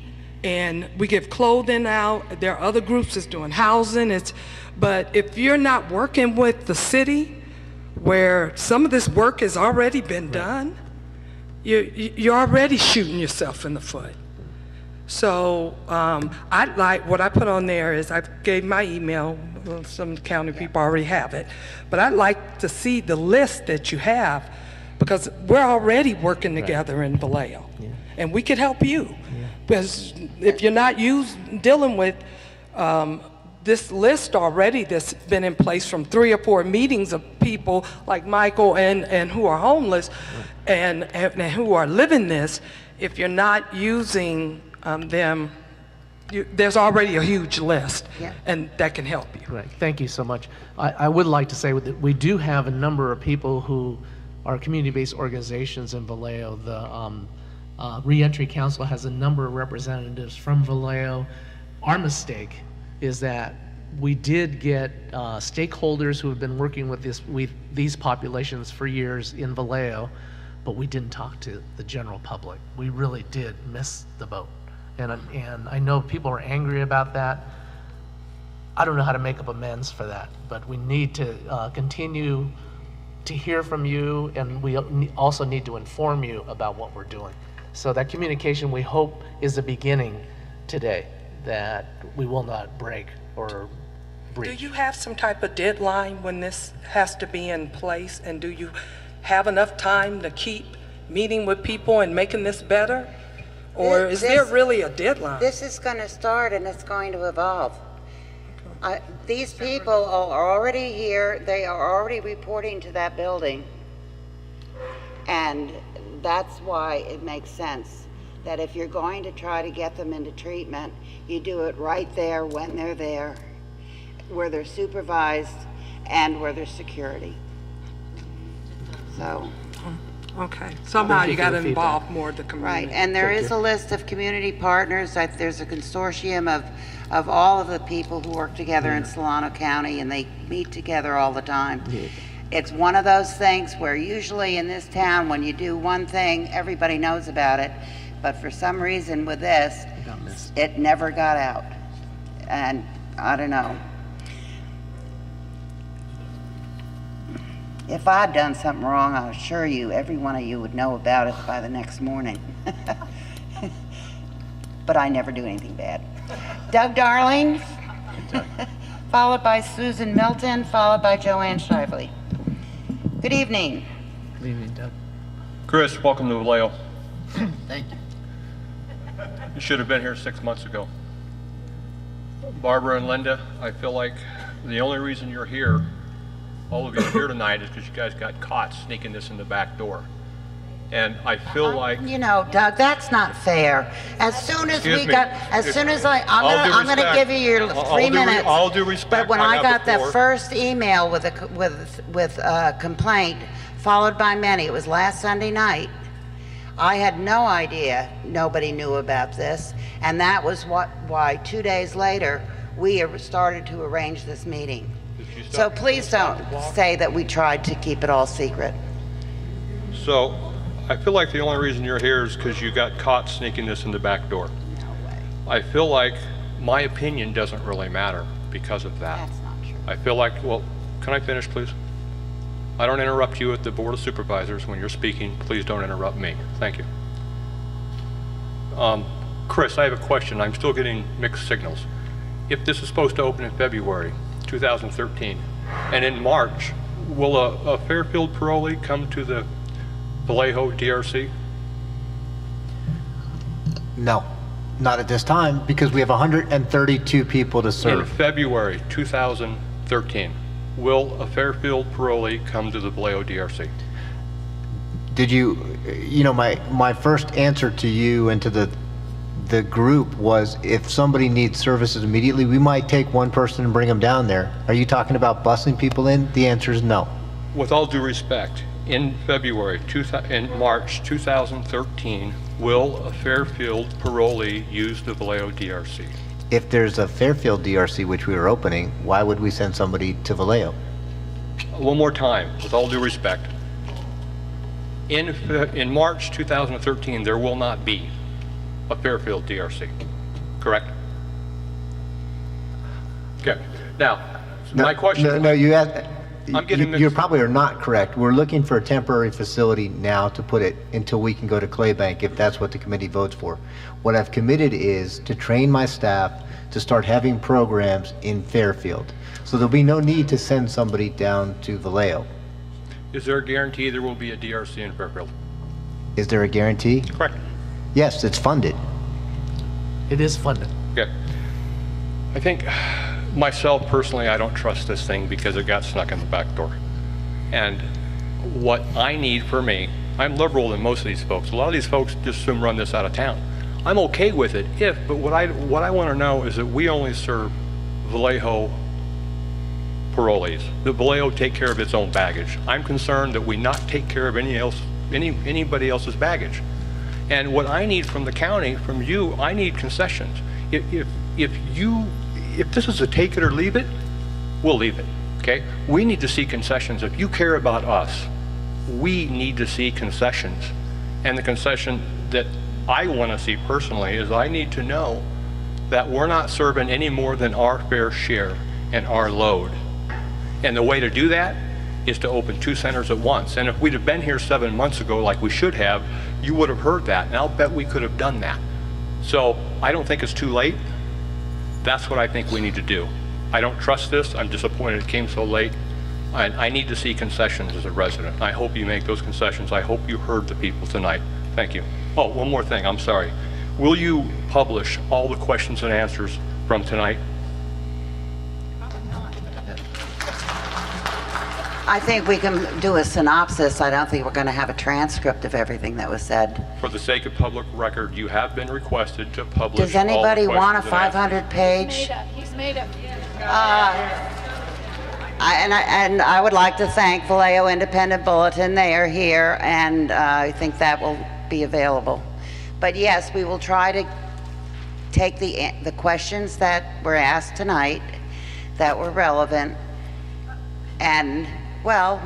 and we give clothing out. There are other groups that's doing housing. But if you're not working with the city, where some of this work has already been done, you're already shooting yourself in the foot. So what I put on there is I gave my email. Well, some county people already have it, but I'd like to see the list that you have, because we're already working together in Vallejo, and we could help you. Because if you're not dealing with this list already that's been in place from 3 or 4 meetings of people like Michael and who are homeless and who are living this, if you're not using them, there's already a huge list, and that can help you. Right. Thank you so much. I would like to say that we do have a number of people who are community-based organizations in Vallejo. The Reentry Council has a number of representatives from Vallejo. Our mistake is that we did get stakeholders who have been working with these populations for years in Vallejo, but we didn't talk to the general public. We really did miss the boat. And I know people are angry about that. I don't know how to make up amends for that, but we need to continue to hear from you, and we also need to inform you about what we're doing. So that communication, we hope, is a beginning today that we will not break or breach. Do you have some type of deadline when this has to be in place, and do you have enough time to keep meeting with people and making this better? Or is there really a deadline? This is going to start and it's going to evolve. These people are already here. They are already reporting to that building. And that's why it makes sense that if you're going to try to get them into treatment, you do it right there when they're there, where they're supervised and where there's security. So. Okay, somehow you got to involve more of the community. Right, and there is a list of community partners. There's a consortium of all of the people who work together in Solano County, and they meet together all the time. It's one of those things where usually in this town, when you do one thing, everybody knows about it, but for some reason with this, it never got out. And I don't know. If I'd done something wrong, I assure you, every one of you would know about it by the next morning. But I never do anything bad. Doug Darling, followed by Susan Milton, followed by Joanne Shively. Good evening. Good evening, Doug. Chris, welcome to Vallejo. Thank you. You should have been here 6 months ago. Barbara and Linda, I feel like the only reason you're here, all of you are here tonight, is because you guys got caught sneaking this in the back door. And I feel like... You know, Doug, that's not fair. As soon as I'm gonna give you your 3 minutes. All due respect, But when I got the that first email with a complaint, followed by many, it was last Sunday night, I had no idea nobody knew about this, and that was why 2 days later, we started to arrange this meeting. So please don't say that we tried to keep it all secret. So, I feel like the only reason you're here is because you got caught sneaking this in the back door. No way. I feel like my opinion doesn't really matter because of that. That's not true. I feel like, well, can I finish, please? I don't interrupt you at the Board of Supervisors when you're speaking. Please don't interrupt me. Thank you. Chris, I have a question. I'm still getting mixed signals. If this is supposed to open in February 2013, and in March, will a Fairfield parolee come to the Vallejo DRC? No, not at this time, because we have 132 people to In serve. February 2013, will a Fairfield parolee come to the Vallejo DRC? Did you know, my first answer to you and to the group was if somebody needs services immediately, we might take one person and bring them down there. Are you talking about busing people in? The answer is no. With all due respect, in March 2013, will a Fairfield parolee use the Vallejo DRC? If there's a Fairfield DRC, which we are opening, why would we send somebody to Vallejo? One more time, with all due respect. In March 2013, there will not be a Fairfield DRC, correct? Okay. Now, my question. No, you asked. I'm getting You probably are not correct. We're looking for a temporary facility now to put it until we can go to Claybank if that's what the committee votes for. What I've committed is to train my staff to start having programs in Fairfield. So there'll be no need to send somebody down to Vallejo. Is there a guarantee there will be a DRC in Fairfield? Is there a guarantee? Correct. Yes, it's funded. It is funded. Okay. I think myself personally, I don't trust this thing because it got snuck in the back door. And what I need for me, I'm liberal than most of these folks. A lot of these folks just assume run this out of town. I'm okay with it but what I want to know is that we only serve Vallejo parolees. The Vallejo take care of its own baggage. I'm concerned that we not take care of anybody else's baggage. And what I need from the county, from you, I need concessions. If this is a take it or leave it, we'll leave it, okay? We need to see concessions. If you care about us, we need to see concessions. And the concession that I want to see personally is I need to know that we're not serving any more than our fair share and our load. And the way to do that is to open 2 centers at once. And if we'd have been here 7 months ago like we should have, you would have heard that. And I'll bet we could have done that. So I don't think it's too late. That's what I think we need to do. I don't trust this. I'm disappointed it came so late. I need to see concessions as a resident. I hope you make those concessions. I hope you heard the people tonight. Thank you. Oh, one more thing. I'm sorry. Will you publish all the questions and answers from tonight? I think we can do a synopsis. I don't think we're going to have a transcript of everything that was said. For the sake of public record, you have been requested to publish Does anybody all the want a questions and answers. 500-page? He's made it. And I would like to thank Vallejo Independent Bulletin. They are here, and I think that will be available. But yes, we will try to take the questions that were asked tonight that were relevant. And, well,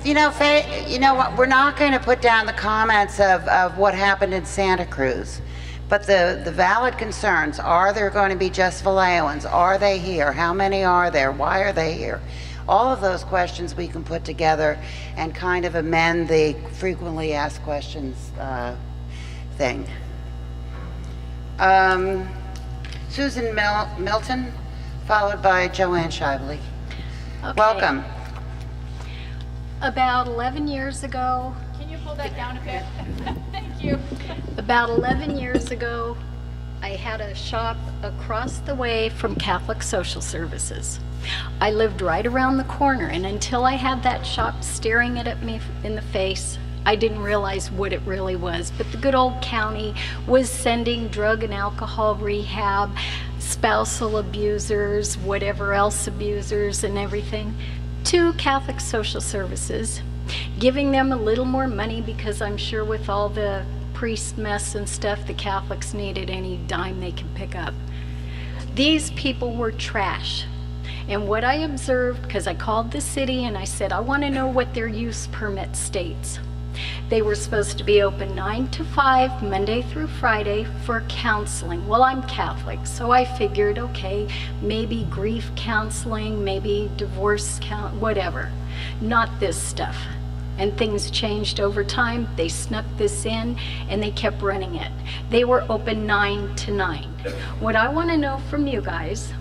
you know what? We're not going to put down the comments of what happened in Santa Cruz. But the valid concerns, are there going to be just Vallejoans? Are they here? How many are there? Why are they here? All of those questions we can put together and kind of amend the frequently asked questions thing. Susan Milton, followed by Joanne Shively. Okay. Welcome. About 11 years ago, Can you pull that down a bit? Thank you. About 11 years ago, I had a shop across the way from Catholic Social Services. I lived right around the corner, and until I had that shop staring at me in the face, I didn't realize what it really was. But the good old county was sending drug and alcohol rehab, spousal abusers, whatever else abusers and everything, to Catholic Social Services, giving them a little more money because I'm sure with all the priest mess and stuff, the Catholics needed any dime they can pick up. These people were trash. And what I observed, because I called the city and I said, I want to know what their use permit states. They were supposed to be open 9 to 5, Monday through Friday, for counseling. Well, I'm Catholic, so I figured, okay, maybe grief counseling, maybe divorce whatever. Not this stuff. And things changed over time. They snuck this in and they kept running it. They were open 9 to 9. What I want to know from you guys,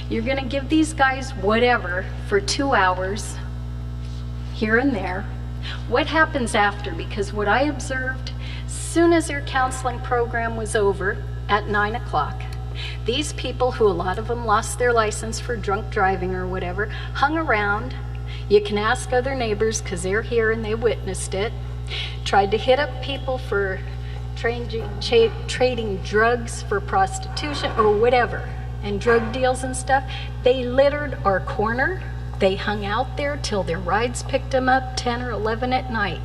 you're going to give these guys whatever for 2 hours here and there. What happens after? Because what I observed, as soon as their counseling program was over at 9 o'clock, these people, who a lot of them lost their license for drunk driving or whatever, hung around. You can ask other neighbors because they're here and they witnessed it. Tried to hit up people for trading drugs for prostitution or whatever, and drug deals and stuff. They littered our corner. They hung out there till their rides picked them up 10 or 11 at night.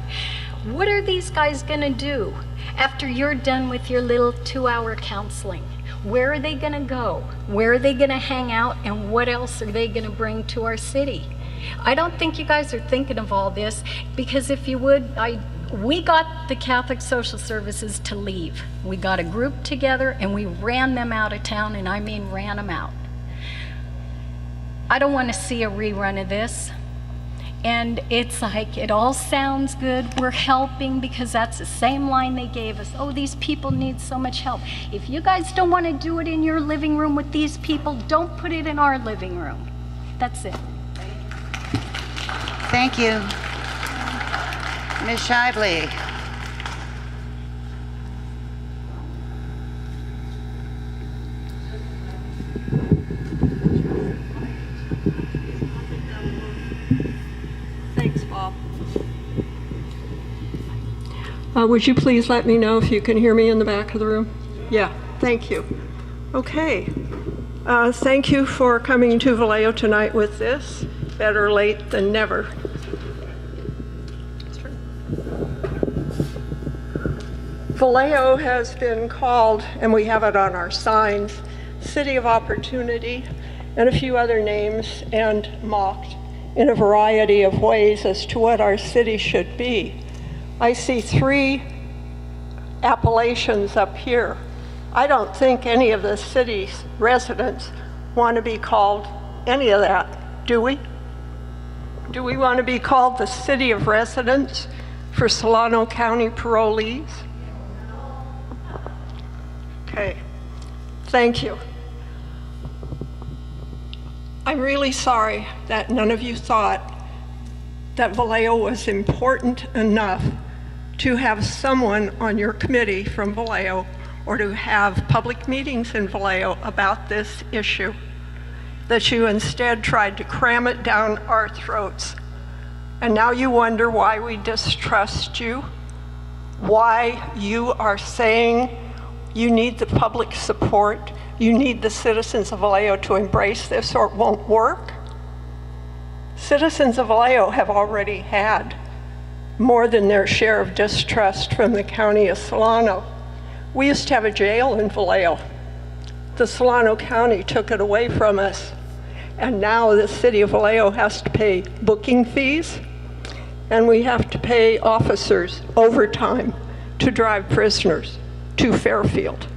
What are these guys gonna do after you're done with your little 2-hour counseling? Where are they gonna go? Where are they gonna hang out? And what else are they gonna bring to our city? I don't think you guys are thinking of all this, because if you would, we got the Catholic Social Services to leave. We got a group together and we ran them out of town, and I mean ran them out. I don't want to see a rerun of this. And it's like, it all sounds good, we're helping, because that's the same line they gave us. Oh, these people need so much help. If you guys don't want to do it in your living room with these people, don't put it in our living room. That's it. Thank you. Ms. Shively. Thanks, Bob. Would you please let me know if you can hear me in the back of the room? Yeah, thank you. Okay. Thank you for coming to Vallejo tonight with this. Better late than never. Vallejo has been called, and we have it on our signs, City of Opportunity, and a few other names, and mocked in a variety of ways as to what our city should be. I see 3 appellations up here. I don't think any of the city's residents want to be called any of that, do we? Do we want to be called the City of Residents for Solano County parolees? Okay, thank you. I'm really sorry that none of you thought that Vallejo was important enough to have someone on your committee from Vallejo, or to have public meetings in Vallejo about this issue, that you instead tried to cram it down our throats. And now you wonder why we distrust you, why you are saying you need the public support, you need the citizens of Vallejo to embrace this, or it won't work. Citizens of Vallejo have already had more than their share of distrust from the county of Solano. We used to have a jail in Vallejo. The Solano County took it away from us, and now the city of Vallejo has to pay booking fees, and we have to pay officers overtime to drive prisoners to Fairfield.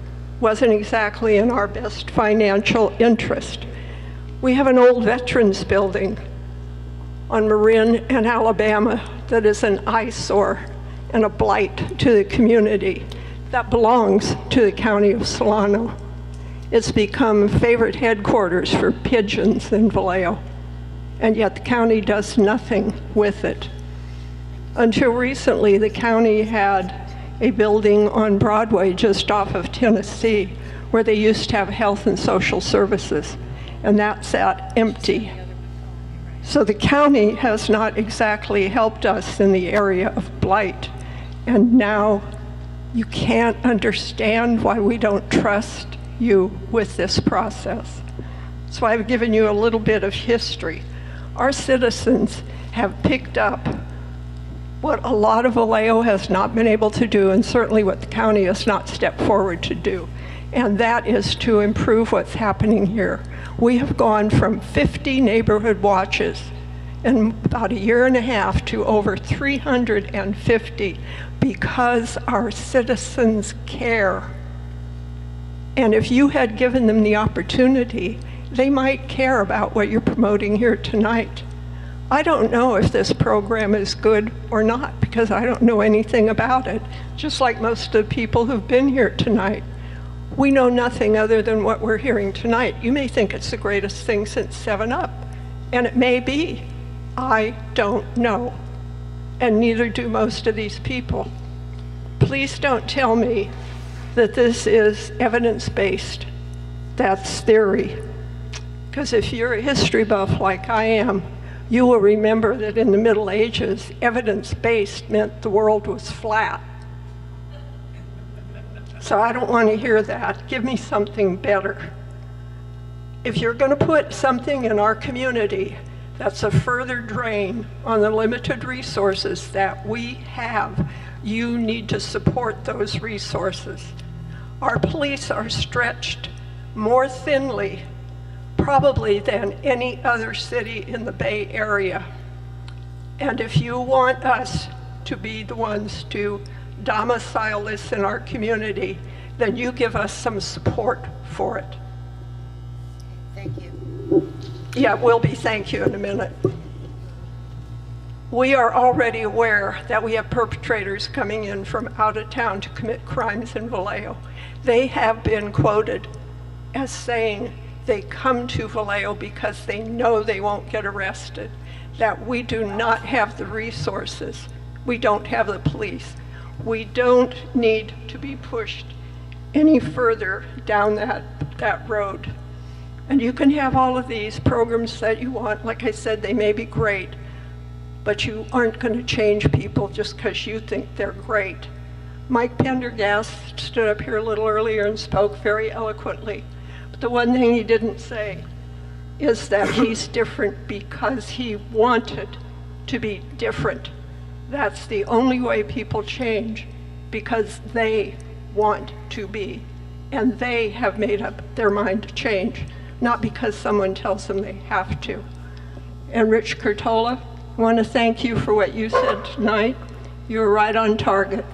Wasn't exactly in our best financial interest. We have an old veterans building on Marin and Alabama that is an eyesore and a blight to the community that belongs to the county of Solano. It's become favorite headquarters for pigeons in Vallejo, and yet the county does nothing with it. Until recently, the county had a building on Broadway just off of Tennessee where they used to have health and social services, and that sat empty. So the county has not exactly helped us in the area of blight, and now you can't understand why we don't trust you with this process. So I've given you a little bit of history. Our citizens have picked up what a lot of Vallejo has not been able to do, and certainly what the county has not stepped forward to do, and that is to improve what's happening here. We have gone from 50 neighborhood watches in about a year and a half to over 350 because our citizens care. And if you had given them the opportunity, they might care about what you're promoting here tonight. I don't know if this program is good or not because I don't know anything about it, just like most of the people who've been here tonight. We know nothing other than what we're hearing tonight. You may think it's the greatest thing since 7-Up, and it may be. I don't know, and neither do most of these people. Please don't tell me that this is evidence-based. That's theory. Because if you're a history buff like I am, you will remember that in the Middle Ages, evidence-based meant the world was flat. So I don't want to hear that. Give me something better. If you're going to put something in our community that's a further drain on the limited resources that we have, you need to support those resources. Our police are stretched more thinly probably than any other city in the Bay Area. And if you want us to be the ones to domicile this in our community, then you give us some support for it. Thank you. Yeah, we'll be thank you in a minute. We are already aware that we have perpetrators coming in from out of town to commit crimes in Vallejo. They have been quoted as saying they come to Vallejo because they know they won't get arrested, that we do not have the resources. We don't have the police. We don't need to be pushed any further down that road. And you can have all of these programs that you want. Like I said, they may be great, but you aren't going to change people just because you think they're great. Mike Pendergast stood up here a little earlier and spoke very eloquently. But the one thing he didn't say is that he's different because he wanted to be different. That's the only way people change, because they want to be, and they have made up their mind to change, not because someone tells them they have to. And Rich Curtola, I want to thank you for what you said tonight. You were right on target.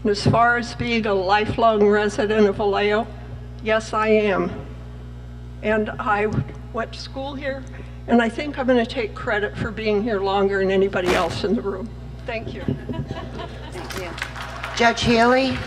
And as far as being a lifelong resident of Vallejo, yes, I am. And I went to school here, and I think I'm going to take credit for being here longer than anybody else in the room. Thank you. Thank you. Judge Healy?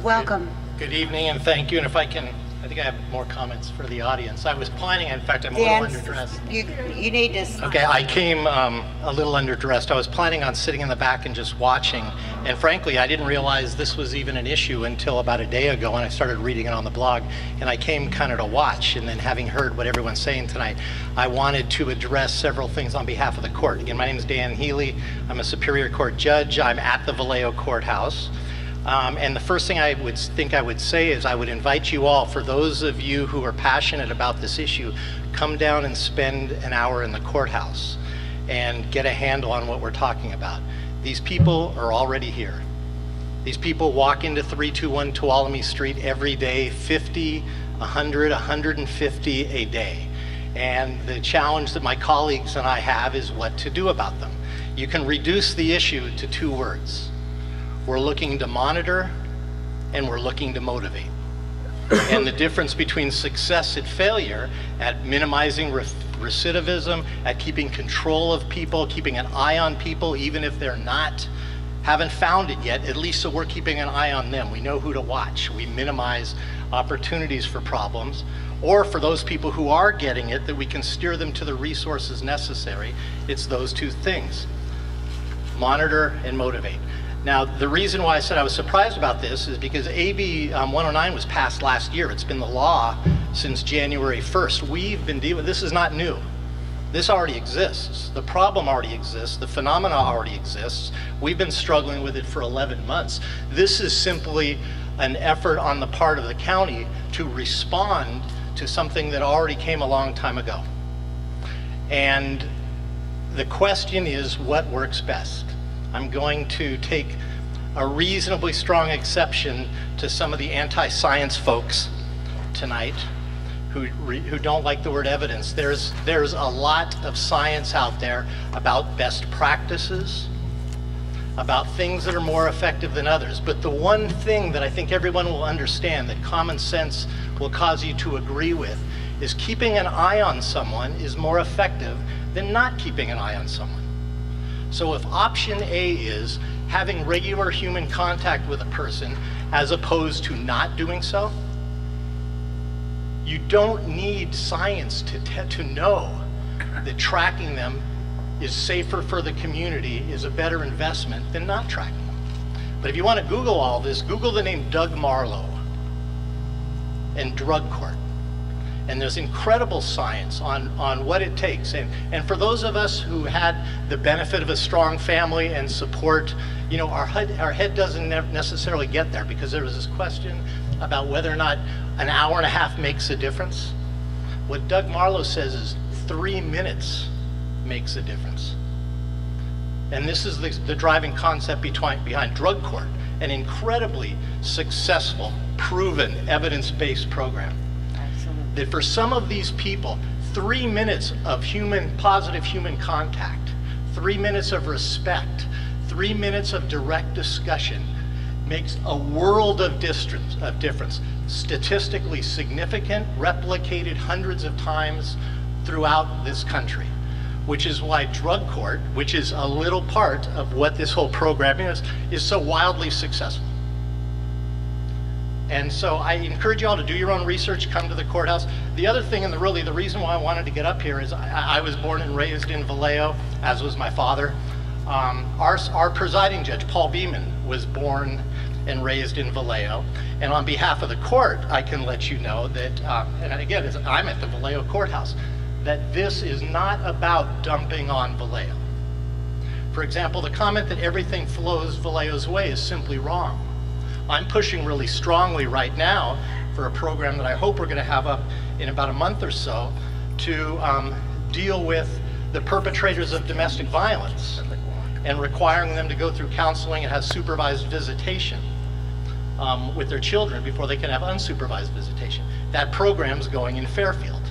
Welcome. Good evening and thank you. And if I can, I think I have more comments for the audience. I was planning, in fact, I'm a Dan, little underdressed. You need to... Okay, I came a little underdressed. I was planning on sitting in the back and just watching. And frankly, I didn't realize this was even an issue until about a day ago when I started reading it on the blog. And I came kind of to watch. And then having heard what everyone's saying tonight, I wanted to address several things on behalf of the court. Again, my name is Dan Healy. I'm a Superior Court judge. I'm at the Vallejo Courthouse. And the first thing I would say is I would invite you all, for those of you who are passionate about this issue, come down and spend an hour in the courthouse and get a handle on what we're talking about. These people are already here. These people walk into 321 Tuolumne Street every day, 50, 100, 150 a day. And the challenge that my colleagues and I have is what to do about them. You can reduce the issue to 2 words. We're looking to monitor, and we're looking to motivate. And the difference between success and failure at minimizing recidivism, at keeping control of people, keeping an eye on people, even if they're haven't found it yet, at least so we're keeping an eye on them. We know who to watch. We minimize opportunities for problems. Or for those people who are getting it, that we can steer them to the resources necessary. It's those 2 things: monitor and motivate. Now, the reason why I said I was surprised about this is because AB 109 was passed last year. It's been the law since January 1st. We've been dealing, this is not new. This already exists. The problem already exists. The phenomena already exists. We've been struggling with it for 11 months. This is simply an effort on the part of the county to respond to something that already came a long time ago. And the question is, what works best? I'm going to take a reasonably strong exception to some of the anti-science folks tonight who don't like the word evidence. There's a lot of science out there about best practices, about things that are more effective than others. But the one thing that I think everyone will understand, that common sense will cause you to agree with, is keeping an eye on someone is more effective than not keeping an eye on someone. So if option A is having regular human contact with a person as opposed to not doing so, you don't need science to know that tracking them is safer for the community, is a better investment than not tracking them. But if you want to Google all this, Google the name Doug Marlowe and drug court. And there's incredible science on what it takes. And for those of us who had the benefit of a strong family and support, you know, our head doesn't necessarily get there, because there was this question about whether or not an hour and a half makes a difference. What Doug Marlowe says is 3 minutes makes a difference. And this is the driving concept behind Drug Court, an incredibly successful, proven, evidence-based program. That for some of these people, 3 minutes of positive human contact, 3 minutes of respect, 3 minutes of direct discussion makes a world of difference. Statistically significant, replicated hundreds of times throughout this country, which is why Drug Court, which is a little part of what this whole program is so wildly successful. And so I encourage you all to do your own research, come to the courthouse. The other thing, and really the reason why I wanted to get up here, is I was born and raised in Vallejo, as was my father. Our presiding judge, Paul Beeman, was born and raised in Vallejo. And on behalf of the court, I can let you know that, and again, I'm at the Vallejo courthouse, that this is not about dumping on Vallejo. For example, the comment that everything flows Vallejo's way is simply wrong. I'm pushing really strongly right now for a program that I hope we're going to have up in about a month or so to deal with the perpetrators of domestic violence and requiring them to go through counseling and have supervised visitation with their children before they can have unsupervised visitation. That program's going in Fairfield.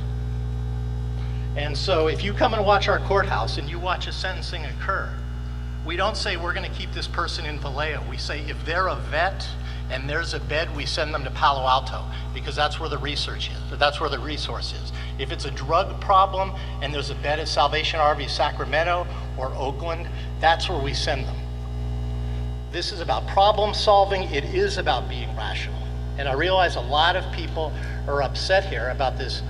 And so if you come and watch our courthouse and you watch a sentencing occur, we don't say we're going to keep this person in Vallejo. We say if they're a vet and there's a bed, we send them to Palo Alto, because that's where the research is, or that's where the resource is. If it's a drug problem and there's a bed at Salvation Army Sacramento or Oakland, that's where we send them. This is about problem solving. It is about being rational. And I realize a lot of people are upset here about this,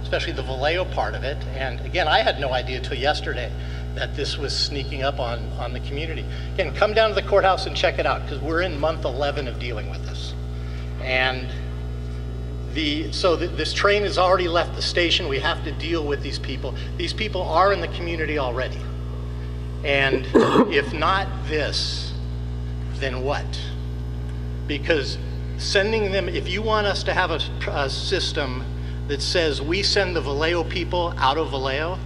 especially the Vallejo part of it. And again, I had no idea until yesterday that this was sneaking up on the community. Again, come down to the courthouse and check it out, because we're in month 11 of dealing with this. And this train has already left the station. We have to deal with these people. These people are in the community already. And if not this, then what? Because sending them, if you want us to have a system that says we send the Vallejo people out of Vallejo,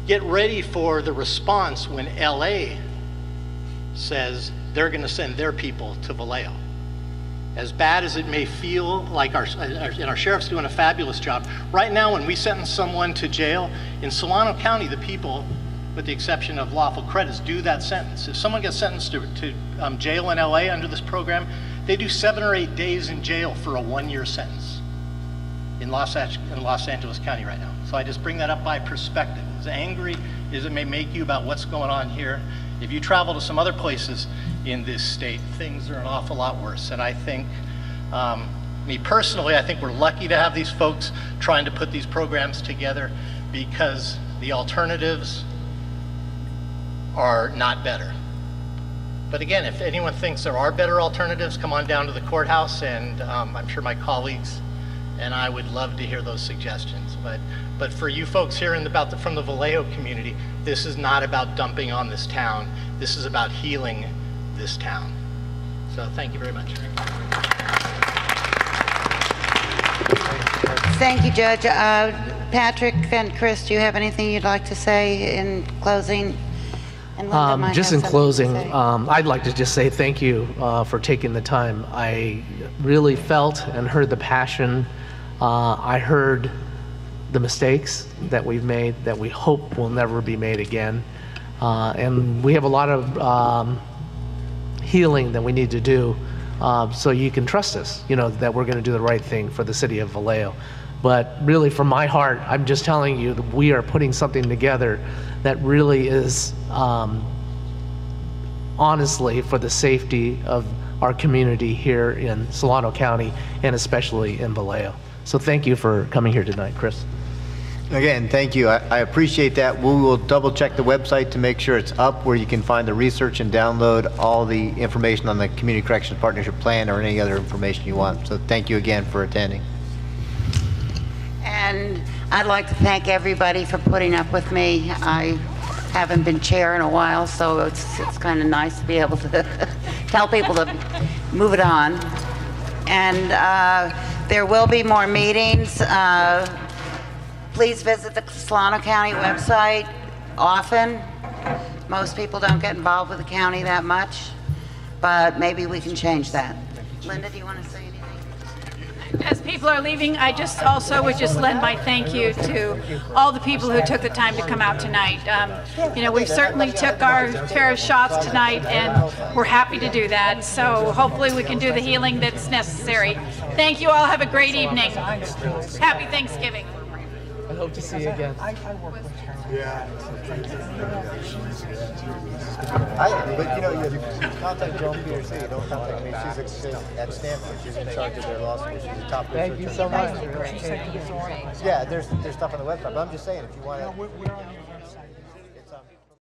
get ready for the response when LA says they're going to send their people to Vallejo. As bad as it may feel, like our sheriff's doing a fabulous job. Right now, when we sentence someone to jail, in Solano County, the people, with the exception of lawful credits, do that sentence. If someone gets sentenced to jail in LA under this program, they do 7 or 8 days in jail for a 1-year sentence in Los Angeles County right now. So I just bring that up by perspective. As angry as it may make you about what's going on here, if you travel to some other places in this state, things are an awful lot worse. And I think, me personally, I think we're lucky to have these folks trying to put these programs together, because the alternatives are not better. But again, if anyone thinks there are better alternatives, come on down to the courthouse, and I'm sure my colleagues and I would love to hear those suggestions. But for you folks here from the Vallejo community, this is not about dumping on this town. This is about healing this town. So thank you very much. Thank you, Judge. Patrick and Chris, do you have anything you'd like to say in closing? And Linda might Just have in something to closing, say. I'd like to just say thank you for taking the time. I really felt and heard the passion. I heard the mistakes that we've made that we hope will never be made again. And we have a lot of healing that we need to do, so you can trust us, that we're going to do the right thing for the city of Vallejo. But really, from my heart, I'm just telling you that we are putting something together that really is honestly for the safety of our community here in Solano County, and especially in Vallejo. So thank you for coming here tonight, Chris. Again, thank you. I appreciate that. We will double check the website to make sure it's up where you can find the research and download all the information on the Community Corrections Partnership Plan or any other information you want. So thank you again for attending. I'd like to thank everybody for putting up with me. I haven't been chair in a while, so it's kind of nice to be able to tell people to move it on. And there will be more meetings. Please visit the Solano County website often. Most people don't get involved with the county that much, but maybe we can change that. Linda, do you want to say anything? As people are leaving, I just also would just lend my thank you to all the people who took the time to come out tonight. We've certainly took our fair shots tonight, and we're happy to do that. So hopefully we can do the healing that's necessary. Thank you all. Have a great evening. Happy Thanksgiving. I hope to see you again. But you contact Joan Peters, you don't contact me. She's at Stanford. She's in charge of their law school. She's a top researcher. Thank you so much. Yeah, there's stuff on the website, but I'm just saying, if you want to.